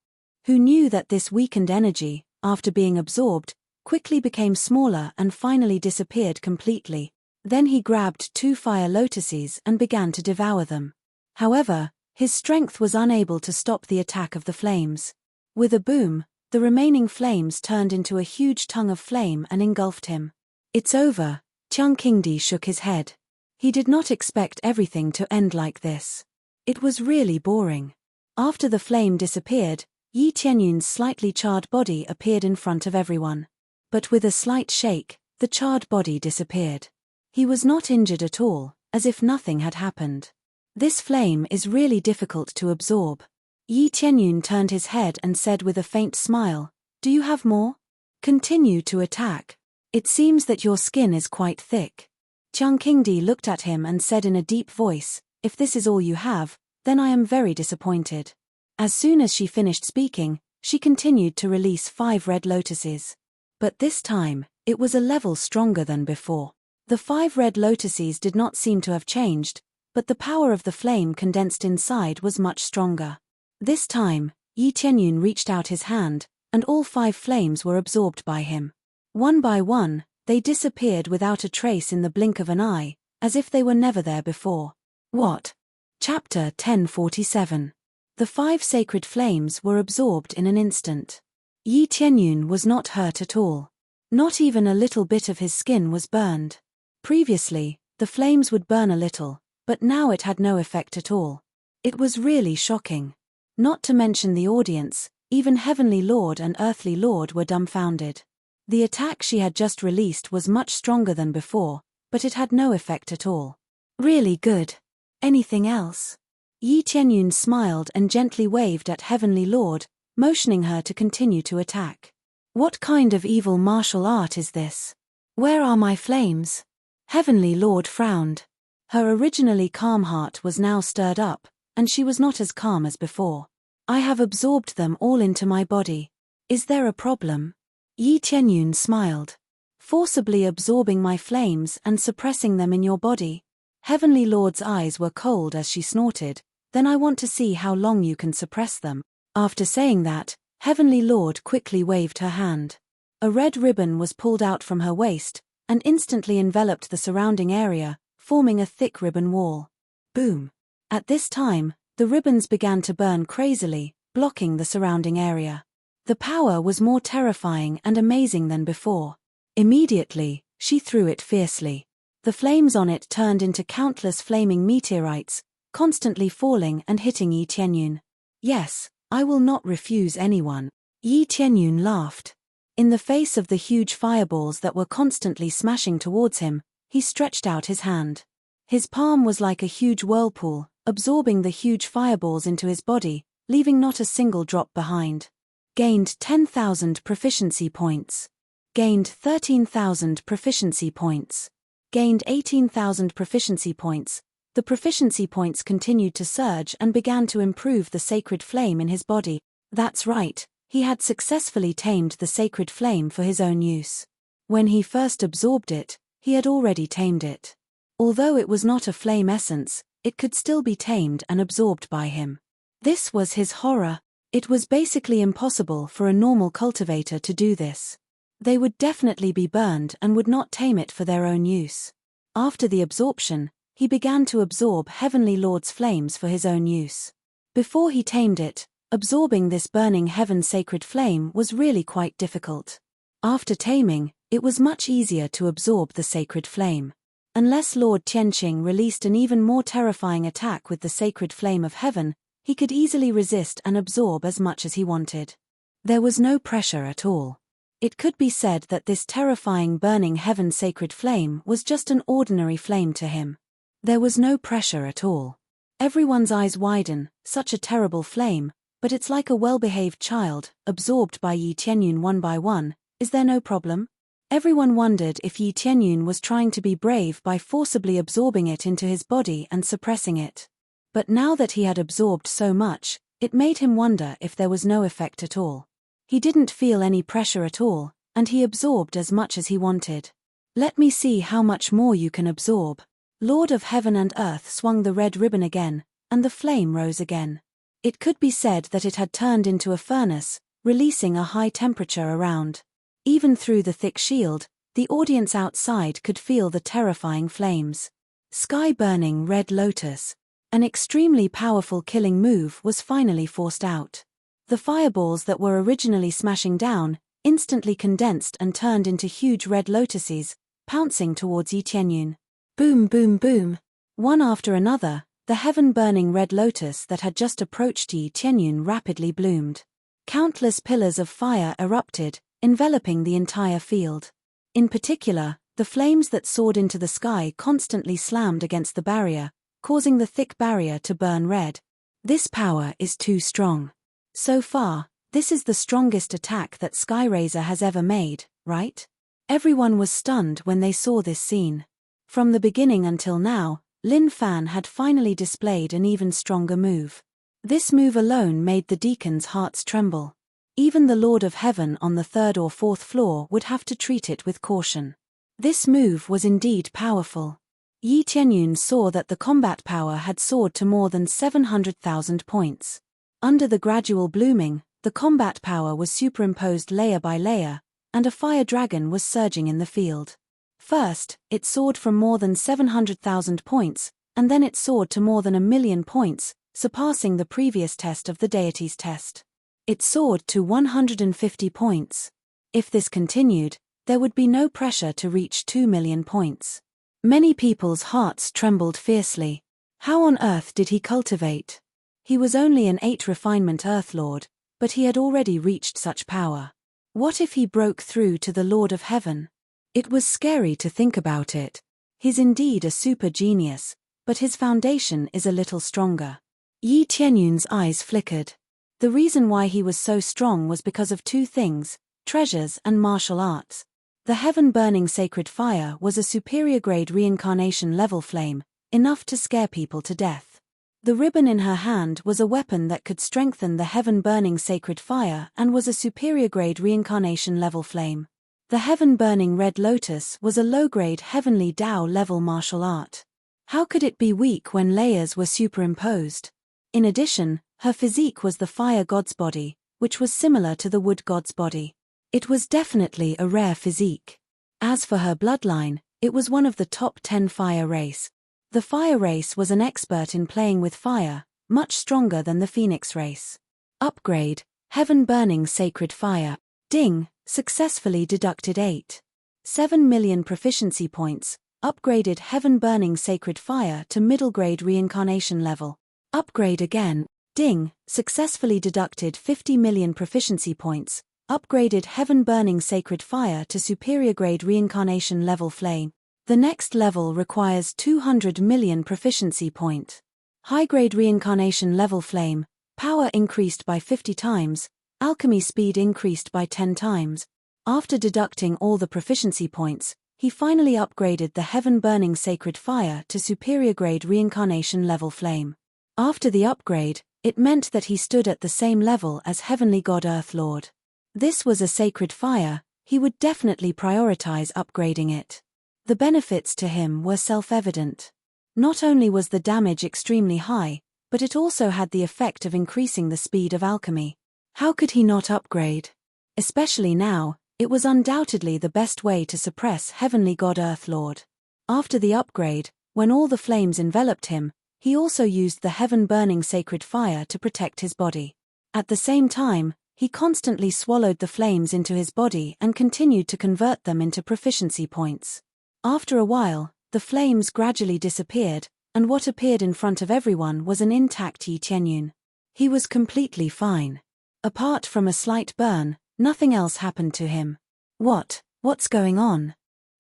Who knew that this weakened energy, after being absorbed, quickly became smaller and finally disappeared completely. Then he grabbed 2 fire lotuses and began to devour them. However, his strength was unable to stop the attack of the flames. With a boom, the remaining flames turned into a huge tongue of flame and engulfed him. It's over, Tiang Qingdi shook his head. He did not expect everything to end like this. It was really boring. After the flame disappeared, Yi Tianyun's slightly charred body appeared in front of everyone. But with a slight shake, the charred body disappeared. He was not injured at all, as if nothing had happened. This flame is really difficult to absorb. Yi Tianyun turned his head and said with a faint smile, "Do you have more? Continue to attack. It seems that your skin is quite thick." Tiang Qingdi looked at him and said in a deep voice, "If this is all you have, then I am very disappointed." As soon as she finished speaking, she continued to release 5 red lotuses. But this time, it was a level stronger than before. The 5 red lotuses did not seem to have changed, but the power of the flame condensed inside was much stronger. This time, Yi Tianyun reached out his hand, and all 5 flames were absorbed by him. One by one, they disappeared without a trace in the blink of an eye, as if they were never there before. What? Chapter 1047. The 5 sacred flames were absorbed in an instant. Yi Tianyun was not hurt at all. Not even a little bit of his skin was burned. Previously, the flames would burn a little, but now it had no effect at all. It was really shocking. Not to mention the audience, even Heavenly Lord and Earthly Lord were dumbfounded. The attack she had just released was much stronger than before, but it had no effect at all. Really good. Anything else? Yi Tianyun smiled and gently waved at Heavenly Lord, motioning her to continue to attack. What kind of evil martial art is this? Where are my flames? Heavenly Lord frowned. Her originally calm heart was now stirred up, and she was not as calm as before. I have absorbed them all into my body. Is there a problem? Yi Tianyun smiled. Forcibly absorbing my flames and suppressing them in your body? Heavenly Lord's eyes were cold as she snorted. Then I want to see how long you can suppress them. After saying that, Heavenly Lord quickly waved her hand. A red ribbon was pulled out from her waist, and instantly enveloped the surrounding area, forming a thick ribbon wall. Boom! At this time, the ribbons began to burn crazily, blocking the surrounding area. The power was more terrifying and amazing than before. Immediately, she threw it fiercely. The flames on it turned into countless flaming meteorites, constantly falling and hitting Yi Tianyun. Yes, I will not refuse anyone. Yi Tianyun laughed. In the face of the huge fireballs that were constantly smashing towards him, he stretched out his hand. His palm was like a huge whirlpool, absorbing the huge fireballs into his body, leaving not a single drop behind. Gained 10,000 proficiency points. Gained 13,000 proficiency points. Gained 18,000 proficiency points. The proficiency points continued to surge and began to improve the sacred flame in his body. That's right, he had successfully tamed the sacred flame for his own use. When he first absorbed it, he had already tamed it. Although it was not a flame essence, it could still be tamed and absorbed by him. This was his horror. It was basically impossible for a normal cultivator to do this. They would definitely be burned and would not tame it for their own use. After the absorption, he began to absorb Heavenly Lord's flames for his own use. Before he tamed it, absorbing this burning heaven sacred flame was really quite difficult. After taming, It was much easier to absorb the sacred flame. Unless Lord Tianqing released an even more terrifying attack with the sacred flame of heaven, he could easily resist and absorb as much as he wanted. There was no pressure at all. It could be said that this terrifying burning heaven sacred flame was just an ordinary flame to him. There was no pressure at all. Everyone's eyes widen, such a terrible flame, but it's like a well-behaved child, absorbed by Yi Tianyun one by one. Is there no problem? Everyone wondered if Yi Tianyun was trying to be brave by forcibly absorbing it into his body and suppressing it. But now that he had absorbed so much, it made him wonder if there was no effect at all. He didn't feel any pressure at all, and he absorbed as much as he wanted. Let me see how much more you can absorb. Lord of Heaven and Earth swung the red ribbon again, and the flame rose again. It could be said that it had turned into a furnace, releasing a high temperature around. Even through the thick shield, the audience outside could feel the terrifying flames. Sky-burning red lotus. An extremely powerful killing move was finally forced out. The fireballs that were originally smashing down, instantly condensed and turned into huge red lotuses, pouncing towards Yi Tianyun. Boom boom boom. One after another, the heaven-burning red lotus that had just approached Yi Tianyun rapidly bloomed. Countless pillars of fire erupted, enveloping the entire field. In particular, the flames that soared into the sky constantly slammed against the barrier, causing the thick barrier to burn red. This power is too strong. So far, this is the strongest attack that Skyraiser has ever made, right? Everyone was stunned when they saw this scene. From the beginning until now, Lin Fan had finally displayed an even stronger move. This move alone made the deacons' hearts tremble. Even the Lord of Heaven on the 3rd or 4th floor would have to treat it with caution. This move was indeed powerful. Yi Tianyun saw that the combat power had soared to more than 700,000 points. Under the gradual blooming, the combat power was superimposed layer by layer, and a fire dragon was surging in the field. First, it soared from more than 700,000 points, and then it soared to more than 1,000,000 points, surpassing the previous test of the deity's test. It soared to 150 points. If this continued, there would be no pressure to reach 2,000,000 points. Many people's hearts trembled fiercely. How on earth did he cultivate? He was only an 8 refinement Earthlord, but he had already reached such power. What if he broke through to the Lord of Heaven? It was scary to think about it. He's indeed a super genius, but his foundation is a little stronger. Yi Tianyun's eyes flickered. The reason why he was so strong was because of 2 things, treasures and martial arts. The heaven-burning sacred fire was a superior grade reincarnation level flame, enough to scare people to death. The ribbon in her hand was a weapon that could strengthen the heaven-burning sacred fire and was a superior grade reincarnation level flame. The heaven-burning red lotus was a low-grade heavenly Dao level martial art. How could it be weak when layers were superimposed? In addition, her physique was the fire god's body, which was similar to the wood god's body. It was definitely a rare physique. As for her bloodline, it was one of the top 10 fire race. The fire race was an expert in playing with fire, much stronger than the phoenix race. Upgrade, heaven-burning sacred fire. Ding, successfully deducted 7,000,000 proficiency points, upgraded heaven-burning sacred fire to middle-grade reincarnation level. Upgrade again. Ding, successfully deducted 50,000,000 proficiency points, upgraded heaven-burning sacred fire to superior grade reincarnation level flame. The next level requires 200,000,000 proficiency point. High-grade reincarnation level flame, power increased by 50 times, alchemy speed increased by 10 times. After deducting all the proficiency points, he finally upgraded the heaven-burning sacred fire to superior grade reincarnation level flame. After the upgrade, it meant that he stood at the same level as Heavenly God Earthlord. This was a sacred fire, he would definitely prioritize upgrading it. The benefits to him were self-evident. Not only was the damage extremely high, but it also had the effect of increasing the speed of alchemy. How could he not upgrade? Especially now, it was undoubtedly the best way to suppress Heavenly God Earthlord. After the upgrade, when all the flames enveloped him, he also used the heaven-burning sacred fire to protect his body. At the same time, He constantly swallowed the flames into his body and continued to convert them into proficiency points. After a while, the flames gradually disappeared, and what appeared in front of everyone was an intact Yi Tianyun. He was completely fine. Apart from a slight burn, nothing else happened to him. What's going on?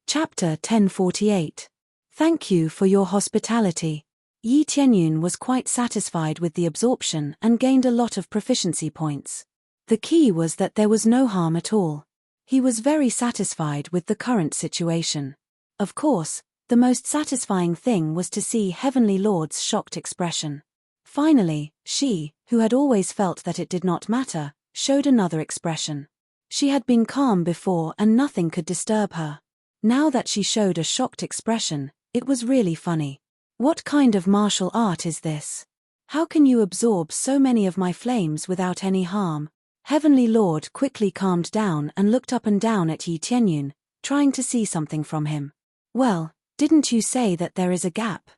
Chapter 1048. Thank you for your hospitality. Yi Tianyun was quite satisfied with the absorption and gained a lot of proficiency points. The key was that there was no harm at all. He was very satisfied with the current situation. Of course, the most satisfying thing was to see Heavenly Lord's shocked expression. Finally, she, who had always felt that it did not matter, showed another expression. She had been calm before and nothing could disturb her. Now that she showed a shocked expression, it was really funny. What kind of martial art is this? How can you absorb so many of my flames without any harm? Heavenly Lord quickly calmed down and looked up and down at Yi Tianyun, trying to see something from him. Well, didn't you say that there is a gap?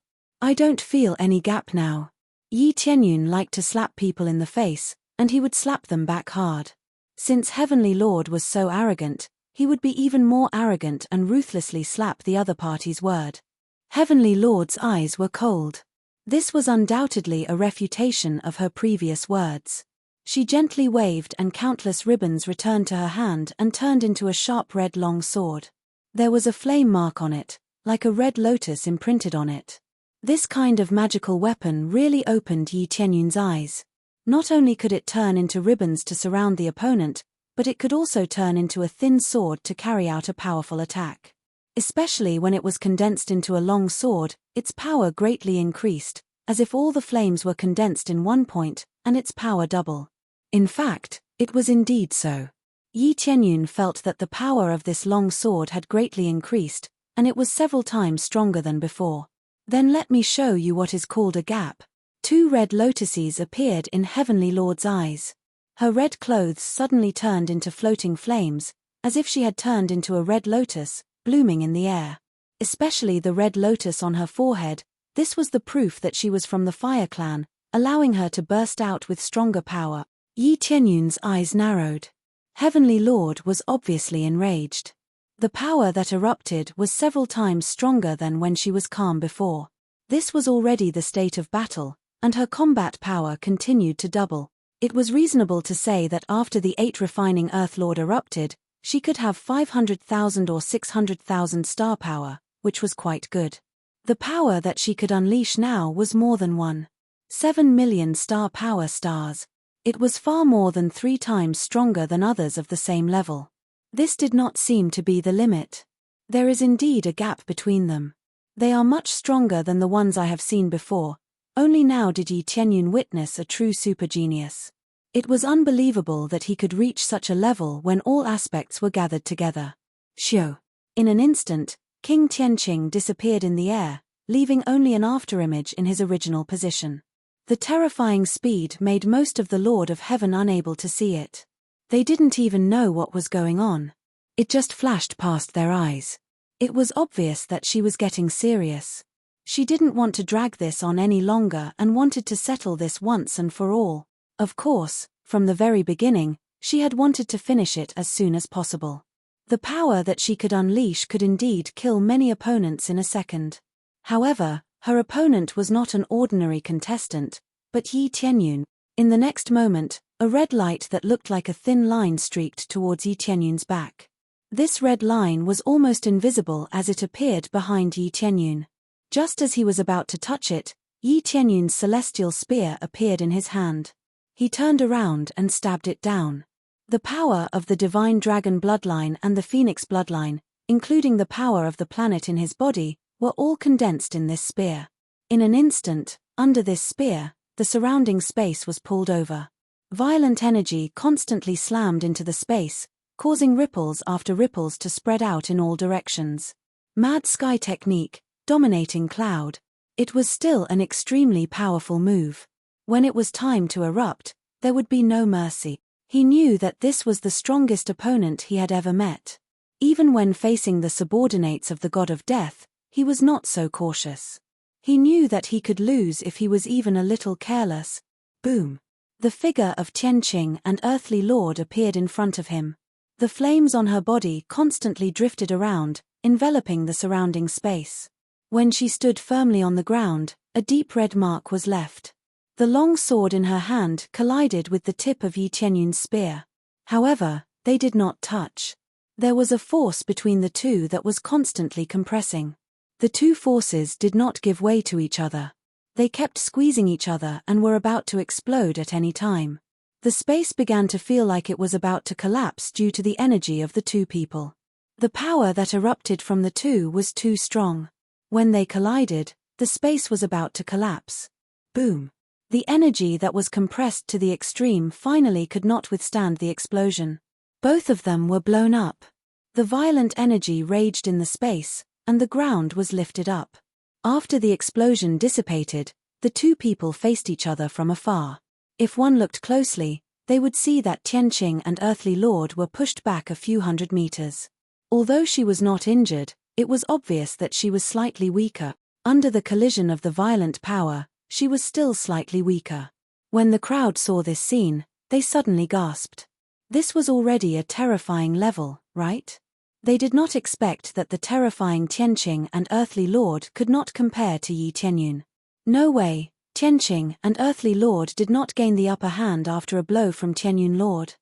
I don't feel any gap now. Yi Tianyun liked to slap people in the face, and he would slap them back hard. Since Heavenly Lord was so arrogant, he would be even more arrogant and ruthlessly slap the other party's word. Heavenly Lord's eyes were cold. This was undoubtedly a refutation of her previous words. She gently waved and countless ribbons returned to her hand and turned into a sharp red long sword. There was a flame mark on it, like a red lotus imprinted on it. This kind of magical weapon really opened Yi Tianyun's eyes. Not only could it turn into ribbons to surround the opponent, but it could also turn into a thin sword to carry out a powerful attack. Especially when it was condensed into a long sword, its power greatly increased, as if all the flames were condensed in one point, and its power double. In fact, it was indeed so. Yi Tianyun felt that the power of this long sword had greatly increased, and it was several times stronger than before. Then let me show you what is called a gap. 2 red lotuses appeared in Heavenly Lord's eyes. Her red clothes suddenly turned into floating flames, as if she had turned into a red lotus, blooming in the air. Especially the red lotus on her forehead, this was the proof that she was from the Fire Clan, allowing her to burst out with stronger power. Yi Tianyun's eyes narrowed. Heavenly Lord was obviously enraged. The power that erupted was several times stronger than when she was calm before. This was already the state of battle, and her combat power continued to double. It was reasonable to say that after the 8 refining Earth Lord erupted, she could have 500,000 or 600,000 star power, which was quite good. The power that she could unleash now was more than 7 million star power stars. It was far more than 3 times stronger than others of the same level. This did not seem to be the limit. There is indeed a gap between them. They are much stronger than the ones I have seen before. Only now did Yi Tianyun witness a true super genius. It was unbelievable that he could reach such a level when all aspects were gathered together. Xiu. In an instant, King Tianqing disappeared in the air, leaving only an afterimage in his original position. The terrifying speed made most of the Lord of Heaven unable to see it. They didn't even know what was going on. It just flashed past their eyes. It was obvious that she was getting serious. She didn't want to drag this on any longer and wanted to settle this once and for all. Of course, from the very beginning, she had wanted to finish it as soon as possible. The power that she could unleash could indeed kill many opponents in a second. However, her opponent was not an ordinary contestant, but Yi Tianyun. In the next moment, a red light that looked like a thin line streaked towards Yi Tianyun's back. This red line was almost invisible as it appeared behind Yi Tianyun. Just as he was about to touch it, Yi Tianyun's celestial spear appeared in his hand. He turned around and stabbed it down. The power of the divine dragon bloodline and the phoenix bloodline, including the power of the planet in his body, were all condensed in this spear. In an instant, under this spear, the surrounding space was pulled over. Violent energy constantly slammed into the space, causing ripples after ripples to spread out in all directions. Mad sky technique, dominating cloud. It was still an extremely powerful move. When it was time to erupt, there would be no mercy. He knew that this was the strongest opponent he had ever met. Even when facing the subordinates of the god of death, he was not so cautious. He knew that he could lose if he was even a little careless. Boom. The figure of Tianqing and Earthly Lord appeared in front of him. The flames on her body constantly drifted around, enveloping the surrounding space. When she stood firmly on the ground, a deep red mark was left. The long sword in her hand collided with the tip of Yi Tianyun's spear. However, they did not touch. There was a force between the two that was constantly compressing. The two forces did not give way to each other. They kept squeezing each other and were about to explode at any time. The space began to feel like it was about to collapse due to the energy of the two people. The power that erupted from the two was too strong. When they collided, the space was about to collapse. Boom! The energy that was compressed to the extreme finally could not withstand the explosion. Both of them were blown up. The violent energy raged in the space, and the ground was lifted up. After the explosion dissipated, the two people faced each other from afar. If one looked closely, they would see that Tianqing and Earthly Lord were pushed back a few hundred meters. Although she was not injured, it was obvious that she was slightly weaker. Under the collision of the violent power, she was still slightly weaker. When the crowd saw this scene, they suddenly gasped. This was already a terrifying level, right? They did not expect that the terrifying Tianqing and Earthly Lord could not compare to Yi Tianyun. No way, Tianqing and Earthly Lord did not gain the upper hand after a blow from Tianyun Lord.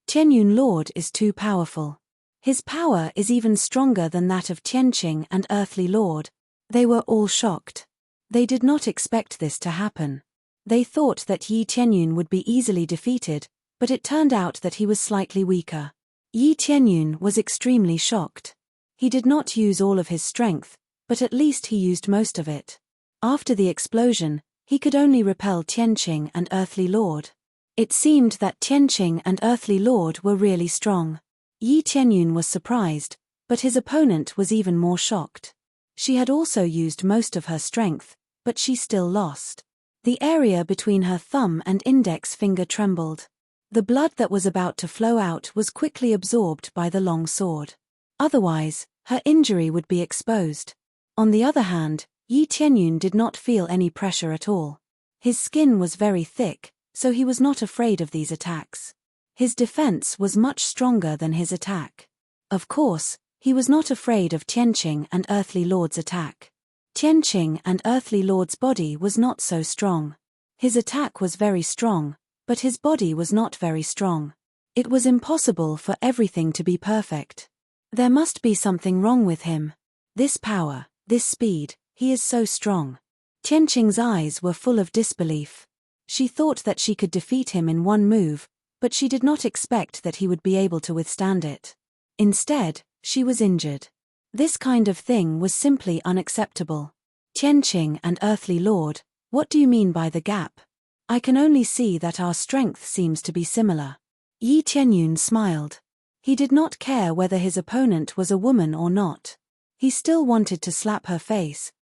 Tianyun Lord is too powerful. His power is even stronger than that of Tianqing and Earthly Lord. They were all shocked. They did not expect this to happen. They thought that Yi Tianyun would be easily defeated, but it turned out that he was slightly weaker. Yi Tianyun was extremely shocked. He did not use all of his strength, but at least he used most of it. After the explosion, he could only repel Tianqing and Earthly Lord. It seemed that Tianqing and Earthly Lord were really strong. Yi Tianyun was surprised, but his opponent was even more shocked. She had also used most of her strength, but she still lost. The area between her thumb and index finger trembled. The blood that was about to flow out was quickly absorbed by the long sword. Otherwise, her injury would be exposed. On the other hand, Yi Tianyun did not feel any pressure at all. His skin was very thick, so he was not afraid of these attacks. His defense was much stronger than his attack. Of course, he was not afraid of Tianqing and Earthly Lord's attack. Tianqing and Earthly Lord's body was not so strong. His attack was very strong, but his body was not very strong. It was impossible for everything to be perfect. There must be something wrong with him. This power, this speed, he is so strong. Tianqing's eyes were full of disbelief. She thought that she could defeat him in one move, but she did not expect that he would be able to withstand it. Instead, she was injured. This kind of thing was simply unacceptable. Tianqing and Earthly Lord, what do you mean by the gap? I can only see that our strength seems to be similar. Yi Tianyun smiled. He did not care whether his opponent was a woman or not. He still wanted to slap her face.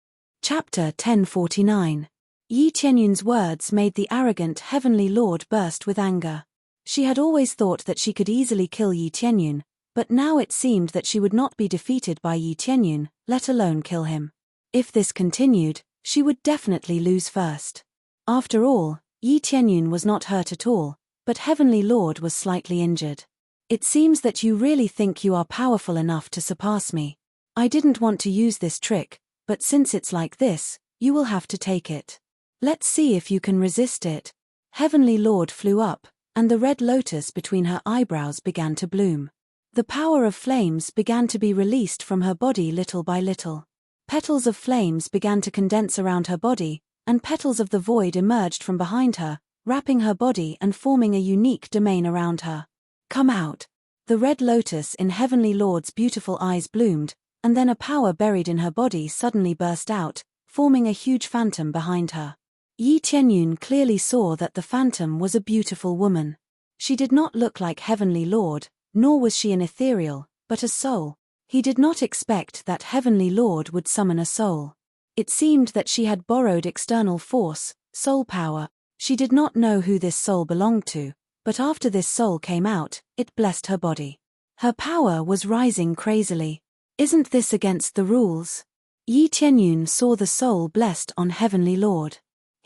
Chapter 1049. Yi Tianyun's words made the arrogant Heavenly Lord burst with anger. She had always thought that she could easily kill Yi Tianyun, but now it seemed that she would not be defeated by Yi Tianyun, let alone kill him. If this continued, she would definitely lose first. After all, Yi Tianyun was not hurt at all, but Heavenly Lord was slightly injured. It seems that you really think you are powerful enough to surpass me. I didn't want to use this trick, but since it's like this, you will have to take it. Let's see if you can resist it. Heavenly Lord flew up, and the red lotus between her eyebrows began to bloom. The power of flames began to be released from her body little by little. Petals of flames began to condense around her body, and petals of the void emerged from behind her, wrapping her body and forming a unique domain around her. Come out! The red lotus in Heavenly Lord's beautiful eyes bloomed, and then a power buried in her body suddenly burst out, forming a huge phantom behind her. Yi Tianyun clearly saw that the phantom was a beautiful woman. She did not look like Heavenly Lord, nor was she an ethereal, but a soul. He did not expect that Heavenly Lord would summon a soul. It seemed that she had borrowed external force, soul power. She did not know who this soul belonged to, but after this soul came out, it blessed her body. Her power was rising crazily. Isn't this against the rules? Yi Tianyun saw the soul blessed on Heavenly Lord.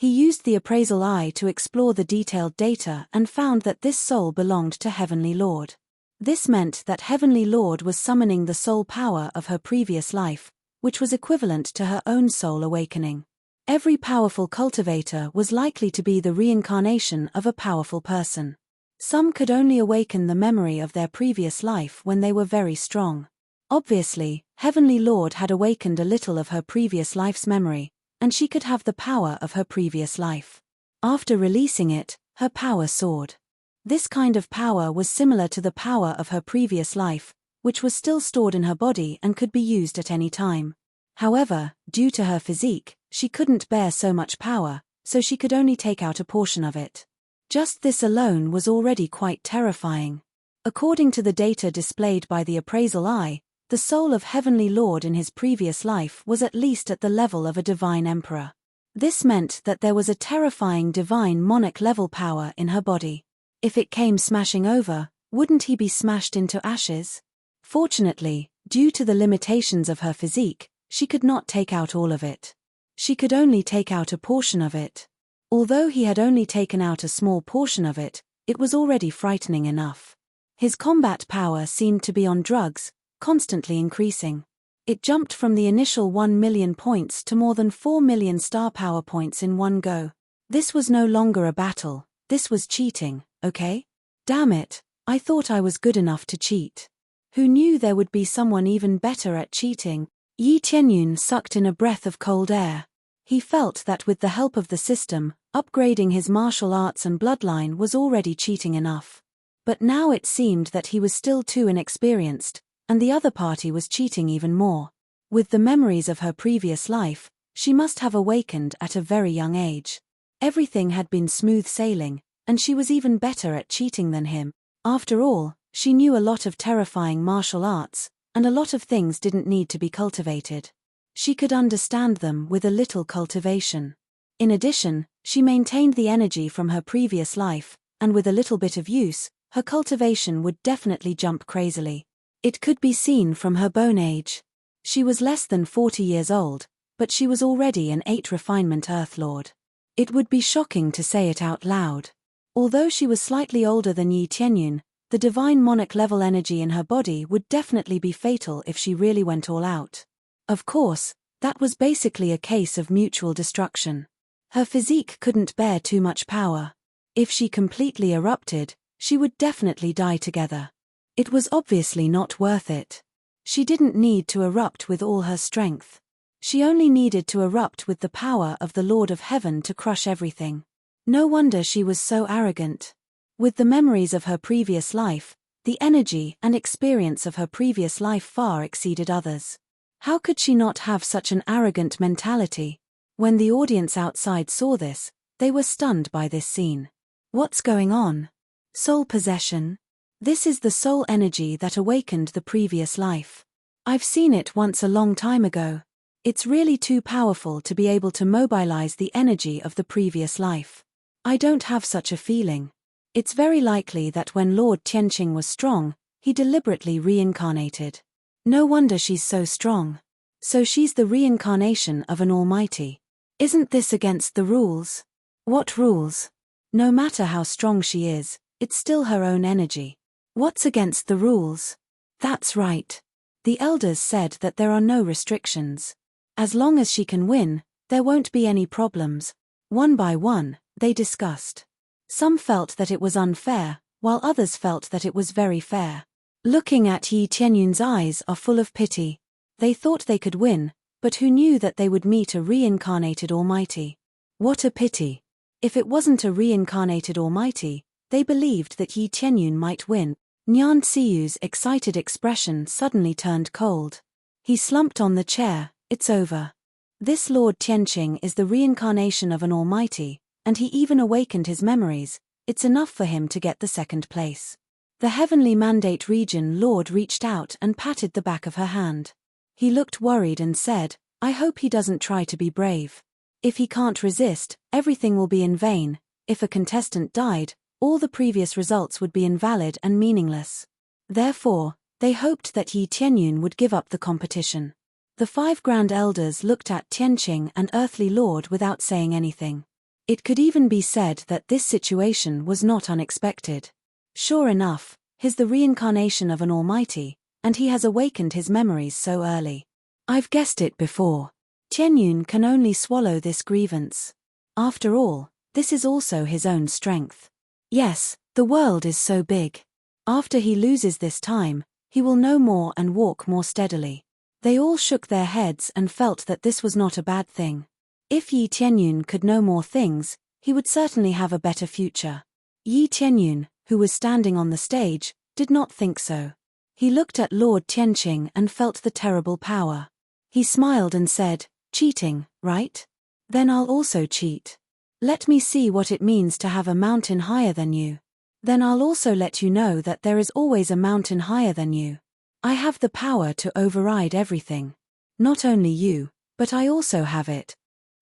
He used the appraisal eye to explore the detailed data and found that this soul belonged to Heavenly Lord. This meant that Heavenly Lord was summoning the soul power of her previous life, which was equivalent to her own soul awakening. Every powerful cultivator was likely to be the reincarnation of a powerful person. Some could only awaken the memory of their previous life when they were very strong. Obviously, Heavenly Lord had awakened a little of her previous life's memory, and she could have the power of her previous life. After releasing it, her power soared. This kind of power was similar to the power of her previous life, which was still stored in her body and could be used at any time. However, due to her physique, she couldn't bear so much power, so she could only take out a portion of it. Just this alone was already quite terrifying. According to the data displayed by the appraisal eye, the soul of Heavenly Lord in his previous life was at least at the level of a divine emperor. This meant that there was a terrifying divine monarch-level power in her body. If it came smashing over, wouldn't he be smashed into ashes? Fortunately, due to the limitations of her physique, she could not take out all of it. She could only take out a portion of it. Although he had only taken out a small portion of it, it was already frightening enough. His combat power seemed to be on drugs, constantly increasing. It jumped from the initial 1 million points to more than 4 million star power points in one go. This was no longer a battle, this was cheating, okay? Damn it, I thought I was good enough to cheat. Who knew there would be someone even better at cheating? Yi Tianyun sucked in a breath of cold air. He felt that with the help of the system, upgrading his martial arts and bloodline was already cheating enough. But now it seemed that he was still too inexperienced, and the other party was cheating even more. With the memories of her previous life, she must have awakened at a very young age. Everything had been smooth sailing, and she was even better at cheating than him. After all, she knew a lot of terrifying martial arts, and a lot of things didn't need to be cultivated. She could understand them with a little cultivation. In addition, she maintained the energy from her previous life, and with a little bit of use, her cultivation would definitely jump crazily. It could be seen from her bone age. She was less than 40 years old, but she was already an 8 refinement Earth Lord. It would be shocking to say it out loud. Although she was slightly older than Yi Tianyun, the divine monarch level energy in her body would definitely be fatal if she really went all out. Of course, that was basically a case of mutual destruction. Her physique couldn't bear too much power. If she completely erupted, she would definitely die together. It was obviously not worth it. She didn't need to erupt with all her strength. She only needed to erupt with the power of the Lord of Heaven to crush everything. No wonder she was so arrogant. With the memories of her previous life, the energy and experience of her previous life far exceeded others. How could she not have such an arrogant mentality? When the audience outside saw this, they were stunned by this scene. What's going on? Soul possession? This is the soul energy that awakened the previous life. I've seen it once a long time ago. It's really too powerful to be able to mobilize the energy of the previous life. I don't have such a feeling. It's very likely that when Lord Tianqing was strong, he deliberately reincarnated. No wonder she's so strong. So she's the reincarnation of an almighty. Isn't this against the rules? What rules? No matter how strong she is, it's still her own energy. What's against the rules? That's right. The elders said that there are no restrictions. As long as she can win, there won't be any problems. One by one, they discussed. Some felt that it was unfair, while others felt that it was very fair. Looking at Yi Tianyun's eyes are full of pity. They thought they could win, but who knew that they would meet a reincarnated almighty? What a pity. If it wasn't a reincarnated almighty, they believed that Yi Tianyun might win. Nyan Tsiyu's excited expression suddenly turned cold. He slumped on the chair. It's over. This Lord Tianqing is the reincarnation of an almighty, and he even awakened his memories. It's enough for him to get the second place. The Heavenly Mandate Region Lord reached out and patted the back of her hand. He looked worried and said, I hope he doesn't try to be brave. If he can't resist, everything will be in vain. If a contestant died, all the previous results would be invalid and meaningless. Therefore, they hoped that Yi Tianyun would give up the competition. The 5 Grand Elders looked at Tianqing and Earthly Lord without saying anything. It could even be said that this situation was not unexpected. Sure enough, he's the reincarnation of an almighty, and he has awakened his memories so early. I've guessed it before. Tianyun can only swallow this grievance. After all, this is also his own strength. Yes, the world is so big. After he loses this time, he will know more and walk more steadily. They all shook their heads and felt that this was not a bad thing. If Yi Tianyun could know more things, he would certainly have a better future. Yi Tianyun, who was standing on the stage, did not think so. He looked at Lord Tianqing and felt the terrible power. He smiled and said, "Cheating, right? Then I'll also cheat. Let me see what it means to have a mountain higher than you. Then I'll also let you know that there is always a mountain higher than you. I have the power to override everything. Not only you, but I also have it."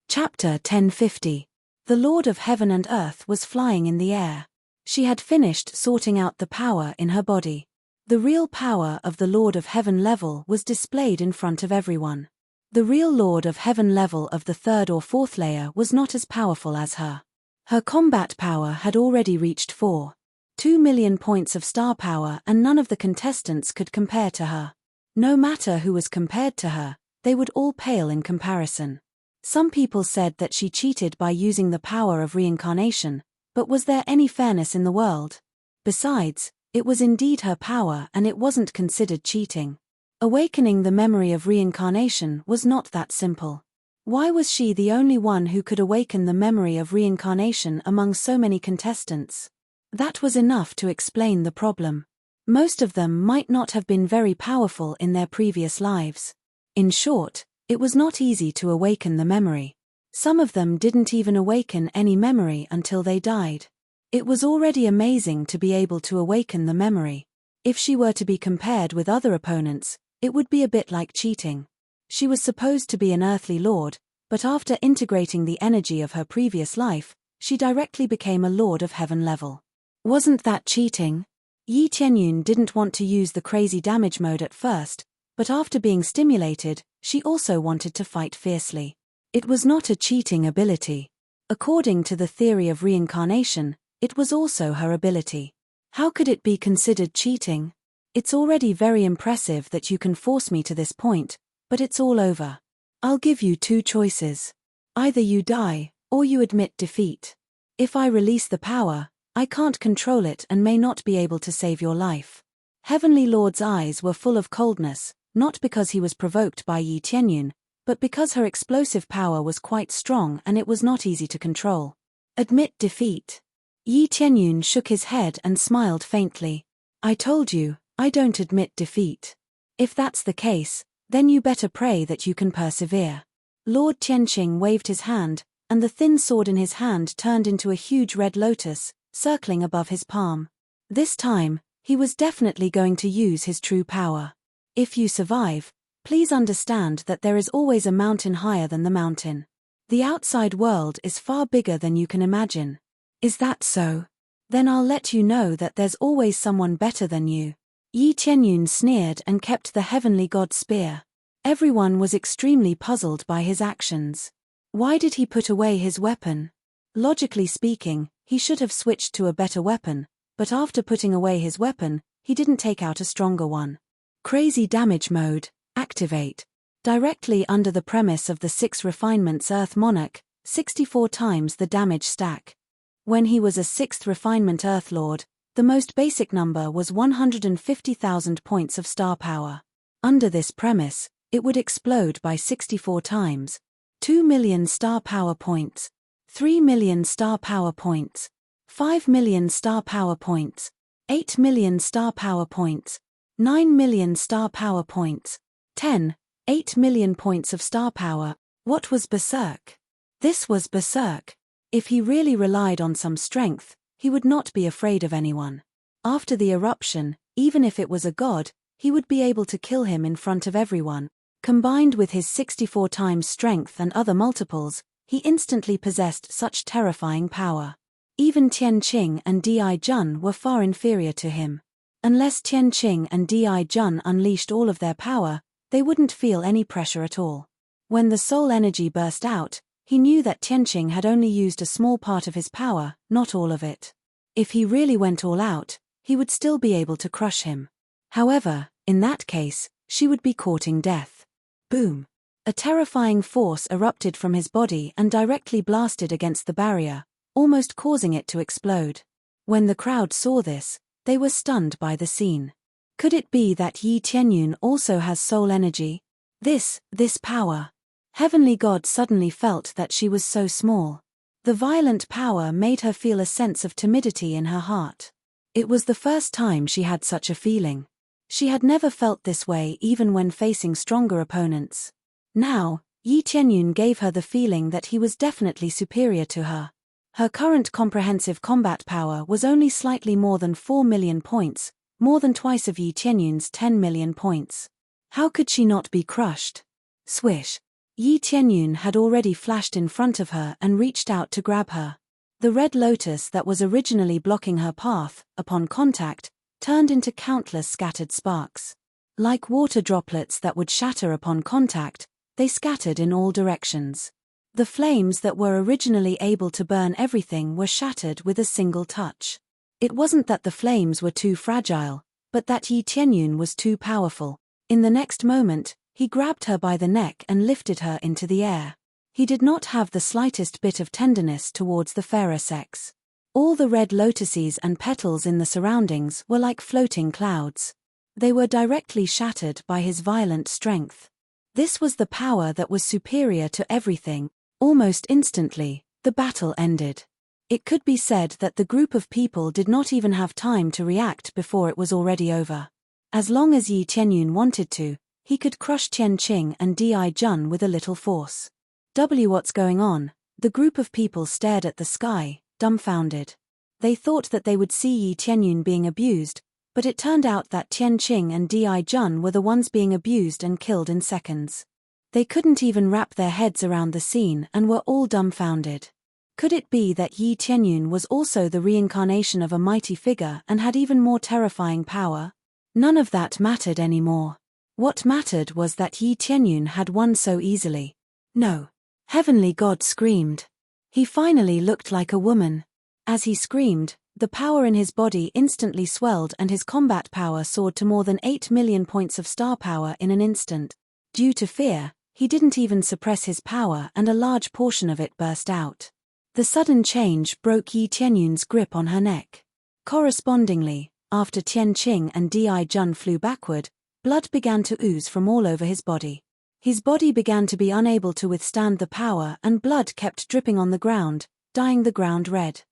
Chapter 1050. The Lord of Heaven and Earth was flying in the air. She had finished sorting out the power in her body. The real power of the Lord of Heaven level was displayed in front of everyone. The real Lord of Heaven level of the third or fourth layer was not as powerful as her. Her combat power had already reached 4.2 million points of star power, and none of the contestants could compare to her. No matter who was compared to her, they would all pale in comparison. Some people said that she cheated by using the power of reincarnation, but was there any fairness in the world? Besides, it was indeed her power and it wasn't considered cheating. Awakening the memory of reincarnation was not that simple. Why was she the only one who could awaken the memory of reincarnation among so many contestants? That was enough to explain the problem. Most of them might not have been very powerful in their previous lives. In short, it was not easy to awaken the memory. Some of them didn't even awaken any memory until they died. It was already amazing to be able to awaken the memory. If she were to be compared with other opponents, it would be a bit like cheating. She was supposed to be an earthly lord, but after integrating the energy of her previous life, she directly became a Lord of Heaven level. Wasn't that cheating? Yi Tianyun didn't want to use the crazy damage mode at first, but after being stimulated, she also wanted to fight fiercely. It was not a cheating ability. According to the theory of reincarnation, it was also her ability. How could it be considered cheating? It's already very impressive that you can force me to this point, but it's all over. I'll give you two choices. Either you die, or you admit defeat. If I release the power, I can't control it and may not be able to save your life. Heavenly Lord's eyes were full of coldness, not because he was provoked by Yi Tianyun, but because her explosive power was quite strong and it was not easy to control. Admit defeat. Yi Tianyun shook his head and smiled faintly. I told you, I don't admit defeat. If that's the case, then you better pray that you can persevere. Lord Tianqing waved his hand, and the thin sword in his hand turned into a huge red lotus, circling above his palm. This time, he was definitely going to use his true power. If you survive, please understand that there is always a mountain higher than the mountain. The outside world is far bigger than you can imagine. Is that so? Then I'll let you know that there's always someone better than you. Yi Tianyun sneered and kept the heavenly god's spear. Everyone was extremely puzzled by his actions. Why did he put away his weapon? Logically speaking, he should have switched to a better weapon, but after putting away his weapon, he didn't take out a stronger one. Crazy damage mode, activate. Directly under the premise of the 6 refinements Earth Monarch, 64 times the damage stack. When he was a 6th refinement Earth Lord, the most basic number was 150,000 points of star power. Under this premise, it would explode by 64 times. 2 million star power points. 3 million star power points. 5 million star power points. 8 million star power points. 9 million star power points. 8 million points of star power. What was Berserk? This was Berserk. If he really relied on some strength, he would not be afraid of anyone. After the eruption, even if it was a god, he would be able to kill him in front of everyone. Combined with his 64 times strength and other multiples, he instantly possessed such terrifying power. Even Tianqing and Di Jun were far inferior to him. Unless Tianqing and Di Jun unleashed all of their power, they wouldn't feel any pressure at all. When the soul energy burst out, He knew that Tianqing had only used a small part of his power, not all of it. If he really went all out, he would still be able to crush him. However, in that case, she would be courting death. Boom! A terrifying force erupted from his body and directly blasted against the barrier, almost causing it to explode. When the crowd saw this, they were stunned by the scene. Could it be that Yi Tianyun also has soul energy? This power. Heavenly God suddenly felt that she was so small. The violent power made her feel a sense of timidity in her heart. It was the first time she had such a feeling. She had never felt this way even when facing stronger opponents. Now, Yi Tianyun gave her the feeling that he was definitely superior to her. Her current comprehensive combat power was only slightly more than 4 million points, more than twice of Yi Tianyun's 10 million points. How could she not be crushed? Swish! Yi Tianyun had already flashed in front of her and reached out to grab her. The red lotus that was originally blocking her path, upon contact, turned into countless scattered sparks. Like water droplets that would shatter upon contact, they scattered in all directions. The flames that were originally able to burn everything were shattered with a single touch. It wasn't that the flames were too fragile, but that Yi Tianyun was too powerful. In the next moment, he grabbed her by the neck and lifted her into the air. He did not have the slightest bit of tenderness towards the fairer sex. All the red lotuses and petals in the surroundings were like floating clouds. They were directly shattered by his violent strength. This was the power that was superior to everything. Almost instantly, the battle ended. It could be said that the group of people did not even have time to react before it was already over. As long as Yi Tianyun wanted to, he could crush Tianqing and Di Jun with a little force. What's going on? The group of people stared at the sky, dumbfounded. They thought that they would see Yi Tianyun being abused, but it turned out that Tianqing and Di Jun were the ones being abused and killed in seconds. They couldn't even wrap their heads around the scene and were all dumbfounded. Could it be that Yi Tianyun was also the reincarnation of a mighty figure and had even more terrifying power? None of that mattered anymore. What mattered was that Yi Tianyun had won so easily. No. Heavenly God screamed. He finally looked like a woman. As he screamed, the power in his body instantly swelled and his combat power soared to more than 8 million points of star power in an instant. Due to fear, he didn't even suppress his power and a large portion of it burst out. The sudden change broke Yi Tianyun's grip on her neck. Correspondingly, after Tianqing and Di Jun flew backward, blood began to ooze from all over his body. His body began to be unable to withstand the power and blood kept dripping on the ground, dyeing the ground red.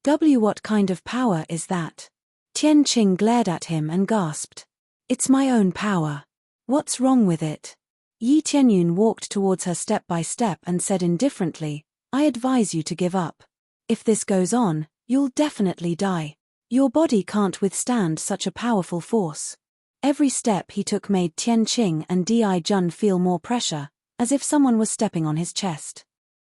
What kind of power is that? Tianqing glared at him and gasped. It's my own power. What's wrong with it? Yi Tianyun walked towards her step by step and said indifferently, I advise you to give up. If this goes on, you'll definitely die. Your body can't withstand such a powerful force. Every step he took made Tianqing and Di Jun feel more pressure, as if someone was stepping on his chest.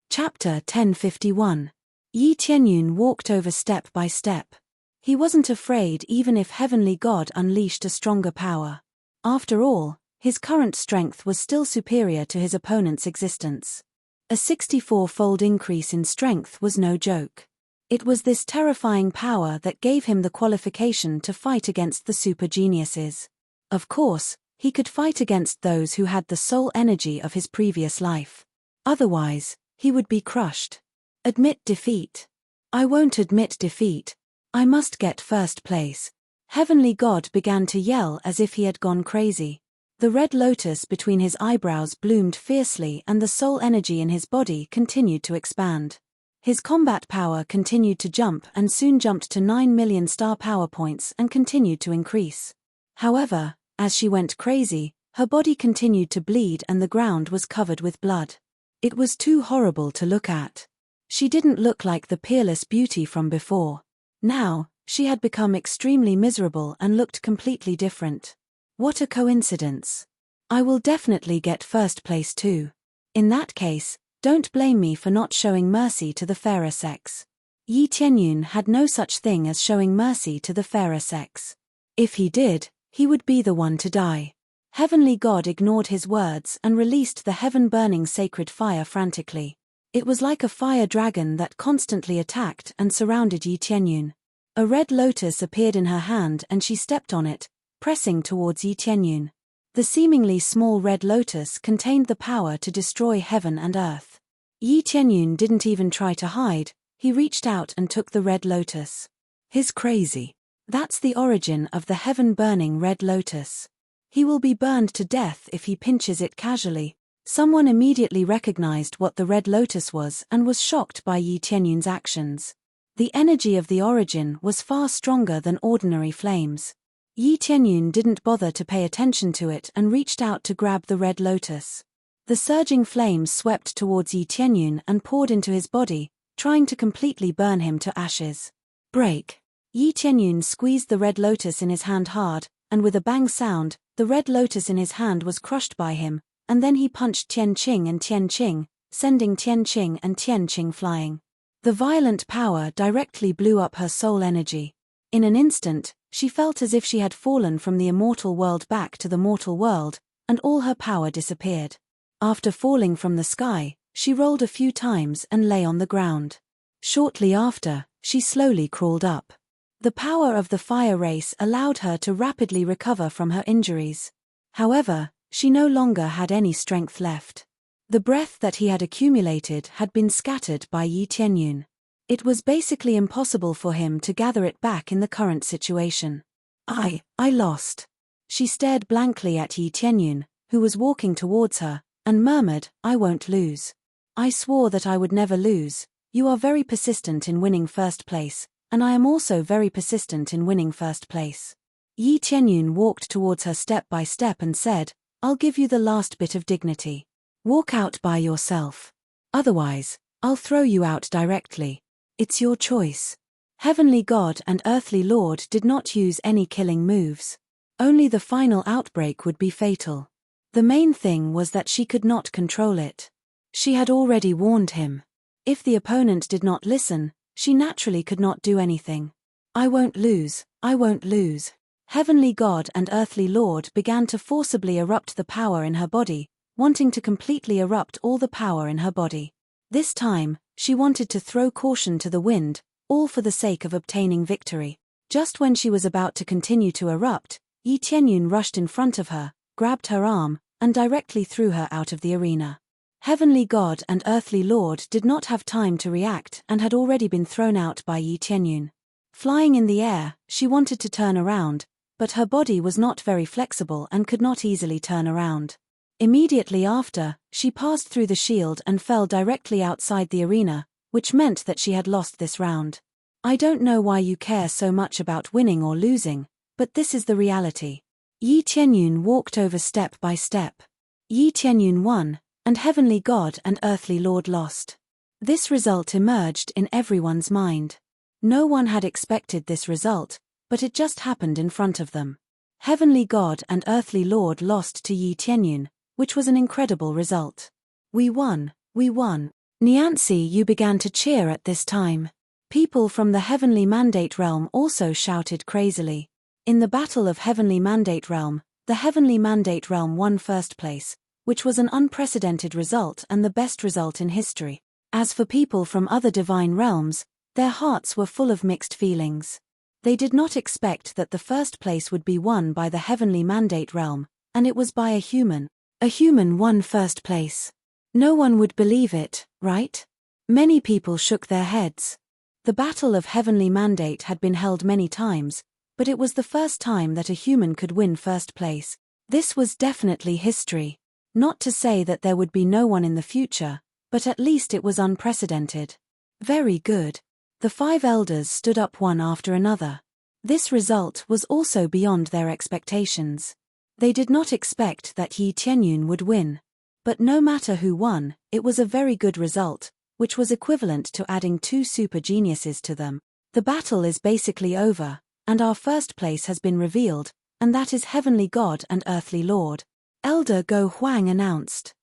Chapter 1051. Yi Tianyun walked over step by step. He wasn't afraid even if Heavenly God unleashed a stronger power. After all, his current strength was still superior to his opponent's existence. A 64-fold increase in strength was no joke. It was this terrifying power that gave him the qualification to fight against the super geniuses. Of course, he could fight against those who had the soul energy of his previous life. Otherwise, he would be crushed. Admit defeat. I won't admit defeat. I must get first place. Heavenly God began to yell as if he had gone crazy. The red lotus between his eyebrows bloomed fiercely and the soul energy in his body continued to expand. His combat power continued to jump and soon jumped to 9 million star power points and continued to increase. However, as she went crazy, her body continued to bleed and the ground was covered with blood. It was too horrible to look at. She didn't look like the peerless beauty from before. Now, she had become extremely miserable and looked completely different. What a coincidence. I will definitely get first place too. In that case, don't blame me for not showing mercy to the fairer sex. Yi Tianyun had no such thing as showing mercy to the fairer sex. If he did, he would be the one to die. Heavenly God ignored his words and released the heaven-burning sacred fire frantically. It was like a fire dragon that constantly attacked and surrounded Yi Tianyun. A red lotus appeared in her hand and she stepped on it, pressing towards Yi Tianyun. The seemingly small red lotus contained the power to destroy heaven and earth. Yi Tianyun didn't even try to hide, he reached out and took the red lotus. He's crazy. That's the origin of the heaven-burning red lotus. He will be burned to death if he pinches it casually. Someone immediately recognized what the red lotus was and was shocked by Yi Tianyun's actions. The energy of the origin was far stronger than ordinary flames. Yi Tianyun didn't bother to pay attention to it and reached out to grab the red lotus. The surging flames swept towards Yi Tianyun and poured into his body, trying to completely burn him to ashes. Break. Yi Tianyun squeezed the red lotus in his hand hard, and with a bang sound, the red lotus in his hand was crushed by him, and then he punched Tianqing and Tianqing, sending Tianqing and Tianqing flying. The violent power directly blew up her soul energy. In an instant, she felt as if she had fallen from the immortal world back to the mortal world, and all her power disappeared. After falling from the sky, she rolled a few times and lay on the ground. Shortly after, she slowly crawled up. The power of the fire race allowed her to rapidly recover from her injuries. However, she no longer had any strength left. The breath that he had accumulated had been scattered by Yi Tianyun. It was basically impossible for him to gather it back in the current situation. I lost. She stared blankly at Yi Tianyun, who was walking towards her, and murmured, "I won't lose. I swore that I would never lose. You are very persistent in winning first place, and I am also very persistent in winning first place." Yi Tianyun walked towards her step by step and said, "I'll give you the last bit of dignity. Walk out by yourself. Otherwise, I'll throw you out directly. It's your choice." Heavenly God and Earthly Lord did not use any killing moves. Only the final outbreak would be fatal. The main thing was that she could not control it. She had already warned him. If the opponent did not listen, she naturally could not do anything. "I won't lose, I won't lose." Heavenly God and Earthly Lord began to forcibly erupt the power in her body, wanting to completely erupt all the power in her body. This time, she wanted to throw caution to the wind, all for the sake of obtaining victory. Just when she was about to continue to erupt, Yi Tianyun rushed in front of her, grabbed her arm, and directly threw her out of the arena. Heavenly God and Earthly Lord did not have time to react and had already been thrown out by Yi Tianyun. Flying in the air, she wanted to turn around, but her body was not very flexible and could not easily turn around. Immediately after, she passed through the shield and fell directly outside the arena, which meant that she had lost this round. I don't know why you care so much about winning or losing, but this is the reality. Yi Tianyun walked over step by step. Yi Tianyun won, and Heavenly God and Earthly Lord lost. This result emerged in everyone's mind. No one had expected this result, but it just happened in front of them. Heavenly God and Earthly Lord lost to Yi Tianyun, which was an incredible result. We won, we won. Niancy Yu began to cheer at this time. People from the Heavenly Mandate Realm also shouted crazily. In the Battle of Heavenly Mandate Realm, the Heavenly Mandate Realm won first place, which was an unprecedented result and the best result in history. As for people from other divine realms, their hearts were full of mixed feelings. They did not expect that the first place would be won by the Heavenly Mandate Realm, and it was by a human. A human won first place. No one would believe it, right? Many people shook their heads. The Battle of Heavenly Mandate had been held many times, but it was the first time that a human could win first place. This was definitely history. Not to say that there would be no one in the future, but at least it was unprecedented. Very good. The 5 elders stood up one after another. This result was also beyond their expectations. They did not expect that Yi Tianyun would win. But no matter who won, it was a very good result, which was equivalent to adding 2 super geniuses to them. The battle is basically over, and our first place has been revealed, and that is Heavenly God and Earthly Lord. Elder Go Huang announced.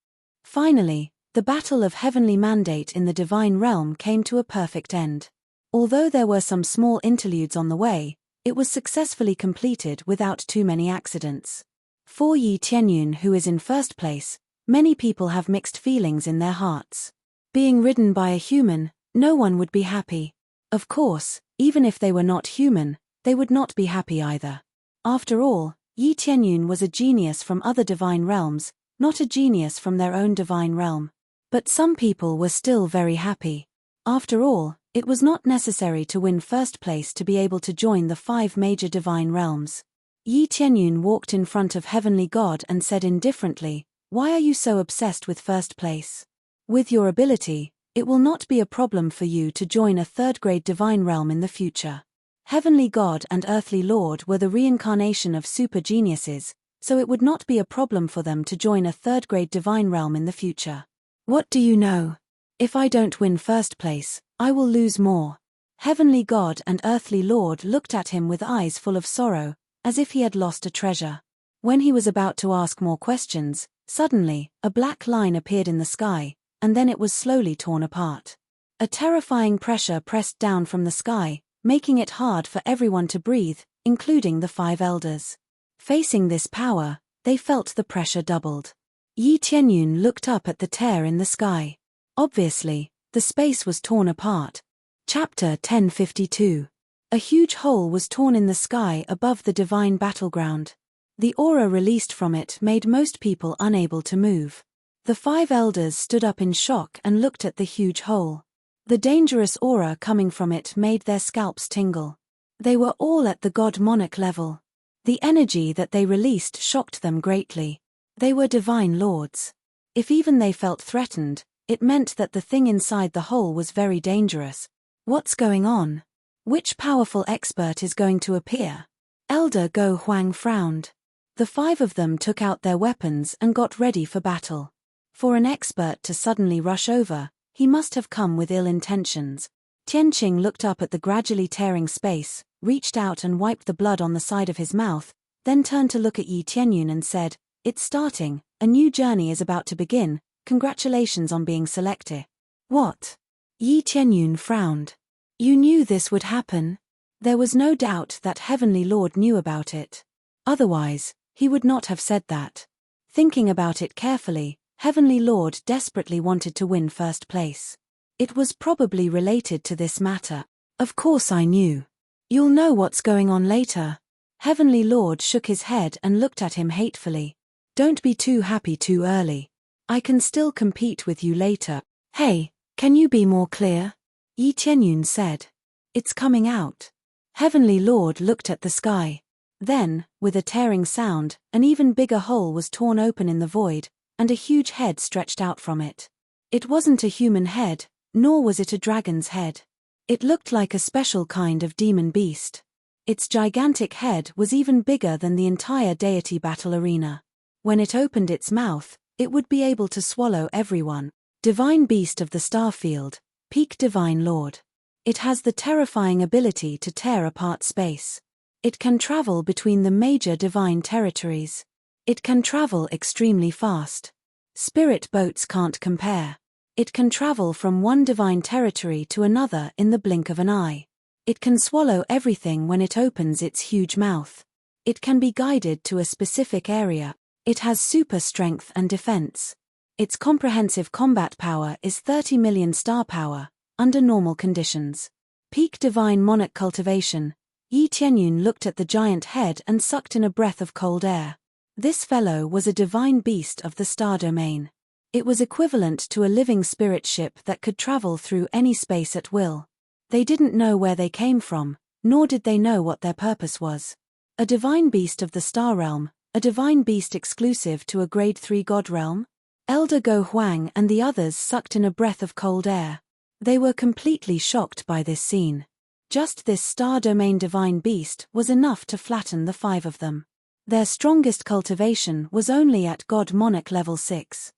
Finally, the Battle of Heavenly Mandate in the Divine Realm came to a perfect end. Although there were some small interludes on the way, it was successfully completed without too many accidents. For Yi Tianyun, who is in first place, many people have mixed feelings in their hearts. Being ridden by a human, no one would be happy. Of course, even if they were not human, they would not be happy either. After all, Yi Tianyun was a genius from other divine realms, not a genius from their own divine realm. But some people were still very happy. After all, it was not necessary to win first place to be able to join the 5 major divine realms. Yi Tianyun walked in front of Heavenly God and said indifferently, "Why are you so obsessed with first place? With your ability, it will not be a problem for you to join a third-grade divine realm in the future." Heavenly God and Earthly Lord were the reincarnation of super geniuses, so it would not be a problem for them to join a third-grade divine realm in the future. "What do you know? If I don't win first place, I will lose more." Heavenly God and Earthly Lord looked at him with eyes full of sorrow, as if he had lost a treasure. When he was about to ask more questions, suddenly, a black line appeared in the sky, and then it was slowly torn apart. A terrifying pressure pressed down from the sky, making it hard for everyone to breathe, including the 5 elders. Facing this power, they felt the pressure doubled. Yi Tianyun looked up at the tear in the sky. Obviously, the space was torn apart. Chapter 1052. A huge hole was torn in the sky above the divine battleground. The aura released from it made most people unable to move. The 5 elders stood up in shock and looked at the huge hole. The dangerous aura coming from it made their scalps tingle. They were all at the God Monarch level. The energy that they released shocked them greatly. They were divine lords. If even they felt threatened, it meant that the thing inside the hole was very dangerous. What's going on? Which powerful expert is going to appear? Elder Go Huang frowned. The 5 of them took out their weapons and got ready for battle. For an expert to suddenly rush over, he must have come with ill intentions. Tianqing looked up at the gradually tearing space, reached out and wiped the blood on the side of his mouth, then turned to look at Yi Tianyun and said, "It's starting, a new journey is about to begin, congratulations on being selected." "What?" Yi Tianyun frowned. "You knew this would happen?" There was no doubt that Heavenly Lord knew about it. Otherwise, he would not have said that. Thinking about it carefully, Heavenly Lord desperately wanted to win first place. It was probably related to this matter. "Of course I knew. You'll know what's going on later." Heavenly Lord shook his head and looked at him hatefully. "Don't be too happy too early. I can still compete with you later." "Hey, can you be more clear?" Yi Tianyun said. "It's coming out." Heavenly Lord looked at the sky. Then, with a tearing sound, an even bigger hole was torn open in the void, and a huge head stretched out from it. It wasn't a human head, nor was it a dragon's head. It looked like a special kind of demon beast. Its gigantic head was even bigger than the entire deity battle arena. When it opened its mouth, it would be able to swallow everyone. Divine beast of the starfield, peak divine lord. It has the terrifying ability to tear apart space. It can travel between the major divine territories. It can travel extremely fast. Spirit boats can't compare. It can travel from one divine territory to another in the blink of an eye. It can swallow everything when it opens its huge mouth. It can be guided to a specific area. It has super strength and defense. Its comprehensive combat power is 30 million star power, under normal conditions. Peak divine monarch cultivation. Yi Tianyun looked at the giant head and sucked in a breath of cold air. This fellow was a divine beast of the star domain. It was equivalent to a living spirit ship that could travel through any space at will. They didn't know where they came from, nor did they know what their purpose was. A divine beast of the star realm, a divine beast exclusive to a grade 3 god realm? Elder Go Huang and the others sucked in a breath of cold air. They were completely shocked by this scene. Just this star domain divine beast was enough to flatten the 5 of them. Their strongest cultivation was only at God Monarch level 6.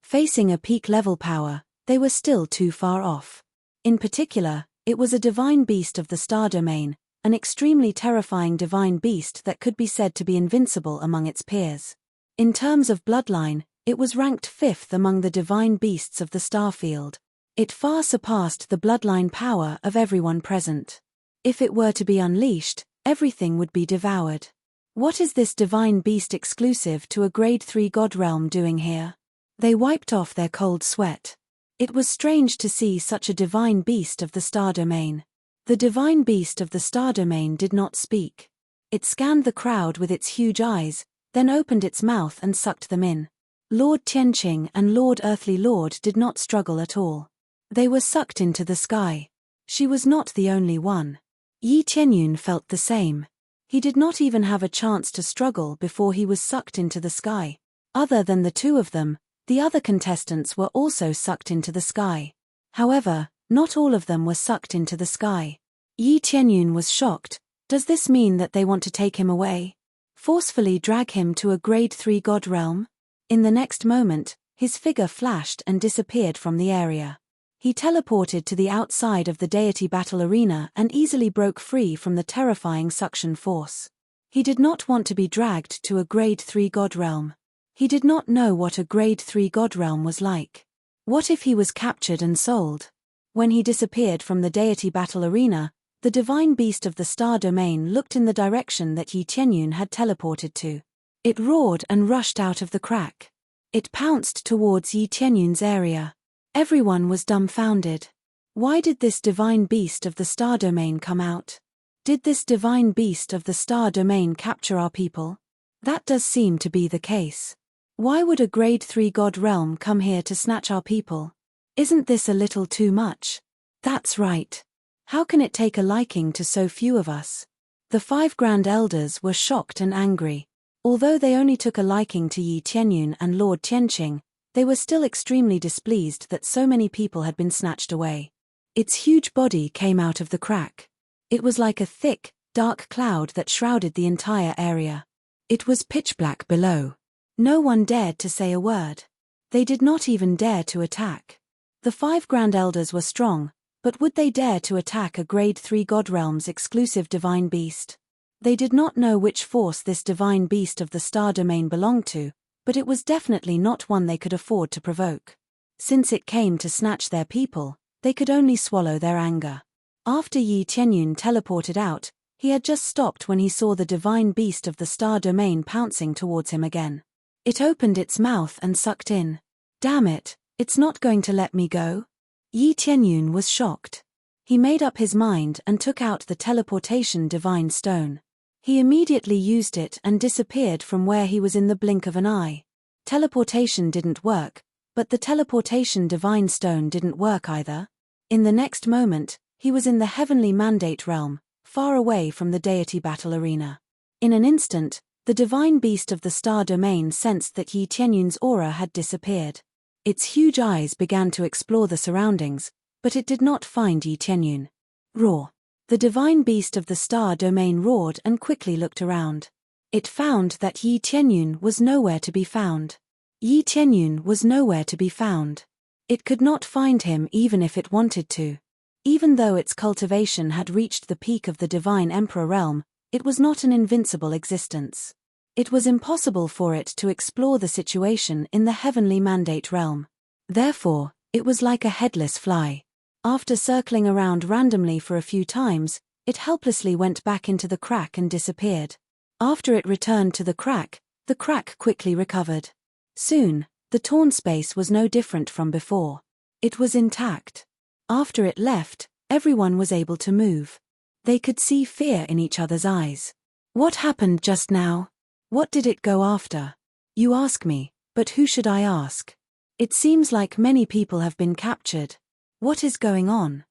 Facing a peak level power, they were still too far off. In particular, it was a divine beast of the star domain, an extremely terrifying divine beast that could be said to be invincible among its peers. In terms of bloodline, it was ranked 5th among the divine beasts of the starfield. It far surpassed the bloodline power of everyone present. If it were to be unleashed, everything would be devoured. What is this divine beast exclusive to a grade 3 god realm doing here? They wiped off their cold sweat. It was strange to see such a divine beast of the star domain. The divine beast of the star domain did not speak. It scanned the crowd with its huge eyes, then opened its mouth and sucked them in. Lord Tianqing and Lord Earthly Lord did not struggle at all. They were sucked into the sky. She was not the only one. Yi Tianyun felt the same. He did not even have a chance to struggle before he was sucked into the sky. Other than the two of them, the other contestants were also sucked into the sky. However, not all of them were sucked into the sky. Yi Tianyun was shocked. Does this mean that they want to take him away? Forcefully drag him to a grade 3 god realm? In the next moment, his figure flashed and disappeared from the area. He teleported to the outside of the deity battle arena and easily broke free from the terrifying suction force. He did not want to be dragged to a grade 3 god realm. He did not know what a grade 3 god realm was like. What if he was captured and sold? When he disappeared from the deity battle arena, the divine beast of the star domain looked in the direction that Yi Tianyun had teleported to. It roared and rushed out of the crack. It pounced towards Yi Tianyun's area. Everyone was dumbfounded. Why did this divine beast of the star domain come out? Did this divine beast of the star domain capture our people? That does seem to be the case. Why would a grade 3 god realm come here to snatch our people? Isn't this a little too much? That's right. How can it take a liking to so few of us? The 5 grand elders were shocked and angry. Although they only took a liking to Yi Tianyun and Lord Tianqing, they were still extremely displeased that so many people had been snatched away. Its huge body came out of the crack. It was like a thick, dark cloud that shrouded the entire area. It was pitch black below. No one dared to say a word. They did not even dare to attack. The 5 grand elders were strong, but would they dare to attack a grade 3 god realm's exclusive divine beast? They did not know which force this divine beast of the star domain belonged to, but it was definitely not one they could afford to provoke. Since it came to snatch their people, they could only swallow their anger. After Yi Tianyun teleported out, he had just stopped when he saw the divine beast of the star domain pouncing towards him again. It opened its mouth and sucked in. Damn it, it's not going to let me go? Yi Tianyun was shocked. He made up his mind and took out the teleportation divine stone. He immediately used it and disappeared from where he was in the blink of an eye. Teleportation didn't work, but the teleportation divine stone didn't work either. In the next moment, he was in the heavenly mandate realm, far away from the deity battle arena. In an instant, the divine beast of the star domain sensed that Yi Tianyun's aura had disappeared. Its huge eyes began to explore the surroundings, but it did not find Yi Tianyun. Roar. The divine beast of the star domain roared and quickly looked around. It found that Yi Tianyun was nowhere to be found. Yi Tianyun was nowhere to be found. It could not find him even if it wanted to. Even though its cultivation had reached the peak of the divine emperor realm, it was not an invincible existence. It was impossible for it to explore the situation in the heavenly mandate realm. Therefore, it was like a headless fly. After circling around randomly for a few times, it helplessly went back into the crack and disappeared. After it returned to the crack quickly recovered. Soon, the torn space was no different from before. It was intact. After it left, everyone was able to move. They could see fear in each other's eyes. What happened just now? What did it go after? You ask me, but who should I ask? It seems like many people have been captured. What is going on?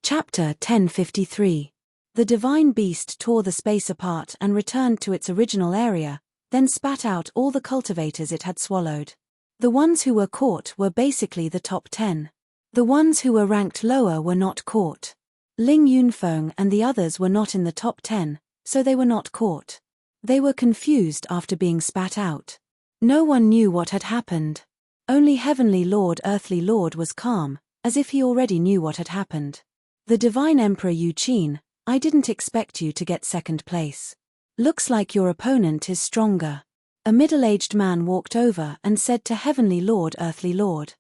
Chapter 1053. The divine beast tore the space apart and returned to its original area, then spat out all the cultivators it had swallowed. The ones who were caught were basically the top 10. The ones who were ranked lower were not caught. Ling Yunfeng and the others were not in the top 10, so they were not caught. They were confused after being spat out. No one knew what had happened. Only Heavenly Lord Earthly Lord was calm, as if he already knew what had happened. The Divine Emperor Yu Qin, I didn't expect you to get second place. Looks like your opponent is stronger. A middle-aged man walked over and said to Heavenly Lord Earthly Lord.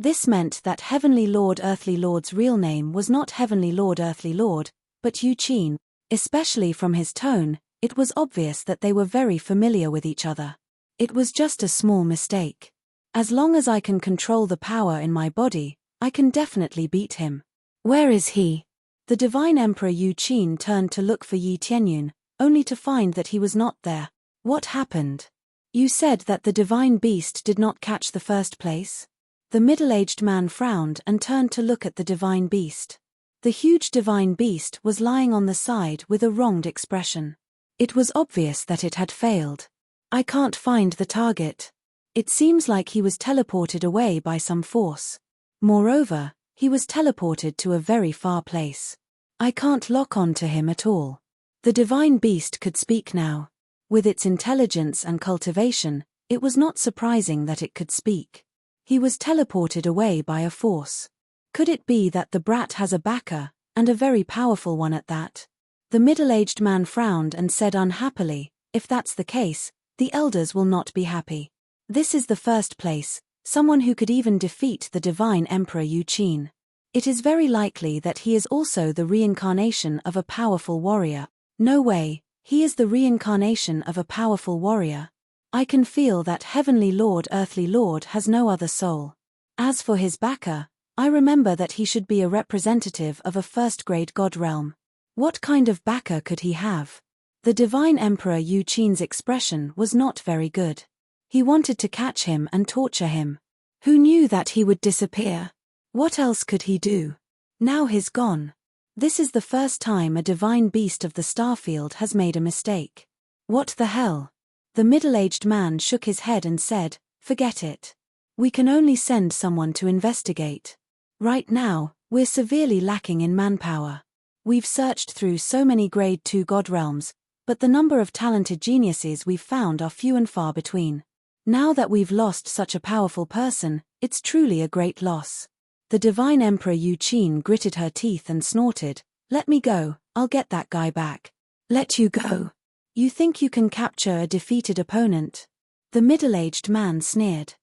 This meant that Heavenly Lord Earthly Lord's real name was not Heavenly Lord Earthly Lord, but Yu Qin. Especially from his tone, it was obvious that they were very familiar with each other. It was just a small mistake. As long as I can control the power in my body, I can definitely beat him. Where is he? The divine Emperor Yu Qin turned to look for Yi Tianyun, only to find that he was not there. What happened? You said that the divine beast did not catch the first place? The middle-aged man frowned and turned to look at the divine beast. The huge divine beast was lying on the side with a wronged expression. It was obvious that it had failed. I can't find the target. It seems like he was teleported away by some force. Moreover, he was teleported to a very far place. I can't lock on to him at all. The divine beast could speak now. With its intelligence and cultivation, it was not surprising that it could speak. He was teleported away by a force. Could it be that the brat has a backer, and a very powerful one at that? The middle-aged man frowned and said unhappily, if that's the case, the elders will not be happy. This is the first place, someone who could even defeat the divine Emperor Yu Qin. It is very likely that he is also the reincarnation of a powerful warrior. No way, he is the reincarnation of a powerful warrior. I can feel that Heavenly Lord Earthly Lord has no other soul. As for his backer, I remember that he should be a representative of a first-grade god realm. What kind of backer could he have? The divine Emperor Yu Qin's expression was not very good. He wanted to catch him and torture him. Who knew that he would disappear? What else could he do? Now he's gone. This is the first time a divine beast of the starfield has made a mistake. What the hell? The middle-aged man shook his head and said, forget it. We can only send someone to investigate. Right now, we're severely lacking in manpower. We've searched through so many grade 2 god realms, but the number of talented geniuses we've found are few and far between. Now that we've lost such a powerful person, it's truly a great loss. The divine Emperor Yu Qin gritted her teeth and snorted, let me go, I'll get that guy back. Let you go? You think you can capture a defeated opponent? The middle-aged man sneered.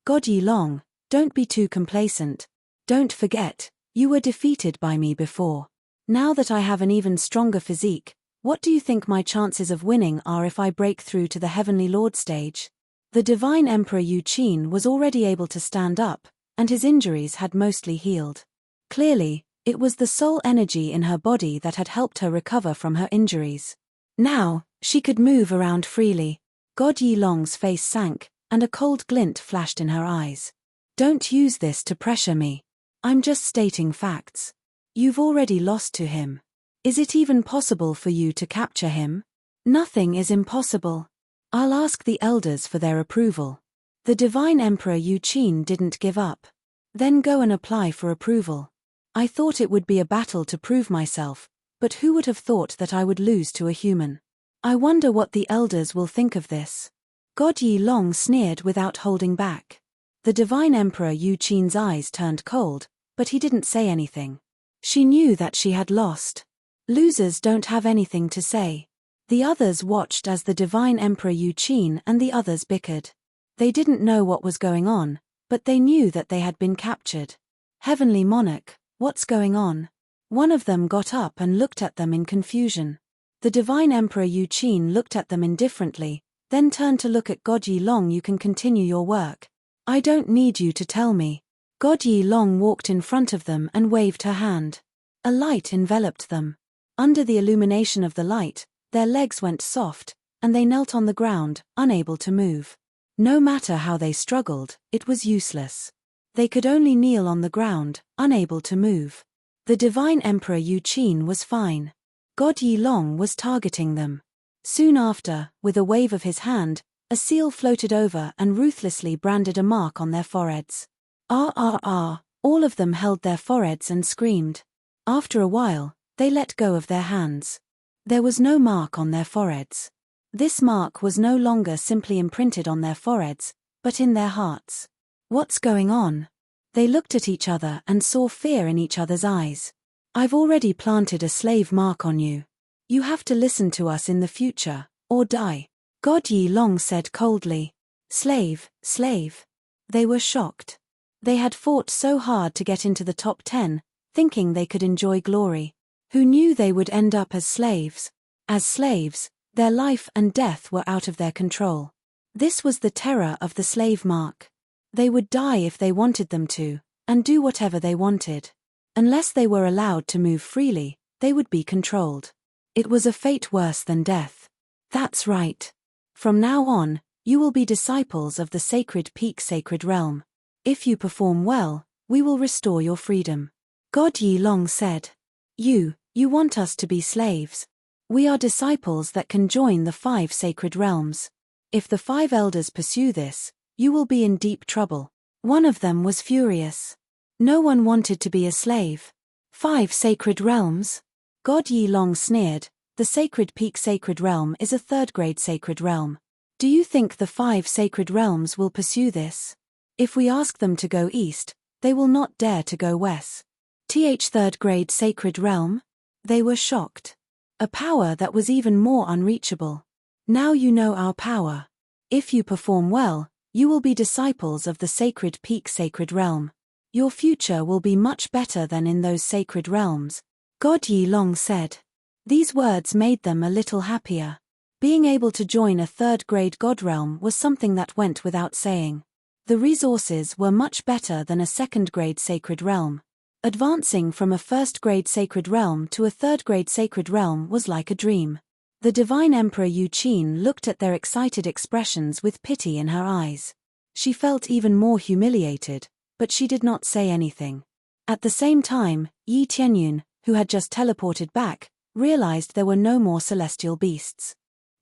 God Yi Long, don't be too complacent. Don't forget, you were defeated by me before. Now that I have an even stronger physique, what do you think my chances of winning are if I break through to the Heavenly Lord stage? The divine Emperor Yu Qin was already able to stand up, and his injuries had mostly healed. Clearly, it was the soul energy in her body that had helped her recover from her injuries. Now, she could move around freely. God Yi Long's face sank, and a cold glint flashed in her eyes. Don't use this to pressure me. I'm just stating facts. You've already lost to him. Is it even possible for you to capture him? Nothing is impossible. I'll ask the elders for their approval. The divine Emperor Yu Qin didn't give up. Then go and apply for approval. I thought it would be a battle to prove myself, but who would have thought that I would lose to a human? I wonder what the elders will think of this. God Yi Long sneered without holding back. The divine Emperor Yu Qin's eyes turned cold, but he didn't say anything. She knew that she had lost. Losers don't have anything to say. The others watched as the divine Emperor Yu Qin and the others bickered. They didn't know what was going on, but they knew that they had been captured. Heavenly Monarch, what's going on? One of them got up and looked at them in confusion. The divine Emperor Yu Qin looked at them indifferently, then turned to look at God Yi Long. You can continue your work. I don't need you to tell me. God Yi Long walked in front of them and waved her hand. A light enveloped them. Under the illumination of the light, their legs went soft, and they knelt on the ground, unable to move. No matter how they struggled, it was useless. They could only kneel on the ground, unable to move. The divine Emperor Yu Qin was fine. God Yi Long was targeting them. Soon after, with a wave of his hand, a seal floated over and ruthlessly branded a mark on their foreheads. Ah ah ah, all of them held their foreheads and screamed. After a while, they let go of their hands. There was no mark on their foreheads. This mark was no longer simply imprinted on their foreheads, but in their hearts. What's going on? They looked at each other and saw fear in each other's eyes. I've already planted a slave mark on you. You have to listen to us in the future, or die. God Yi Long said coldly. Slave, slave. They were shocked. They had fought so hard to get into the top 10, thinking they could enjoy glory. Who knew they would end up as slaves? As slaves, their life and death were out of their control. This was the terror of the slave mark. They would die if they wanted them to, and do whatever they wanted. Unless they were allowed to move freely, they would be controlled. It was a fate worse than death. That's right. From now on, you will be disciples of the sacred peak, sacred realm. If you perform well, we will restore your freedom. God Yi Long said. You want us to be slaves. We are disciples that can join the 5 sacred realms. If the 5 elders pursue this, you will be in deep trouble. One of them was furious. No one wanted to be a slave. 5 sacred realms? God Yi Long sneered. The sacred peak, sacred realm is a 3rd grade sacred realm. Do you think the 5 sacred realms will pursue this? If we ask them to go east, they will not dare to go west. 3rd grade sacred realm? They were shocked. A power that was even more unreachable. Now you know our power. If you perform well, you will be disciples of the sacred peak, sacred realm. Your future will be much better than in those sacred realms, God Yi Long said. These words made them a little happier. Being able to join a 3rd grade God realm was something that went without saying. The resources were much better than a 2nd grade sacred realm. Advancing from a 1st grade sacred realm to a 3rd grade sacred realm was like a dream. The divine Emperor Yu Qin looked at their excited expressions with pity in her eyes. She felt even more humiliated, but she did not say anything. At the same time, Yi Tianyun, who had just teleported back, realized there were no more celestial beasts.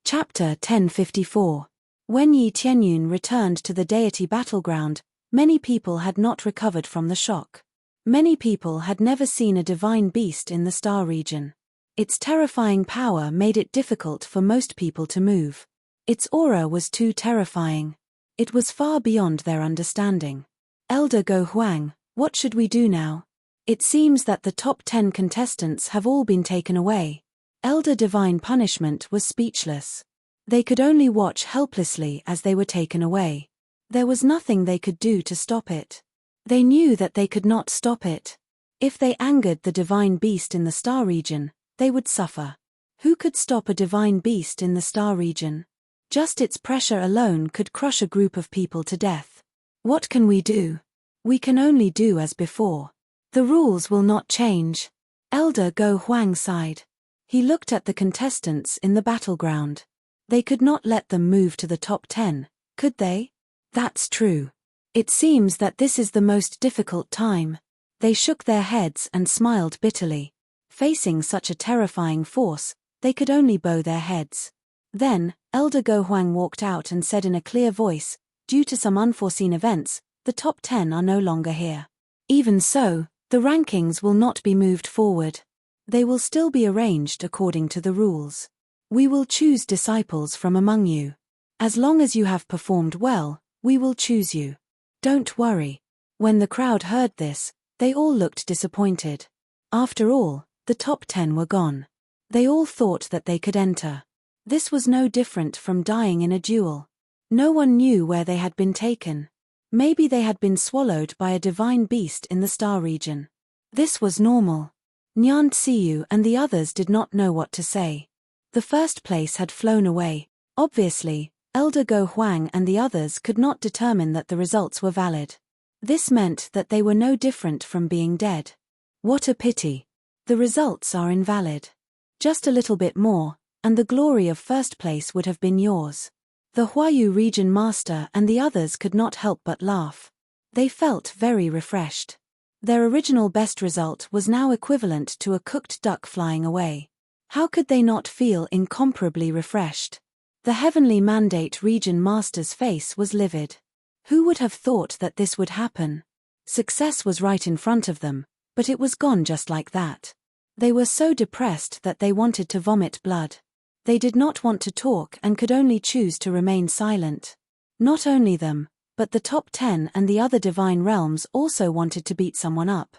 Chapter 1054. When Yi Tianyun returned to the deity battleground, many people had not recovered from the shock. Many people had never seen a divine beast in the star region. Its terrifying power made it difficult for most people to move. Its aura was too terrifying. It was far beyond their understanding. Elder Go Huang, what should we do now? It seems that the top 10 contestants have all been taken away. Elder Divine Punishment was speechless. They could only watch helplessly as they were taken away. There was nothing they could do to stop it. They knew that they could not stop it. If they angered the divine beast in the star region, they would suffer. Who could stop a divine beast in the star region? Just its pressure alone could crush a group of people to death. What can we do? We can only do as before. The rules will not change. Elder Go Huang sighed. He looked at the contestants in the battleground. They could not let them move to the top 10, could they? That's true. It seems that this is the most difficult time. They shook their heads and smiled bitterly. Facing such a terrifying force, they could only bow their heads. Then, Elder Go Huang walked out and said in a clear voice, due to some unforeseen events, the top 10 are no longer here. Even so, the rankings will not be moved forward. They will still be arranged according to the rules. We will choose disciples from among you. As long as you have performed well, we will choose you. Don't worry. When the crowd heard this, they all looked disappointed. After all, the top 10 were gone. They all thought that they could enter. This was no different from dying in a duel. No one knew where they had been taken. Maybe they had been swallowed by a divine beast in the star region. This was normal. Nyan Tsiyu and the others did not know what to say. The first place had flown away. Obviously, Elder Go Huang and the others could not determine that the results were valid. This meant that they were no different from being dead. What a pity. The results are invalid. Just a little bit more, and the glory of first place would have been yours. The Huayu region master and the others could not help but laugh. They felt very refreshed. Their original best result was now equivalent to a cooked duck flying away. How could they not feel incomparably refreshed? The Heavenly Mandate region master's face was livid. Who would have thought that this would happen? Success was right in front of them, but it was gone just like that. They were so depressed that they wanted to vomit blood. They did not want to talk and could only choose to remain silent. Not only them, but the top 10 and the other divine realms also wanted to beat someone up.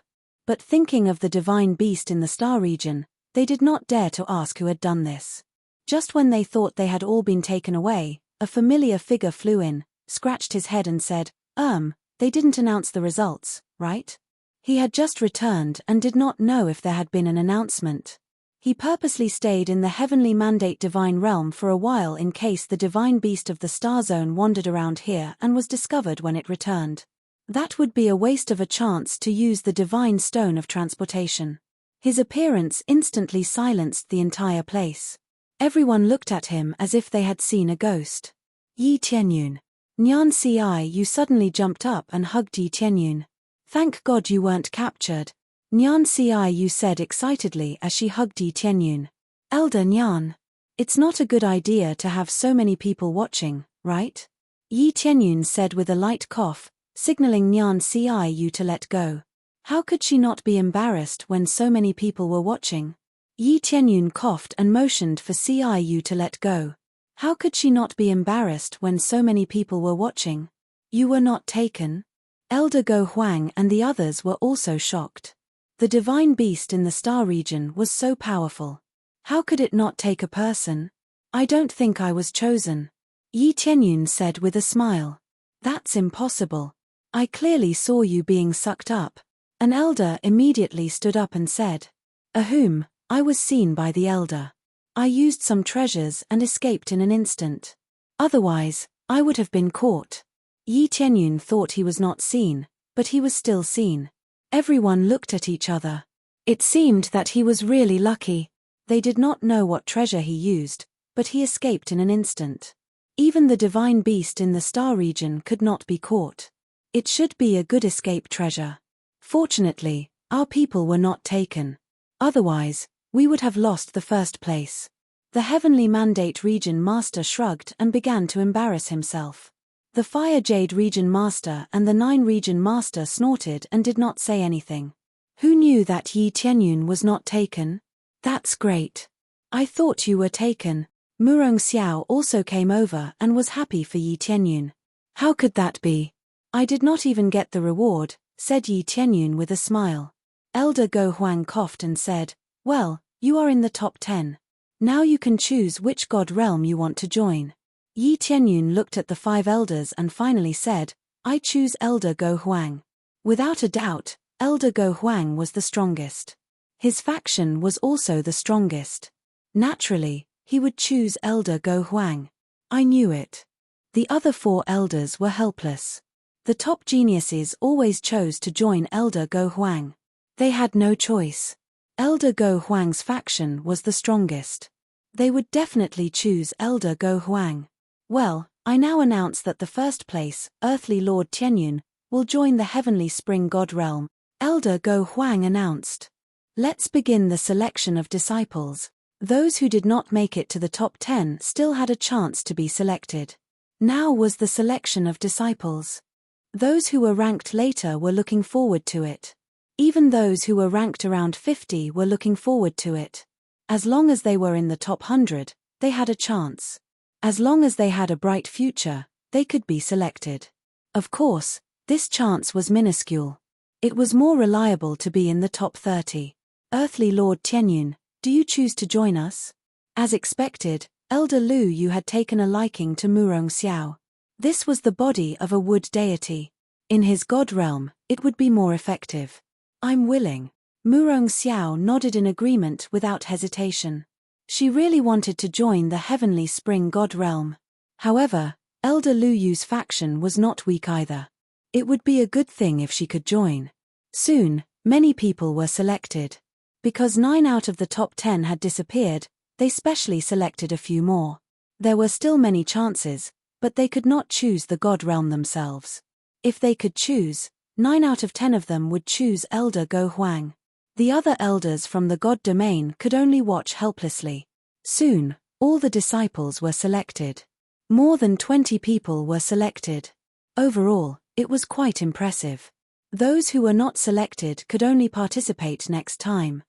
But thinking of the divine beast in the star region, they did not dare to ask who had done this. Just when they thought they had all been taken away, a familiar figure flew in, scratched his head and said, they didn't announce the results, right? He had just returned and did not know if there had been an announcement. He purposely stayed in the Heavenly Mandate divine realm for a while in case the divine beast of the star zone wandered around here and was discovered when it returned. That would be a waste of a chance to use the divine stone of transportation. His appearance instantly silenced the entire place. Everyone looked at him as if they had seen a ghost. Yi Tianyun. Nyan Ci, you suddenly jumped up and hugged Yi Tianyun. Thank God you weren't captured. Nyan Ci, you said excitedly as she hugged Yi Tianyun. Elder Nyan. It's not a good idea to have so many people watching, right? Yi Tianyun said with a light cough, signaling Nyan Ci to let go. How could she not be embarrassed when so many people were watching? Yi Tianyun coughed and motioned for Ciu to let go. How could she not be embarrassed when so many people were watching? You were not taken? Elder Go Huang and the others were also shocked. The divine beast in the star region was so powerful. How could it not take a person? I don't think I was chosen. Yi Tianyun said with a smile. That's impossible. I clearly saw you being sucked up. An elder immediately stood up and said. Ahum, I was seen by the elder. I used some treasures and escaped in an instant. Otherwise, I would have been caught. Yi Tianyun thought he was not seen, but he was still seen. Everyone looked at each other. It seemed that he was really lucky. They did not know what treasure he used, but he escaped in an instant. Even the divine beast in the star region could not be caught. It should be a good escape treasure. Fortunately, our people were not taken. Otherwise, we would have lost the first place. The Heavenly Mandate Region Master shrugged and began to embarrass himself. The Fire Jade Region Master and the 9 Region Master snorted and did not say anything. Who knew that Yi Tianyun was not taken? That's great. I thought you were taken. Murong Xiao also came over and was happy for Yi Tianyun. How could that be? I did not even get the reward, said Yi Tianyun with a smile. Elder Go Huang coughed and said, well, you are in the top 10. Now you can choose which god realm you want to join. Yi Tianyun looked at the 5 elders and finally said, I choose Elder Go Huang. Without a doubt, Elder Go Huang was the strongest. His faction was also the strongest. Naturally, he would choose Elder Go Huang. I knew it. The other 4 elders were helpless. The top geniuses always chose to join Elder Go Huang. They had no choice. Elder Go Huang's faction was the strongest. They would definitely choose Elder Go Huang. Well, I now announce that the first place, Earthly Lord Tianyun, will join the Heavenly Spring God Realm, Elder Go Huang announced. Let's begin the selection of disciples. Those who did not make it to the top 10 still had a chance to be selected. Now was the selection of disciples. Those who were ranked later were looking forward to it. Even those who were ranked around 50 were looking forward to it. As long as they were in the top 100, they had a chance. As long as they had a bright future, they could be selected. Of course, this chance was minuscule. It was more reliable to be in the top 30. Earthly Lord Tianyun, do you choose to join us? As expected, Elder Lu Yu had taken a liking to Murong Xiao. This was the body of a wood deity. In his god realm, it would be more effective. I'm willing. Murong Xiao nodded in agreement without hesitation. She really wanted to join the Heavenly Spring God Realm. However, Elder Lu Yu's faction was not weak either. It would be a good thing if she could join. Soon, many people were selected. Because 9 out of the top 10 had disappeared, they specially selected a few more. There were still many chances, but they could not choose the God Realm themselves. If they could choose, 9 out of 10 of them would choose Elder Go Huang. The other elders from the God domain could only watch helplessly. Soon, all the disciples were selected. More than 20 people were selected. Overall, it was quite impressive. Those who were not selected could only participate next time.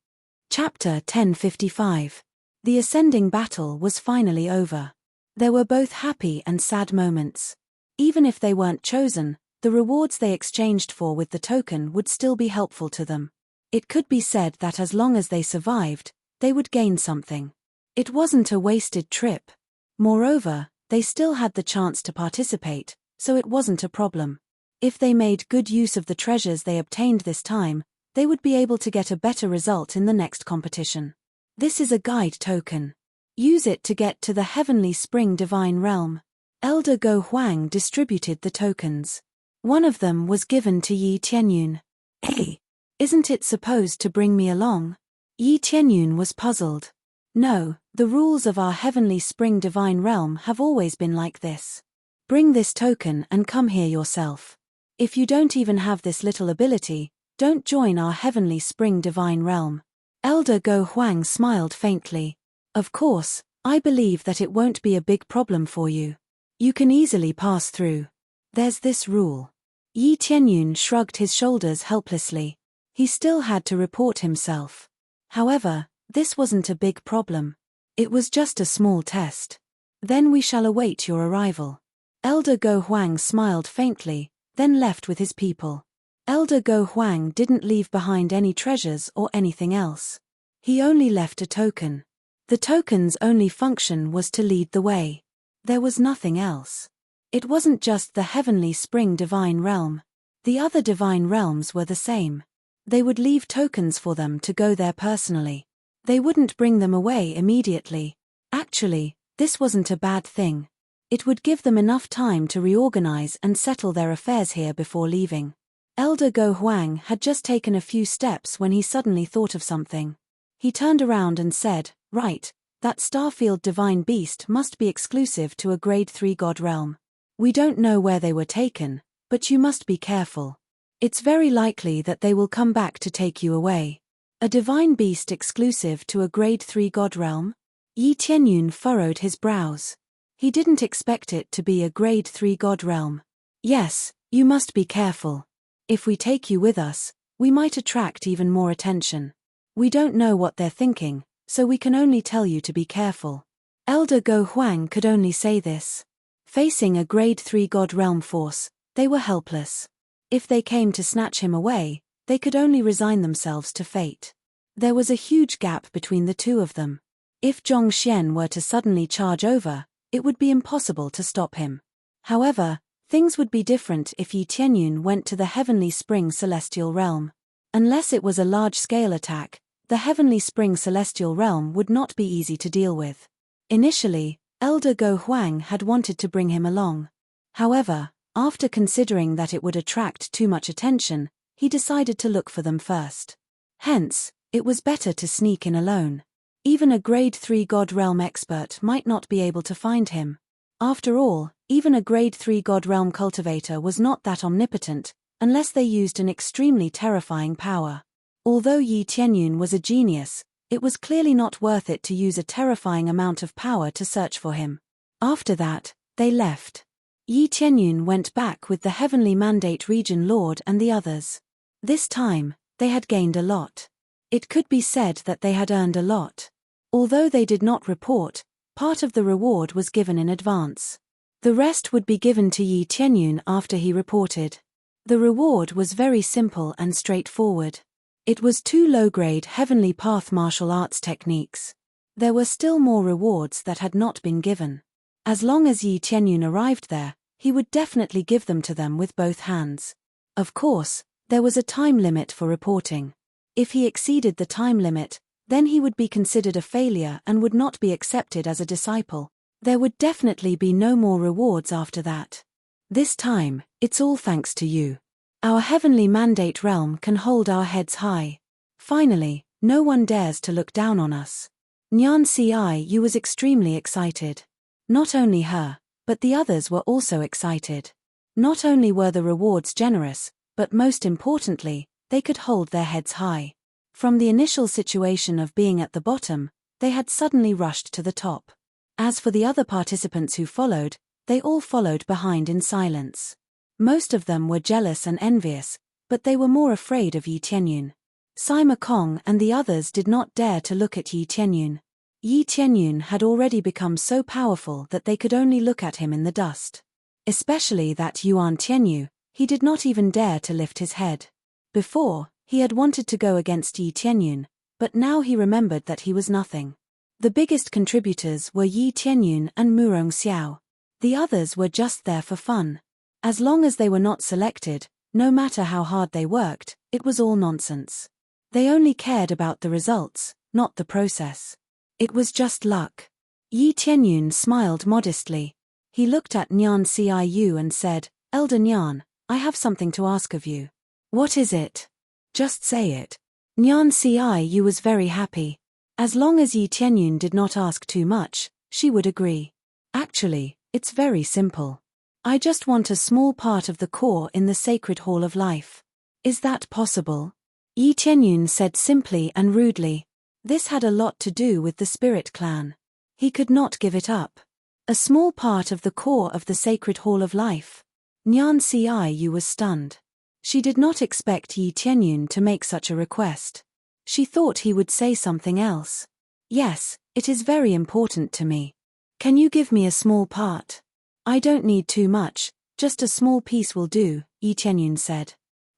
Chapter 1055. The ascending battle was finally over. There were both happy and sad moments. Even if they weren't chosen, the rewards they exchanged for with the token would still be helpful to them. It could be said that as long as they survived, they would gain something. It wasn't a wasted trip. Moreover, they still had the chance to participate, so it wasn't a problem. If they made good use of the treasures they obtained this time, they would be able to get a better result in the next competition. This is a guide token. Use it to get to the Heavenly Spring Divine Realm. Elder Go Huang distributed the tokens. One of them was given to Yi Tianyun. Hey, isn't it supposed to bring me along? Yi Tianyun was puzzled. No, the rules of our heavenly spring divine realm have always been like this. Bring this token and come here yourself. If you don't even have this little ability, don't join our heavenly spring divine realm. Elder Go Huang smiled faintly. Of course, I believe that it won't be a big problem for you. You can easily pass through. There's this rule. Yi Tianyun shrugged his shoulders helplessly. He still had to report himself. However, this wasn't a big problem. It was just a small test. Then we shall await your arrival. Elder Go Huang smiled faintly, then left with his people. Elder Go Huang didn't leave behind any treasures or anything else. He only left a token. The token's only function was to lead the way. There was nothing else. It wasn't just the heavenly spring divine realm. The other divine realms were the same. They would leave tokens for them to go there personally. They wouldn't bring them away immediately. Actually, this wasn't a bad thing. It would give them enough time to reorganize and settle their affairs here before leaving. Elder Go Huang had just taken a few steps when he suddenly thought of something. He turned around and said, "Right, that Starfield divine beast must be exclusive to a grade 3 god realm. We don't know where they were taken, but you must be careful. It's very likely that they will come back to take you away." A divine beast exclusive to a grade 3 god realm? Yi Tianyun furrowed his brows. He didn't expect it to be a grade 3 god realm. Yes, you must be careful. If we take you with us, we might attract even more attention. We don't know what they're thinking, so we can only tell you to be careful. Elder Go Huang could only say this. Facing a grade 3 god realm force, they were helpless. If they came to snatch him away, they could only resign themselves to fate. There was a huge gap between the two of them. If Zhong Xian were to suddenly charge over, it would be impossible to stop him. However, things would be different if Yi Tianyun went to the heavenly spring celestial realm. Unless it was a large-scale attack, the heavenly spring celestial realm would not be easy to deal with. Initially, Elder Go Huang had wanted to bring him along. However, after considering that it would attract too much attention, he decided to look for them first. Hence, it was better to sneak in alone. Even a grade 3 god realm expert might not be able to find him. After all, even a grade 3 god realm cultivator was not that omnipotent, unless they used an extremely terrifying power. Although Yi Tianyun was a genius, it was clearly not worth it to use a terrifying amount of power to search for him. After that, they left. Yi Tianyun went back with the Heavenly Mandate Region Lord and the others. This time, they had gained a lot. It could be said that they had earned a lot. Although they did not report, part of the reward was given in advance. The rest would be given to Yi Tianyun after he reported. The reward was very simple and straightforward. It was 2 low-grade Heavenly Path martial arts techniques. There were still more rewards that had not been given. As long as Yi Tianyun arrived there, he would definitely give them to them with both hands. Of course, there was a time limit for reporting. If he exceeded the time limit, then he would be considered a failure and would not be accepted as a disciple. There would definitely be no more rewards after that. This time, it's all thanks to you. Our heavenly mandate realm can hold our heads high. Finally, no one dares to look down on us. Nyan Ciu was extremely excited. Not only her, but the others were also excited. Not only were the rewards generous, but most importantly, they could hold their heads high. From the initial situation of being at the bottom, they had suddenly rushed to the top. As for the other participants who followed, they all followed behind in silence. Most of them were jealous and envious, but they were more afraid of Yi Tianyun. Sima Kong and the others did not dare to look at Yi Tianyun. Yi Tianyun had already become so powerful that they could only look at him in the dust. Especially that Yuan Tianyu, he did not even dare to lift his head. Before, he had wanted to go against Yi Tianyun, but now he remembered that he was nothing. The biggest contributors were Yi Tianyun and Murong Xiao. The others were just there for fun. As long as they were not selected, no matter how hard they worked, it was all nonsense. They only cared about the results, not the process. It was just luck. Yi Tianyun smiled modestly. He looked at Nyan Ciu and said, "Elder Nyan, I have something to ask of you. What is it? Just say it. Nyan Ciu was very happy. As long as Yi Tianyun did not ask too much, she would agree. Actually, it's very simple. I just want a small part of the core in the sacred hall of life. Is that possible? Yi Tianyun said simply and rudely. This had a lot to do with the spirit clan. He could not give it up. A small part of the core of the sacred hall of life. Nyan Ciu was stunned. She did not expect Yi Tianyun to make such a request. She thought he would say something else. Yes, it is very important to me. Can you give me a small part? I don't need too much, just a small piece will do, Yi Tianyun said.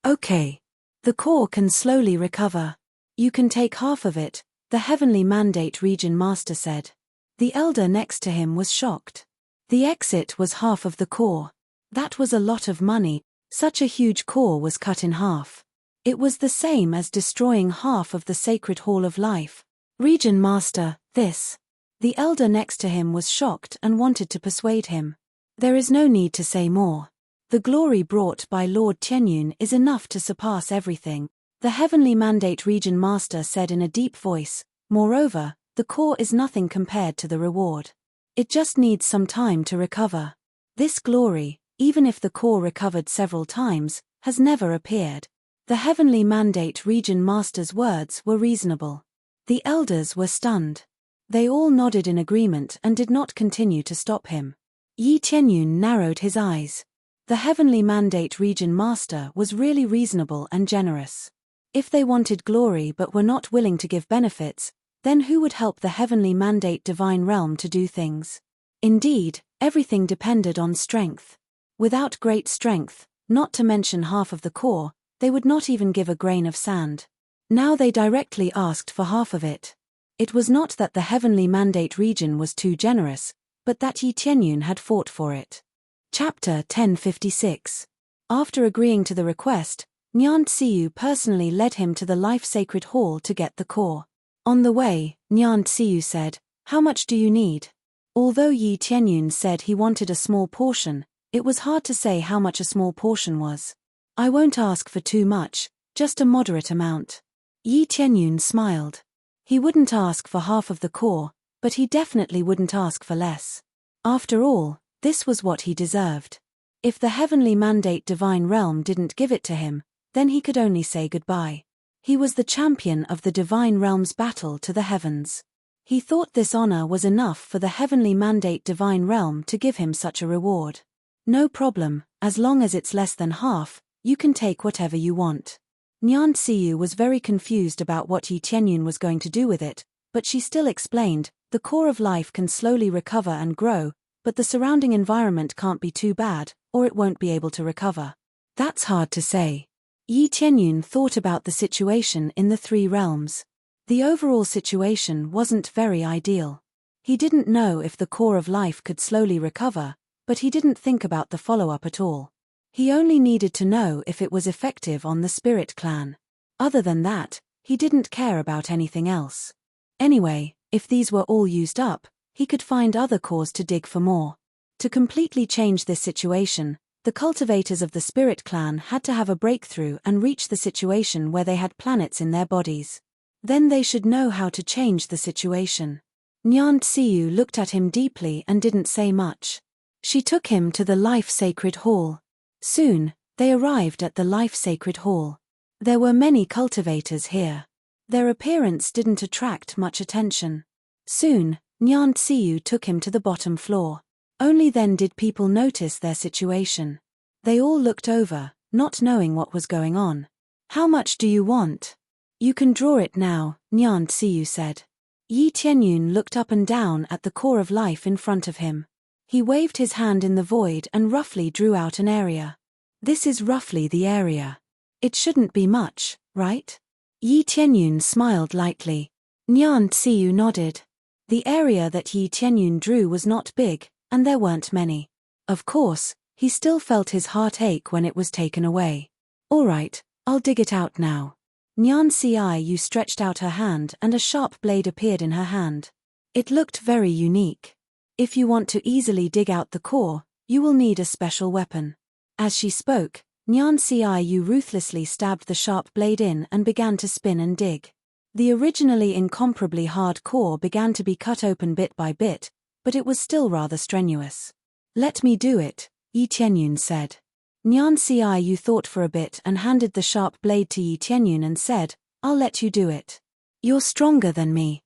Okay. The core can slowly recover. You can take half of it, the Heavenly Mandate Region Master said. The elder next to him was shocked. The exit was half of the core. That was a lot of money, such a huge core was cut in half. It was the same as destroying half of the sacred hall of life. Region Master, this. The elder next to him was shocked and wanted to persuade him. There is no need to say more. The glory brought by Lord Tianyun is enough to surpass everything, the Heavenly Mandate Region Master said in a deep voice. Moreover, the core is nothing compared to the reward. It just needs some time to recover. This glory, even if the core recovered several times, has never appeared. The Heavenly Mandate Region Master's words were reasonable. The elders were stunned. They all nodded in agreement and did not continue to stop him. Yi Tianyun narrowed his eyes. The Heavenly Mandate Region Master was really reasonable and generous. If they wanted glory but were not willing to give benefits, then who would help the Heavenly Mandate Divine Realm to do things? Indeed, everything depended on strength. Without great strength, not to mention half of the core, they would not even give a grain of sand. Now they directly asked for half of it. It was not that the Heavenly Mandate Region was too generous, but that Yi Tianyun had fought for it. Chapter 1056. After agreeing to the request, Nyan Ciu personally led him to the Life Sacred Hall to get the core. On the way, Nyan Ciu said, "How much do you need?" Although Yi Tianyun said he wanted a small portion, it was hard to say how much a small portion was. "I won't ask for too much, just a moderate amount." Yi Tianyun smiled. He wouldn't ask for half of the core, but he definitely wouldn't ask for less. After all, this was what he deserved. If the Heavenly Mandate Divine Realm didn't give it to him, then he could only say goodbye. He was the champion of the Divine Realm's battle to the heavens. He thought this honor was enough for the Heavenly Mandate Divine Realm to give him such a reward. No problem, as long as it's less than half, you can take whatever you want. Nyan Ciu was very confused about what Yi Tianyun was going to do with it, but she still explained, the core of life can slowly recover and grow, but the surrounding environment can't be too bad, or it won't be able to recover. That's hard to say. Yi Tianyun thought about the situation in the three realms. The overall situation wasn't very ideal. He didn't know if the core of life could slowly recover, but he didn't think about the follow-up at all. He only needed to know if it was effective on the Spirit Clan. Other than that, he didn't care about anything else. Anyway, if these were all used up, he could find other cores to dig for more. To completely change this situation, the cultivators of the Spirit Clan had to have a breakthrough and reach the situation where they had planets in their bodies. Then they should know how to change the situation. Nyan Ciu looked at him deeply and didn't say much. She took him to the Life Sacred Hall. Soon, they arrived at the Life Sacred Hall. There were many cultivators here. Their appearance didn't attract much attention. Soon, Nyan Ciu took him to the bottom floor. Only then did people notice their situation. They all looked over, not knowing what was going on. "How much do you want?" "You can draw it now," Nyan Ciu said. Yi Tianyun looked up and down at the core of life in front of him. He waved his hand in the void and roughly drew out an area. "This is roughly the area. It shouldn't be much, right?" Yi Tianyun smiled lightly. Nyan Ciu nodded. The area that Yi Tianyun drew was not big, and there weren't many. Of course, he still felt his heart ache when it was taken away. "All right, I'll dig it out now." Nyan Ciu stretched out her hand and a sharp blade appeared in her hand. It looked very unique. "If you want to easily dig out the core, you will need a special weapon." As she spoke, Nyan Ciu ruthlessly stabbed the sharp blade in and began to spin and dig. The originally incomparably hard core began to be cut open bit by bit, but it was still rather strenuous. "Let me do it," Yi Tianyun said. Nyan Ciu thought for a bit and handed the sharp blade to Yi Tianyun and said, "I'll let you do it. You're stronger than me."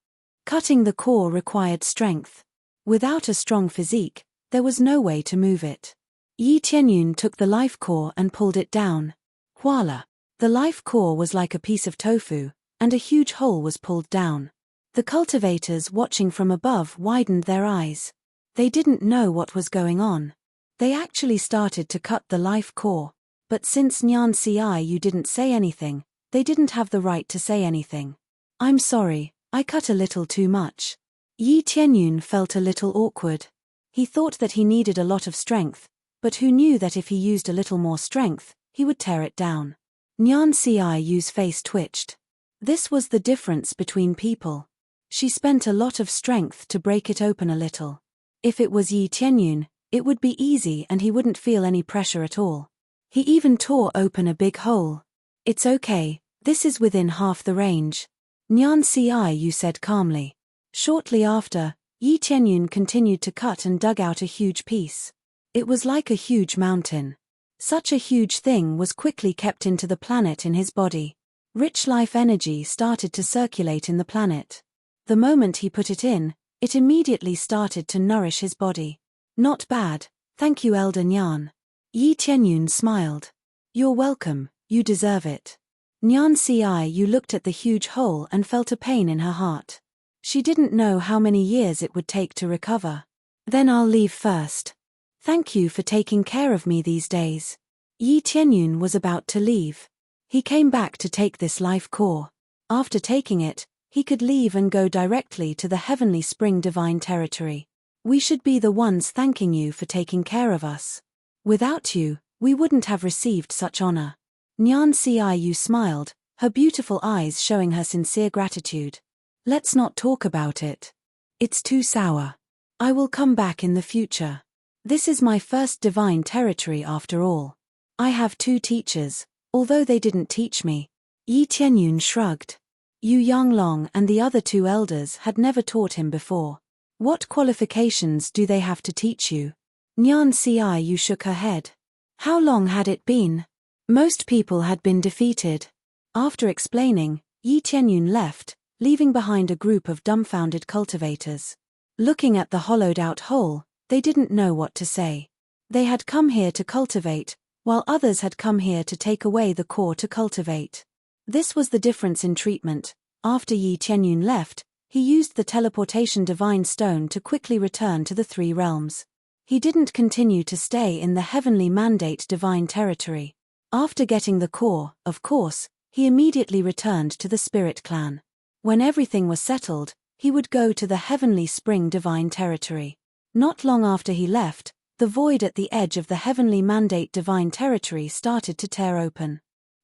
Cutting the core required strength. Without a strong physique, there was no way to move it. Yi Tianyun took the life core and pulled it down. Voila! The life core was like a piece of tofu, and a huge hole was pulled down. The cultivators watching from above widened their eyes. They didn't know what was going on. They actually started to cut the life core, but since Nyan Ciu didn't say anything, they didn't have the right to say anything. "I'm sorry, I cut a little too much." Yi Tianyun felt a little awkward. He thought that he needed a lot of strength, but who knew that if he used a little more strength, he would tear it down. Nyan Ciu's face twitched. This was the difference between people. She spent a lot of strength to break it open a little. If it was Yi Tianyun, it would be easy and he wouldn't feel any pressure at all. He even tore open a big hole. "It's okay, this is within half the range," Nyan Ciu said calmly. Shortly after, Yi Tianyun continued to cut and dug out a huge piece. It was like a huge mountain. Such a huge thing was quickly kept into the planet in his body. Rich life energy started to circulate in the planet. The moment he put it in, it immediately started to nourish his body. "Not bad, thank you, Elder Nyan." Yi Tianyun smiled. "You're welcome, you deserve it." Nyan Ciu looked at the huge hole and felt a pain in her heart. She didn't know how many years it would take to recover. "Then I'll leave first. Thank you for taking care of me these days." Yi Tianyun was about to leave. He came back to take this life core. After taking it, he could leave and go directly to the Heavenly Spring Divine Territory. "We should be the ones thanking you for taking care of us. Without you, we wouldn't have received such honor." Nyan Ciu smiled, her beautiful eyes showing her sincere gratitude. "Let's not talk about it. It's too sour. I will come back in the future. This is my first divine territory after all. I have 2 teachers, although they didn't teach me." Yi Tianyun shrugged. Yu Yanglong and the other 2 elders had never taught him before. "What qualifications do they have to teach you?" Nyan Ciu shook her head. How long had it been? Most people had been defeated. After explaining, Yi Tianyun left, leaving behind a group of dumbfounded cultivators. Looking at the hollowed-out hole, they didn't know what to say. They had come here to cultivate, while others had come here to take away the core to cultivate. This was the difference in treatment. After Yi Tianyun left, he used the teleportation divine stone to quickly return to the 3 realms. He didn't continue to stay in the heavenly mandate divine territory. After getting the core, of course, he immediately returned to the Spirit Clan. When everything was settled, he would go to the Heavenly Spring Divine Territory. Not long after he left, the void at the edge of the Heavenly Mandate Divine Territory started to tear open.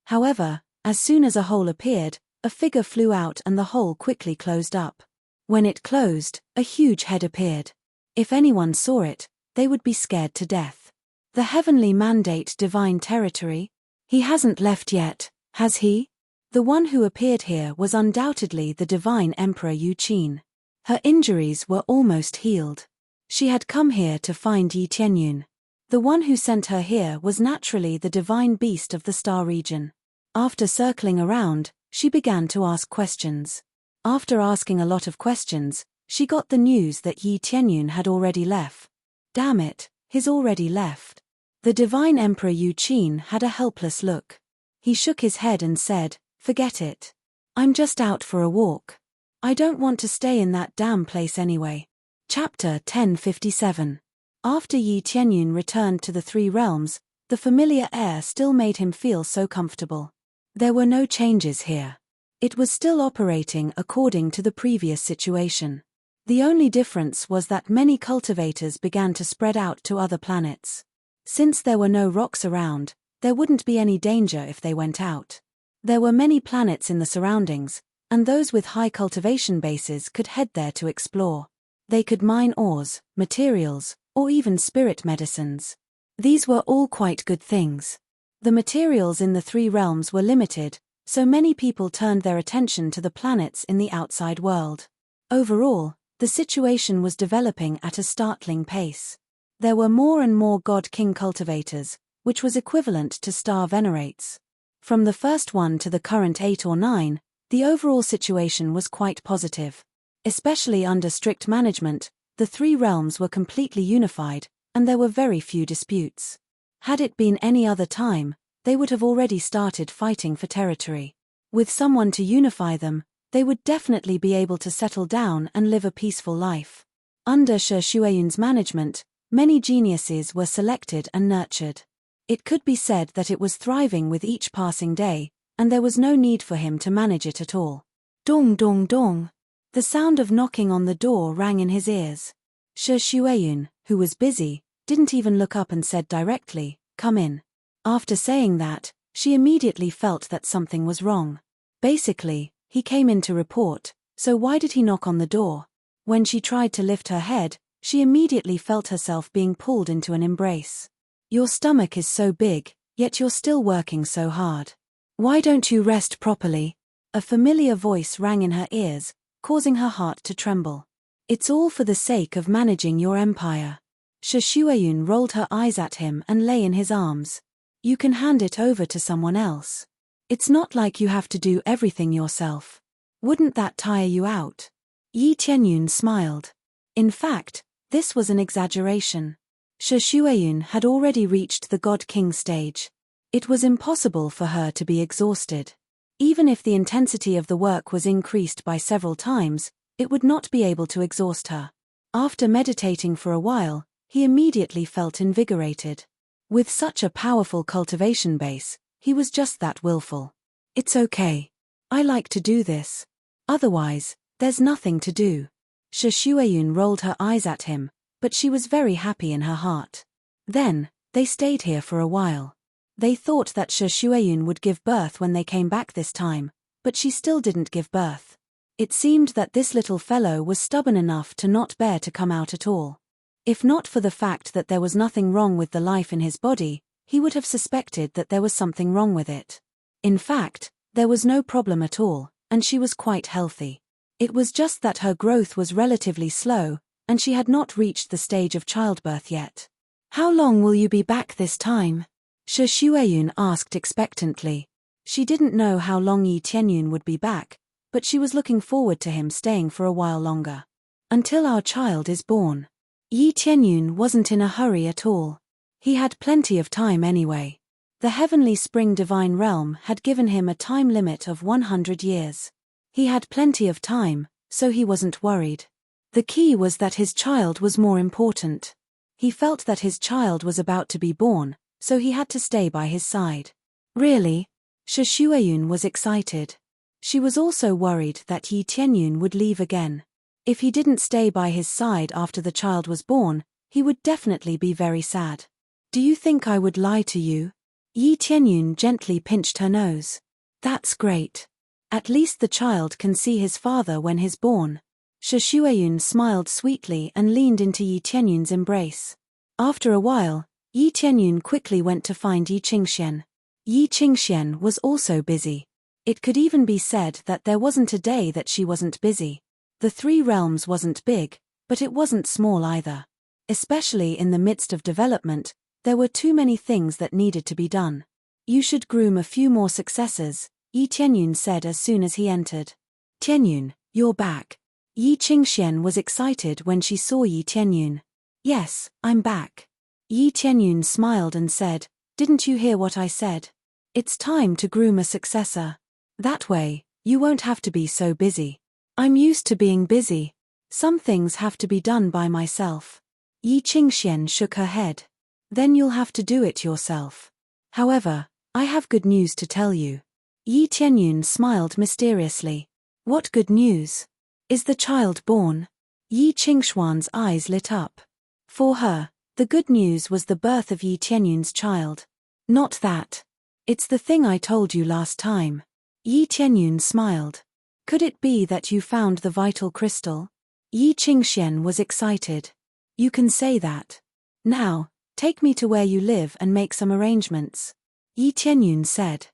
However, as soon as a hole appeared, a figure flew out and the hole quickly closed up. When it closed, a huge head appeared. If anyone saw it, they would be scared to death. The Heavenly Mandate Divine Territory? He hasn't left yet, has he? The one who appeared here was undoubtedly the Divine Emperor Yu Qin. Her injuries were almost healed. She had come here to find Yi Tianyun. The one who sent her here was naturally the Divine Beast of the Star region. After circling around, she began to ask questions. After asking a lot of questions, she got the news that Yi Tianyun had already left. Damn it, he's already left. The Divine Emperor Yu Qin had a helpless look. He shook his head and said, "Forget it. I'm just out for a walk. I don't want to stay in that damn place anyway." Chapter 1057. After Yi Tianyun returned to the 3 realms, the familiar air still made him feel so comfortable. There were no changes here. It was still operating according to the previous situation. The only difference was that many cultivators began to spread out to other planets. Since there were no rocks around, there wouldn't be any danger if they went out. There were many planets in the surroundings, and those with high cultivation bases could head there to explore. They could mine ores, materials, or even spirit medicines. These were all quite good things. The materials in the three realms were limited, so many people turned their attention to the planets in the outside world. Overall, the situation was developing at a startling pace. There were more and more god-king cultivators, which was equivalent to star venerates. From the first one to the current 8 or 9, the overall situation was quite positive. Especially under strict management, the three realms were completely unified, and there were very few disputes. Had it been any other time, they would have already started fighting for territory. With someone to unify them, they would definitely be able to settle down and live a peaceful life. Under Shi Shuiyun's management, many geniuses were selected and nurtured. It could be said that it was thriving with each passing day, and there was no need for him to manage it at all. Dong dong dong. The sound of knocking on the door rang in his ears. Shi Shuiyun, who was busy, didn't even look up and said directly, "Come in." After saying that, she immediately felt that something was wrong. Basically, he came in to report, so why did he knock on the door? When she tried to lift her head, she immediately felt herself being pulled into an embrace. Your stomach is so big, yet you're still working so hard. Why don't you rest properly? A familiar voice rang in her ears, causing her heart to tremble. It's all for the sake of managing your empire. Shi Shuiyun rolled her eyes at him and lay in his arms. You can hand it over to someone else. It's not like you have to do everything yourself. Wouldn't that tire you out? Yi Tianyun smiled. In fact, this was an exaggeration. Shi Shuiyun had already reached the God King stage. It was impossible for her to be exhausted. Even if the intensity of the work was increased by several times, it would not be able to exhaust her. After meditating for a while, he immediately felt invigorated. With such a powerful cultivation base, he was just that willful. It's okay. I like to do this. Otherwise, there's nothing to do. Shi Shuiyun rolled her eyes at him, but she was very happy in her heart. Then, they stayed here for a while. They thought that Shi Shuiyun would give birth when they came back this time, but she still didn't give birth. It seemed that this little fellow was stubborn enough to not bear to come out at all. If not for the fact that there was nothing wrong with the life in his body, he would have suspected that there was something wrong with it. In fact, there was no problem at all, and she was quite healthy. It was just that her growth was relatively slow, and she had not reached the stage of childbirth yet. How long will you be back this time? Shi Shuiyun asked expectantly. She didn't know how long Yi Tianyun would be back, but she was looking forward to him staying for a while longer. Until our child is born. Yi Tianyun wasn't in a hurry at all. He had plenty of time anyway. The heavenly spring divine realm had given him a time limit of 100 years. He had plenty of time, so he wasn't worried. The key was that his child was more important. He felt that his child was about to be born, so he had to stay by his side. Really? Shi Shuiyun was excited. She was also worried that Yi Tianyun would leave again. If he didn't stay by his side after the child was born, he would definitely be very sad. Do you think I would lie to you? Yi Tianyun gently pinched her nose. That's great. At least the child can see his father when he's born. Shi Shuiyun smiled sweetly and leaned into Yi Tianyun's embrace. After a while, Yi Tianyun quickly went to find Yi Qingxian. Yi Qingxian was also busy. It could even be said that there wasn't a day that she wasn't busy. The three realms wasn't big, but it wasn't small either. Especially in the midst of development, there were too many things that needed to be done. You should groom a few more successors, Yi Tianyun said as soon as he entered. Tianyun, you're back. Yi Qingxian was excited when she saw Yi Tianyun. Yes, I'm back. Yi Tianyun smiled and said, didn't you hear what I said? It's time to groom a successor. That way, you won't have to be so busy. I'm used to being busy. Some things have to be done by myself. Yi Qingxian shook her head. Then you'll have to do it yourself. However, I have good news to tell you. Yi Tianyun smiled mysteriously. What good news? Is the child born? Yi Qingxuan's eyes lit up. For her, the good news was the birth of Yi Tianyun's child. Not that. It's the thing I told you last time. Yi Tianyun smiled. Could it be that you found the vital crystal? Yi Qingxian was excited. You can say that. Now, take me to where you live and make some arrangements. Yi Tianyun said.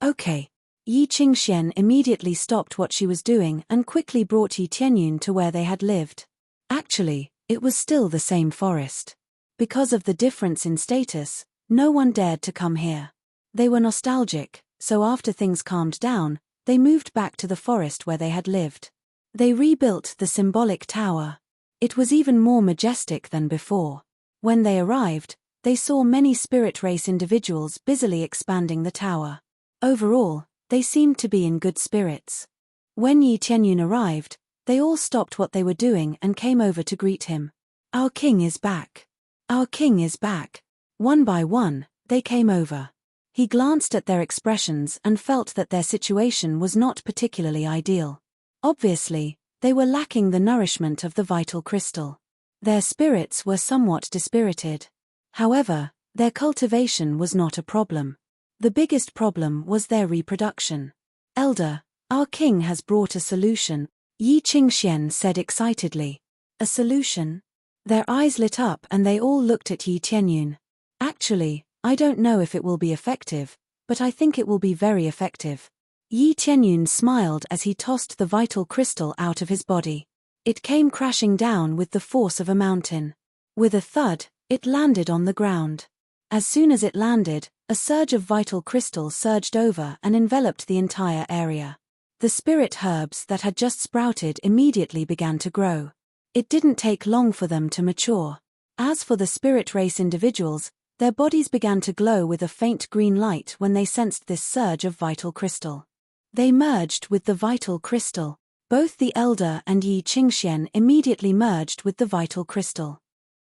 Okay. Yi Qingxian immediately stopped what she was doing and quickly brought Yi Tianyun to where they had lived. Actually, it was still the same forest. Because of the difference in status, no one dared to come here. They were nostalgic, so after things calmed down, they moved back to the forest where they had lived. They rebuilt the symbolic tower. It was even more majestic than before. When they arrived, they saw many spirit race individuals busily expanding the tower. Overall, they seemed to be in good spirits. When Yi Tianyun arrived, they all stopped what they were doing and came over to greet him. Our king is back. Our king is back. One by one, they came over. He glanced at their expressions and felt that their situation was not particularly ideal. Obviously, they were lacking the nourishment of the vital crystal. Their spirits were somewhat dispirited. However, their cultivation was not a problem. The biggest problem was their reproduction. Elder, our king has brought a solution, Yi Qingxian said excitedly. A solution? Their eyes lit up and they all looked at Yi Tianyun. Actually, I don't know if it will be effective, but I think it will be very effective. Yi Tianyun smiled as he tossed the vital crystal out of his body. It came crashing down with the force of a mountain. With a thud, it landed on the ground. As soon as it landed, a surge of vital crystal surged over and enveloped the entire area. The spirit herbs that had just sprouted immediately began to grow. It didn't take long for them to mature. As for the spirit race individuals, their bodies began to glow with a faint green light when they sensed this surge of vital crystal. They merged with the vital crystal. Both the elder and Yi Qingxian immediately merged with the vital crystal.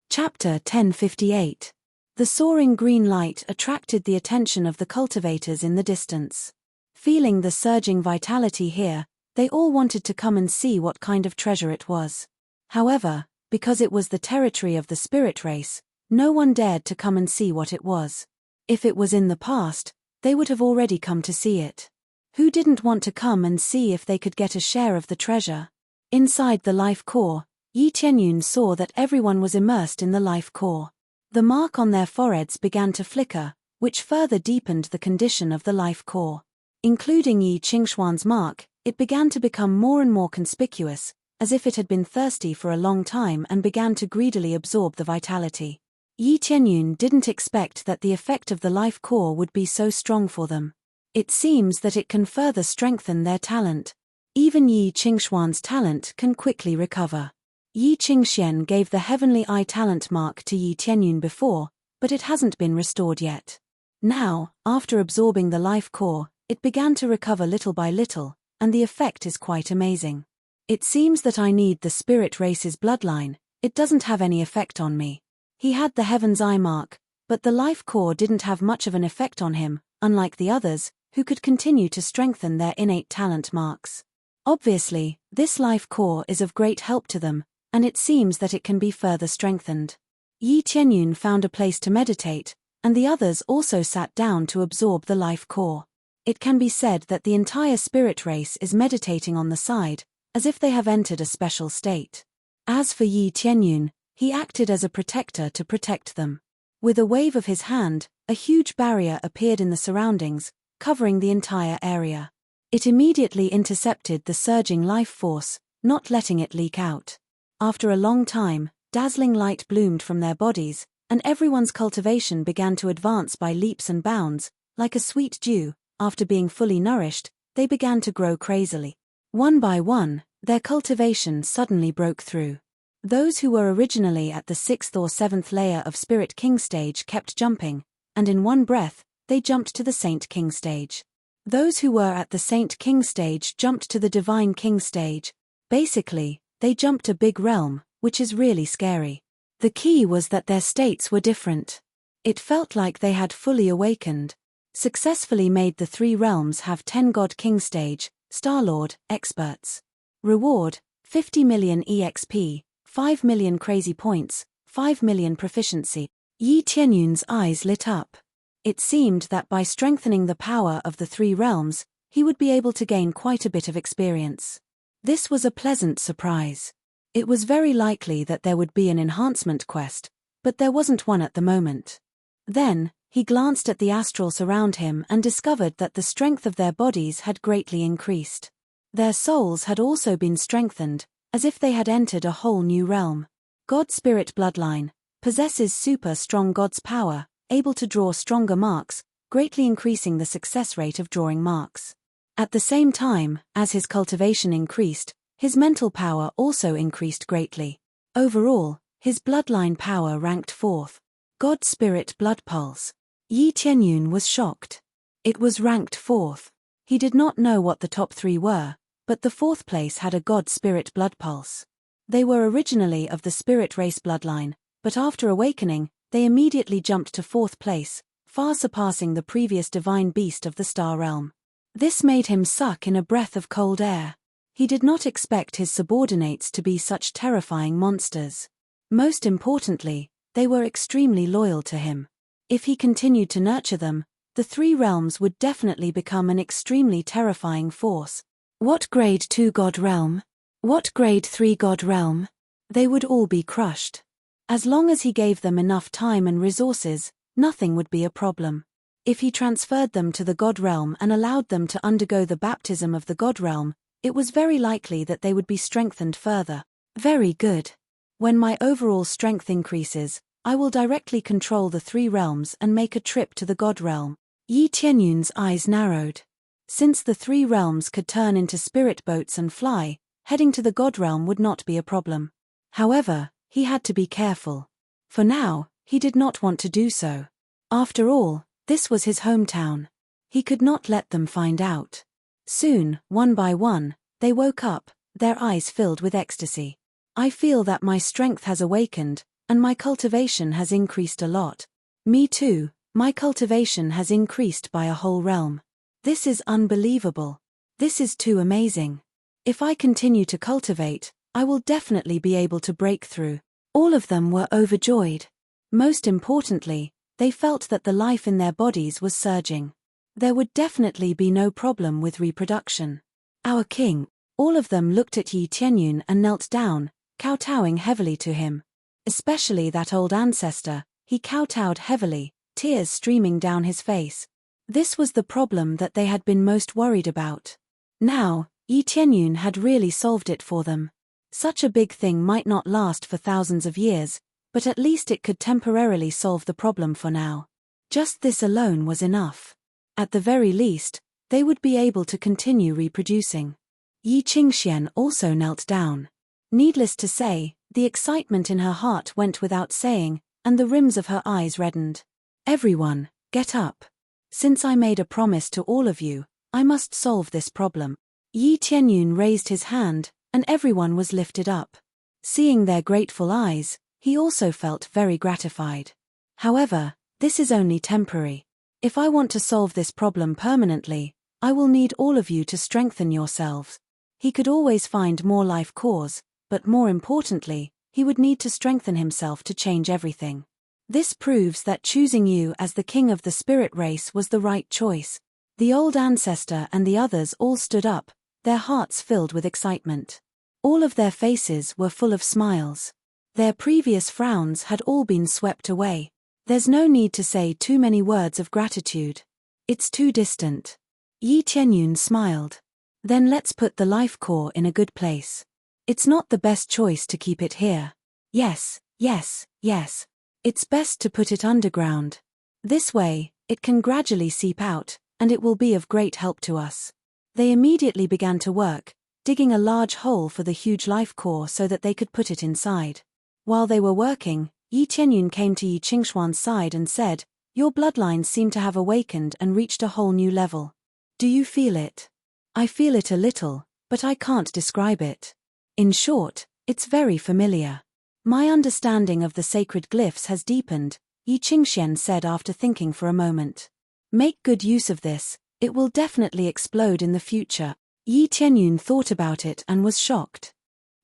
Chapter 1058. The soaring green light attracted the attention of the cultivators in the distance. Feeling the surging vitality here, they all wanted to come and see what kind of treasure it was. However, because it was the territory of the spirit race, no one dared to come and see what it was. If it was in the past, they would have already come to see it. Who didn't want to come and see if they could get a share of the treasure? Inside the life core, Yi Tianyun saw that everyone was immersed in the life core. The mark on their foreheads began to flicker, which further deepened the condition of the life core. Including Yi Qingxuan's mark, it began to become more and more conspicuous, as if it had been thirsty for a long time and began to greedily absorb the vitality. Yi Tianyun didn't expect that the effect of the life core would be so strong for them. It seems that it can further strengthen their talent. Even Yi Qingxuan's talent can quickly recover. Yi Qingxian gave the Heavenly Eye talent mark to Yi Tianyun before, but it hasn't been restored yet. Now, after absorbing the life core, it began to recover little by little, and the effect is quite amazing. It seems that I need the spirit race's bloodline. It doesn't have any effect on me. He had the Heaven's Eye mark, but the life core didn't have much of an effect on him, unlike the others, who could continue to strengthen their innate talent marks. Obviously, this life core is of great help to them, and it seems that it can be further strengthened. Yi Tianyun found a place to meditate, and the others also sat down to absorb the life core. It can be said that the entire spirit race is meditating on the side, as if they have entered a special state. As for Yi Tianyun, he acted as a protector to protect them. With a wave of his hand, a huge barrier appeared in the surroundings, covering the entire area. It immediately intercepted the surging life force, not letting it leak out. After a long time, dazzling light bloomed from their bodies, and everyone's cultivation began to advance by leaps and bounds. Like a sweet dew, after being fully nourished, they began to grow crazily. One by one, their cultivation suddenly broke through. Those who were originally at the 6th or 7th layer of Spirit King stage kept jumping, and in one breath, they jumped to the Saint King stage. Those who were at the Saint King stage jumped to the Divine King stage. Basically, they jumped a big realm, which is really scary. The key was that their states were different. It felt like they had fully awakened. Successfully made the 3 realms have 10 God King stage, Starlord, experts. Reward, 50 million EXP, 5 million crazy points, 5 million proficiency. Yi Tianyun's eyes lit up. It seemed that by strengthening the power of the 3 realms, he would be able to gain quite a bit of experience. This was a pleasant surprise. It was very likely that there would be an enhancement quest, but there wasn't one at the moment. Then, He glanced at the astrals around him and discovered that the strength of their bodies had greatly increased. Their souls had also been strengthened, as if they had entered a whole new realm. God Spirit Bloodline possesses super strong God's power, able to draw stronger marks, greatly increasing the success rate of drawing marks. At the same time, as his cultivation increased, his mental power also increased greatly. Overall, his bloodline power ranked 4th. God Spirit Blood Pulse. Yi Tianyun was shocked. It was ranked 4th. He did not know what the top 3 were, but the 4th place had a God Spirit Blood Pulse. They were originally of the Spirit Race bloodline, but after awakening, they immediately jumped to 4th place, far surpassing the previous divine beast of the Star Realm. This made him suck in a breath of cold air. He did not expect his subordinates to be such terrifying monsters. Most importantly, they were extremely loyal to him. If he continued to nurture them, the 3 realms would definitely become an extremely terrifying force. What grade 2 God Realm? What grade 3 God Realm? They would all be crushed. As long as he gave them enough time and resources, nothing would be a problem. If he transferred them to the God Realm and allowed them to undergo the baptism of the God Realm, it was very likely that they would be strengthened further. Very good. When my overall strength increases, I will directly control the 3 realms and make a trip to the God Realm. Yi Tianyun's eyes narrowed. Since the 3 realms could turn into spirit boats and fly, heading to the God Realm would not be a problem. However, he had to be careful. For now, he did not want to do so. After all, this was his hometown. He could not let them find out. Soon, one by one, they woke up, their eyes filled with ecstasy. I feel that my strength has awakened, and my cultivation has increased a lot. Me too, my cultivation has increased by a whole realm. This is unbelievable. This is too amazing. If I continue to cultivate, I will definitely be able to break through. All of them were overjoyed. Most importantly, they felt that the life in their bodies was surging. There would definitely be no problem with reproduction. Our king. All of them looked at Yi Tianyun and knelt down, kowtowing heavily to him. Especially that old ancestor, he kowtowed heavily, tears streaming down his face. This was the problem that they had been most worried about. Now, Yi Tianyun had really solved it for them. Such a big thing might not last for thousands of years, but at least it could temporarily solve the problem for now. Just this alone was enough. At the very least, they would be able to continue reproducing. Yi Qingxian also knelt down. Needless to say, the excitement in her heart went without saying, and the rims of her eyes reddened. Everyone, get up. Since I made a promise to all of you, I must solve this problem. Yi Tianyun raised his hand, and everyone was lifted up. Seeing their grateful eyes, he also felt very gratified. However, this is only temporary. If I want to solve this problem permanently, I will need all of you to strengthen yourselves. He could always find more life cores, but more importantly, he would need to strengthen himself to change everything. This proves that choosing you as the king of the spirit race was the right choice. The old ancestor and the others all stood up, their hearts filled with excitement. All of their faces were full of smiles. Their previous frowns had all been swept away. There's no need to say too many words of gratitude. It's too distant. Yi Tianyun smiled. Then let's put the life core in a good place. It's not the best choice to keep it here. Yes, yes, yes. It's best to put it underground. This way, it can gradually seep out, and it will be of great help to us. They immediately began to work, digging a large hole for the huge life core so that they could put it inside. While they were working, Yi Tianyun came to Yi Qingxuan's side and said, "Your bloodlines seem to have awakened and reached a whole new level. Do you feel it?" "I feel it a little, but I can't describe it. In short, it's very familiar. My understanding of the sacred glyphs has deepened," Yi Qingxian said after thinking for a moment. "Make good use of this, it will definitely explode in the future." Yi Tianyun thought about it and was shocked.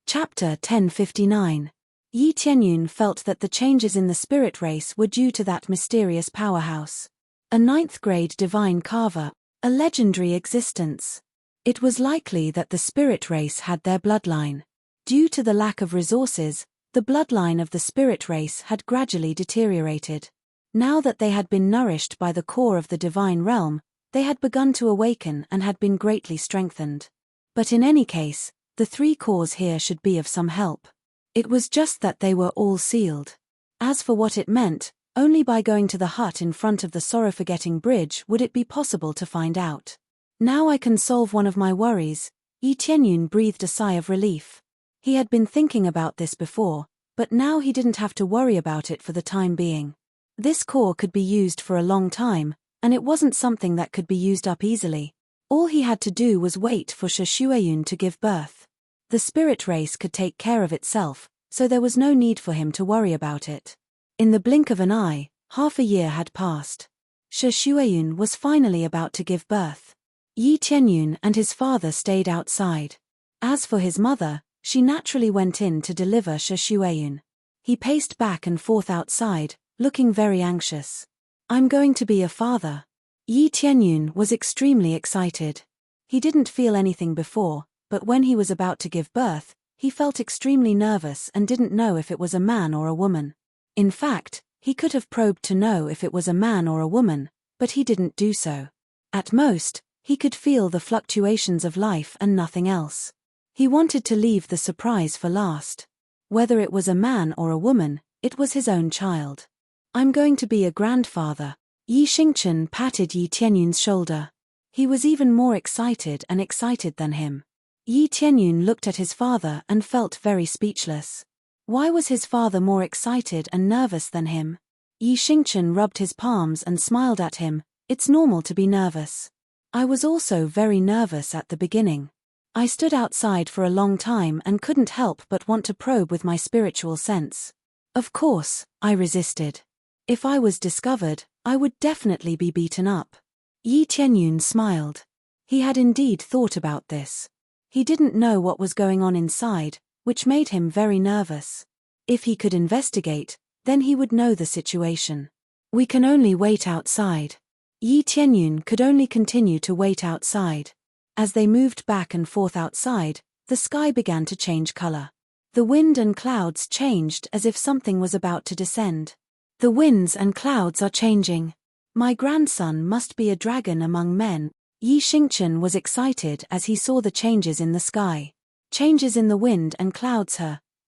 Chapter 1059. Yi Tianyun felt that the changes in the spirit race were due to that mysterious powerhouse. A 9th grade divine carver, a legendary existence. It was likely that the spirit race had their bloodline. Due to the lack of resources, the bloodline of the spirit race had gradually deteriorated. Now that they had been nourished by the core of the divine realm, they had begun to awaken and had been greatly strengthened. But in any case, the 3 cores here should be of some help. It was just that they were all sealed. As for what it meant, only by going to the hut in front of the sorrow-forgetting bridge would it be possible to find out. Now I can solve one of my worries. Yi Tianyun breathed a sigh of relief. He had been thinking about this before, but now he didn't have to worry about it for the time being. This core could be used for a long time, and it wasn't something that could be used up easily. All he had to do was wait for Shueyun to give birth. The spirit race could take care of itself, so there was no need for him to worry about it. In the blink of an eye, half a year had passed. Shueyun was finally about to give birth. Yi Tianyun and his father stayed outside. As for his mother, she naturally went in to deliver Shueyun. He paced back and forth outside, looking very anxious. I'm going to be a father. Yi Tianyun was extremely excited. He didn't feel anything before, but when he was about to give birth, he felt extremely nervous and didn't know if it was a man or a woman. In fact, he could have probed to know if it was a man or a woman, but he didn't do so. At most, he could feel the fluctuations of life and nothing else. He wanted to leave the surprise for last. Whether it was a man or a woman, it was his own child. I'm going to be a grandfather. Yi Xingchen patted Yi Tianyun's shoulder. He was even more excited than him. Yi Tianyun looked at his father and felt very speechless. Why was his father more excited and nervous than him? Yi Xingchen rubbed his palms and smiled at him. It's normal to be nervous. I was also very nervous at the beginning. I stood outside for a long time and couldn't help but want to probe with my spiritual sense. Of course, I resisted. If I was discovered, I would definitely be beaten up. Yi Tianyun smiled. He had indeed thought about this. He didn't know what was going on inside, which made him very nervous. If he could investigate, then he would know the situation. We can only wait outside. Yi Tianyun could only continue to wait outside. As they moved back and forth outside, the sky began to change color. The wind and clouds changed as if something was about to descend. The winds and clouds are changing. My grandson must be a dragon among men. Yi Xingchen was excited as he saw the changes in the sky. Changes in the wind and clouds.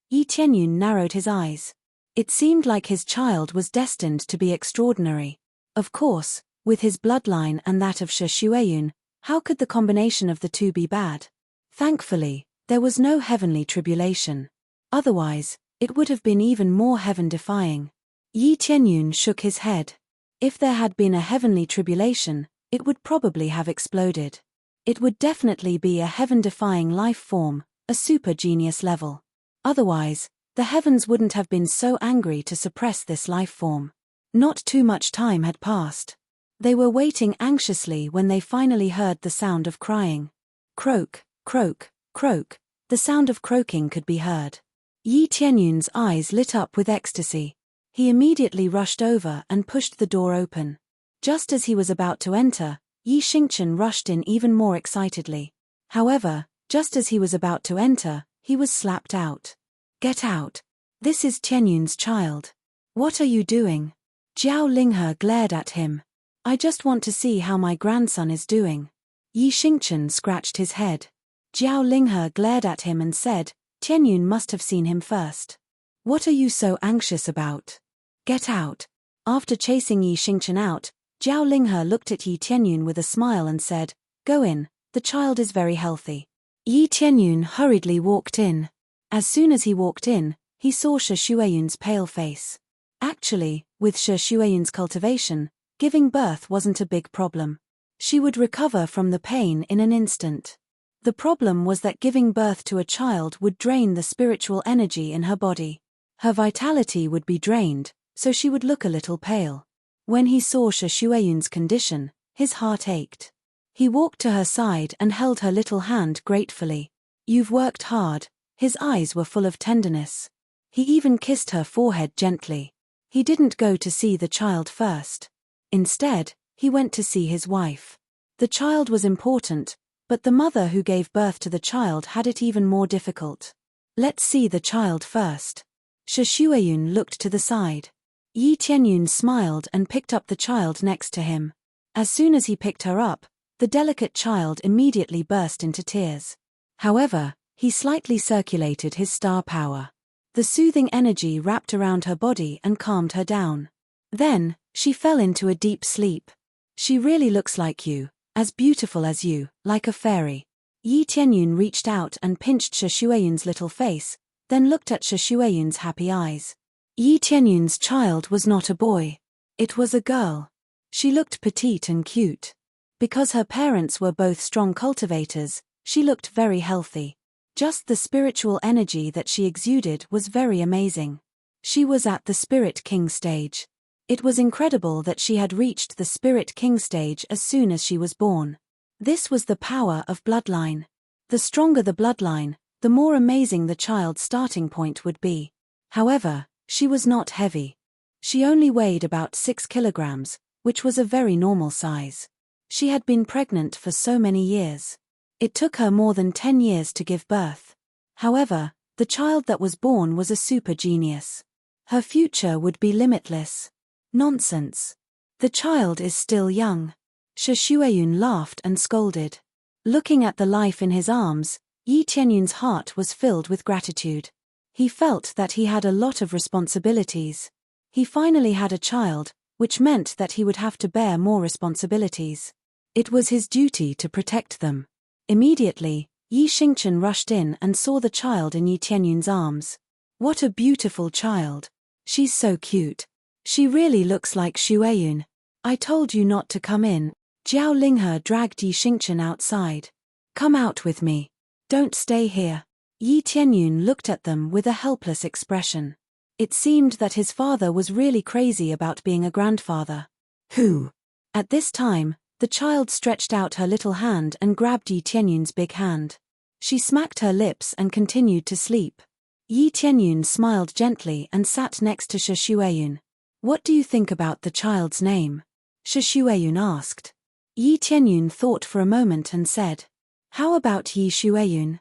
Yi Tianyun narrowed his eyes. It seemed like his child was destined to be extraordinary. Of course, with his bloodline and that of Shueyun, how could the combination of the two be bad? Thankfully, there was no heavenly tribulation. Otherwise, it would have been even more heaven-defying. Yi Tianyun shook his head. If there had been a heavenly tribulation, it would probably have exploded. It would definitely be a heaven-defying life form, a super genius level. Otherwise, the heavens wouldn't have been so angry to suppress this life form. Not too much time had passed. They were waiting anxiously when they finally heard the sound of crying. Croak, croak, croak. The sound of croaking could be heard. Yi Tianyun's eyes lit up with ecstasy. He immediately rushed over and pushed the door open. Just as he was about to enter, Yi Xingchen rushed in even more excitedly. However, just as he was about to enter, he was slapped out. Get out. This is Tianyun's child. What are you doing? Jiao Linghe glared at him. I just want to see how my grandson is doing. Yi Xingchen scratched his head. Jiao Linghe glared at him and said, Tianyun must have seen him first. What are you so anxious about? Get out. After chasing Yi Xingchen out, Jiao Linghe looked at Yi Tianyun with a smile and said, Go in, the child is very healthy. Yi Tianyun hurriedly walked in. As soon as he walked in, he saw Shueyun's pale face. Actually, with Shueyun's cultivation, giving birth wasn't a big problem. She would recover from the pain in an instant. The problem was that giving birth to a child would drain the spiritual energy in her body. Her vitality would be drained, so she would look a little pale. When he saw Shueyun's condition, his heart ached. He walked to her side and held her little hand gratefully. You've worked hard. His eyes were full of tenderness. He even kissed her forehead gently. He didn't go to see the child first. Instead, he went to see his wife. The child was important, but the mother who gave birth to the child had it even more difficult. Let's see the child first. Shueyun looked to the side. Yi Tianyun smiled and picked up the child next to him. As soon as he picked her up, the delicate child immediately burst into tears. However, he slightly circulated his star power. The soothing energy wrapped around her body and calmed her down. Then, she fell into a deep sleep. She really looks like you, as beautiful as you, like a fairy. Yi Tianyun reached out and pinched Shueyun's little face, then looked at Shueyun's happy eyes. Yi Tianyun's child was not a boy. It was a girl. She looked petite and cute. Because her parents were both strong cultivators, she looked very healthy. Just the spiritual energy that she exuded was very amazing. She was at the Spirit King stage. It was incredible that she had reached the Spirit King stage as soon as she was born. This was the power of bloodline. The stronger the bloodline, the more amazing the child's starting point would be. However, she was not heavy. She only weighed about 6 kilograms, which was a very normal size. She had been pregnant for so many years. It took her more than 10 years to give birth. However, the child that was born was a super genius. Her future would be limitless. Nonsense. The child is still young. Shueyun laughed and scolded. Looking at the life in his arms, Yi Tianyun's heart was filled with gratitude. He felt that he had a lot of responsibilities. He finally had a child, which meant that he would have to bear more responsibilities. It was his duty to protect them. Immediately, Yi Xingchen rushed in and saw the child in Yi Tianyun's arms. What a beautiful child. She's so cute. She really looks like Shueyun. I told you not to come in. Jiao Linghe dragged Yi Xingchen outside. Come out with me. Don't stay here. Yi Tianyun looked at them with a helpless expression. It seemed that his father was really crazy about being a grandfather. Who? At this time, the child stretched out her little hand and grabbed Yi Tianyun's big hand. She smacked her lips and continued to sleep. Yi Tianyun smiled gently and sat next to Shueyun. What do you think about the child's name? Shueyun asked. Yi Tianyun thought for a moment and said, how about Yi Shueyun?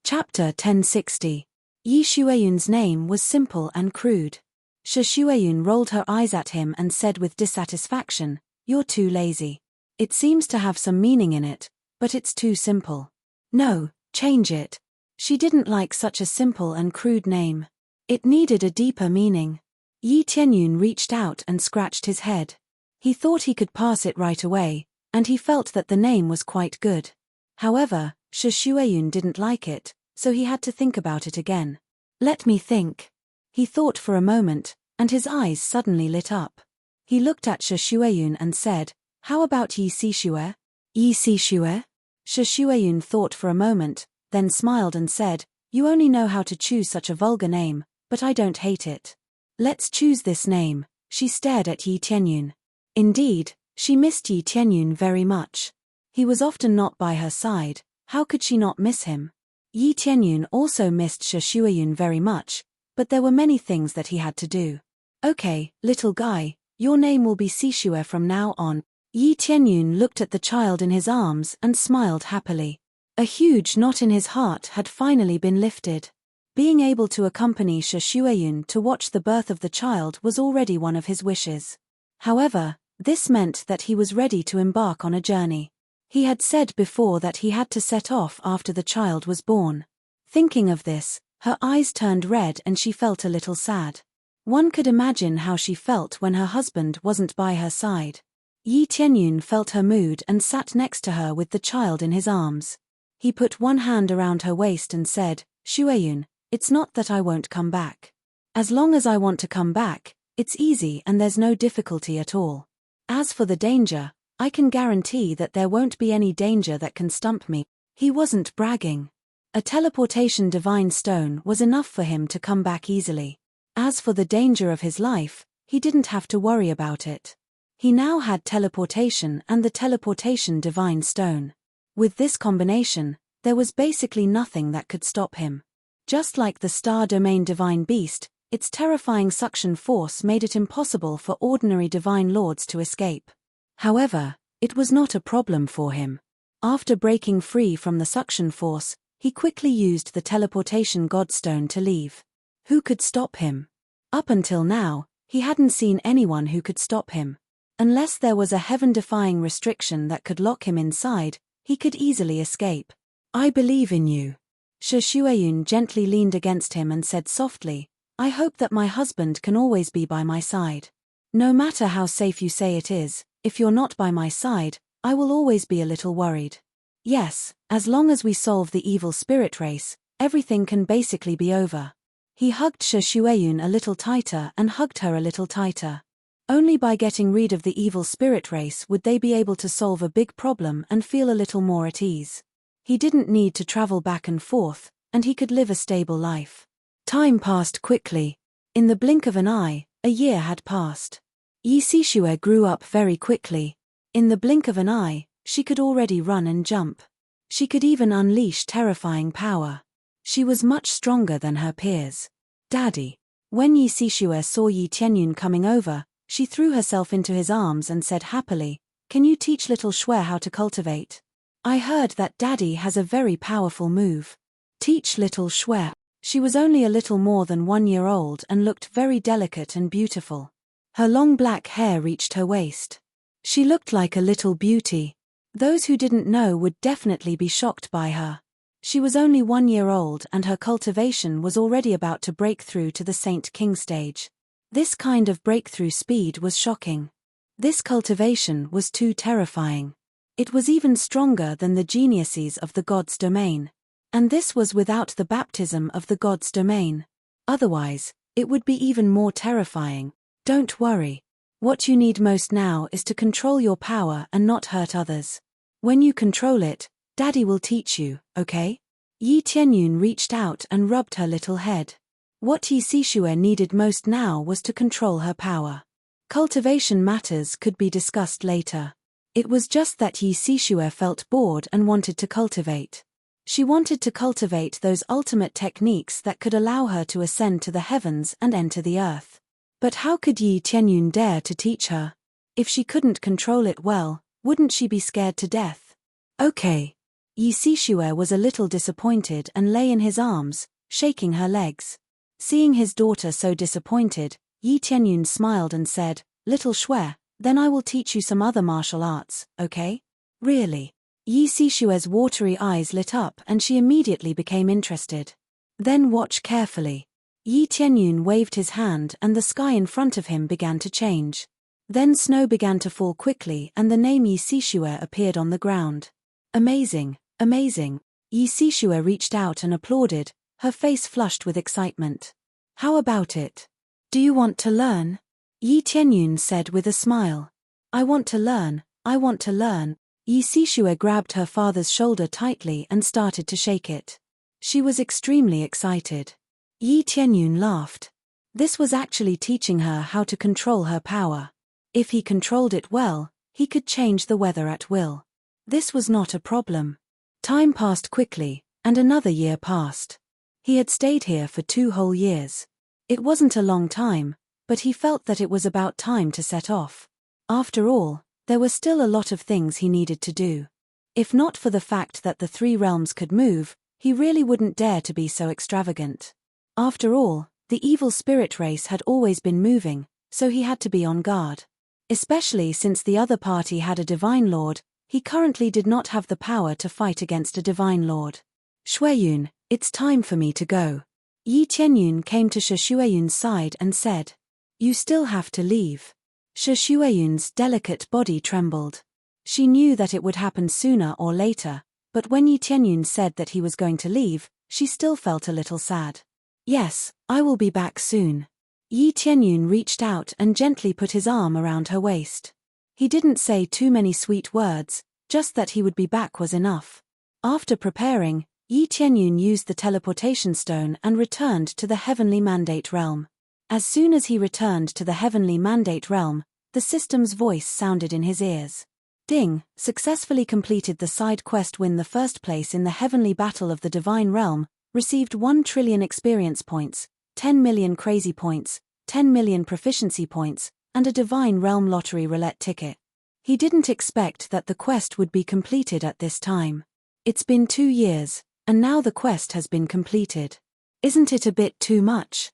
Chapter 1060. Yi Shueyun's name was simple and crude. Shueyun rolled her eyes at him and said with dissatisfaction, you're too lazy. It seems to have some meaning in it, but it's too simple. No, change it. She didn't like such a simple and crude name. It needed a deeper meaning. Yi Tianyun reached out and scratched his head. He thought he could pass it right away, and he felt that the name was quite good. However, Shueyun didn't like it, so he had to think about it again. Let me think. He thought for a moment, and his eyes suddenly lit up. He looked at Shueyun and said, how about Yi Sishue? Yi Sishue? Shueyun thought for a moment, then smiled and said, you only know how to choose such a vulgar name, but I don't hate it. Let's choose this name. She stared at Yi Tianyun. Indeed, she missed Yi Tianyun very much. He was often not by her side, how could she not miss him? Yi Tianyun also missed Shueyun very much, but there were many things that he had to do. Okay, little guy, your name will be Sishue from now on. Yi Tianyun looked at the child in his arms and smiled happily. A huge knot in his heart had finally been lifted. Being able to accompany Shueyun to watch the birth of the child was already one of his wishes. However, this meant that he was ready to embark on a journey. He had said before that he had to set off after the child was born. Thinking of this, her eyes turned red and she felt a little sad. One could imagine how she felt when her husband wasn't by her side. Yi Tianyun felt her mood and sat next to her with the child in his arms. He put one hand around her waist and said, Shueyun, it's not that I won't come back. As long as I want to come back, it's easy and there's no difficulty at all. As for the danger, I can guarantee that there won't be any danger that can stump me. He wasn't bragging. A teleportation divine stone was enough for him to come back easily. As for the danger of his life, he didn't have to worry about it. He now had teleportation and the teleportation divine stone. With this combination, there was basically nothing that could stop him. Just like the star domain divine beast, its terrifying suction force made it impossible for ordinary divine lords to escape. However, it was not a problem for him. After breaking free from the suction force, he quickly used the teleportation godstone to leave. Who could stop him? Up until now, He hadn't seen anyone who could stop him. Unless there was a heaven-defying restriction that could lock him inside, he could easily escape. I believe in you. Shi Xueyun gently leaned against him and said softly, I hope that my husband can always be by my side. No matter how safe you say it is, if you're not by my side, I will always be a little worried. Yes, as long as we solve the evil spirit race, everything can basically be over. He hugged Shi Xueyun a little tighter and hugged her a little tighter. Only by getting rid of the evil spirit race would they be able to solve a big problem and feel a little more at ease. He didn't need to travel back and forth, and he could live a stable life. Time passed quickly. In the blink of an eye, a year had passed. Yi Sixue grew up very quickly. In the blink of an eye, she could already run and jump. She could even unleash terrifying power. She was much stronger than her peers. Daddy. When Yi Sixue saw Yi Tianyun coming over, she threw herself into his arms and said happily, Can you teach little Shui how to cultivate? I heard that Daddy has a very powerful move. Teach little Shui. She was only a little more than 1 year old and looked very delicate and beautiful. Her long black hair reached her waist. She looked like a little beauty. Those who didn't know would definitely be shocked by her. She was only 1 year old and her cultivation was already about to break through to the Saint King stage. This kind of breakthrough speed was shocking. This cultivation was too terrifying. It was even stronger than the geniuses of the God's domain. And this was without the baptism of the God's domain. Otherwise, it would be even more terrifying. Don't worry. What you need most now is to control your power and not hurt others. When you control it, Daddy will teach you, okay? Yi Tianyun reached out and rubbed her little head. What Yi Sixue needed most now was to control her power. Cultivation matters could be discussed later. It was just that Yi Sixue felt bored and wanted to cultivate. She wanted to cultivate those ultimate techniques that could allow her to ascend to the heavens and enter the earth. But how could Yi Tianyun dare to teach her? If she couldn't control it well, wouldn't she be scared to death? Okay. Yi Sixue was a little disappointed and lay in his arms, shaking her legs. Seeing his daughter so disappointed, Yi Tianyun smiled and said, Little Shui, then I will teach you some other martial arts, okay? Really? Yi Sixue's watery eyes lit up and she immediately became interested. Then watch carefully. Yi Tianyun waved his hand and the sky in front of him began to change. Then snow began to fall quickly and the name Yi Sixue appeared on the ground. Amazing, amazing. Yi Sixue reached out and applauded, her face flushed with excitement. How about it? Do you want to learn? Yi Tianyun said with a smile. I want to learn, I want to learn. Yi Sixue grabbed her father's shoulder tightly and started to shake it. She was extremely excited. Yi Tianyun laughed. This was actually teaching her how to control her power. If he controlled it well, he could change the weather at will. This was not a problem. Time passed quickly, and another year passed. He had stayed here for 2 whole years. It wasn't a long time, but he felt that it was about time to set off. After all, there were still a lot of things he needed to do. If not for the fact that the 3 realms could move, he really wouldn't dare to be so extravagant. After all, the evil spirit race had always been moving, so he had to be on guard. Especially since the other party had a divine lord, he currently did not have the power to fight against a divine lord. Xueyun, it's time for me to go. Yi Tianyun came to Shi Xueyun's side and said, You still have to leave. Shi Xueyun's delicate body trembled. She knew that it would happen sooner or later, but when Yi Tianyun said that he was going to leave, she still felt a little sad. Yes, I will be back soon. Yi Tianyun reached out and gently put his arm around her waist. He didn't say too many sweet words, just that he would be back was enough. After preparing, Yi Tianyun used the teleportation stone and returned to the heavenly mandate realm. As soon as he returned to the heavenly mandate realm, the system's voice sounded in his ears. Ding, successfully completed the side quest, win the first place in the heavenly battle of the divine realm, received 1 trillion experience points, 10 million crazy points, 10 million proficiency points, and a divine realm lottery roulette ticket. He didn't expect that the quest would be completed at this time. It's been 2 years, and now the quest has been completed. Isn't it a bit too much?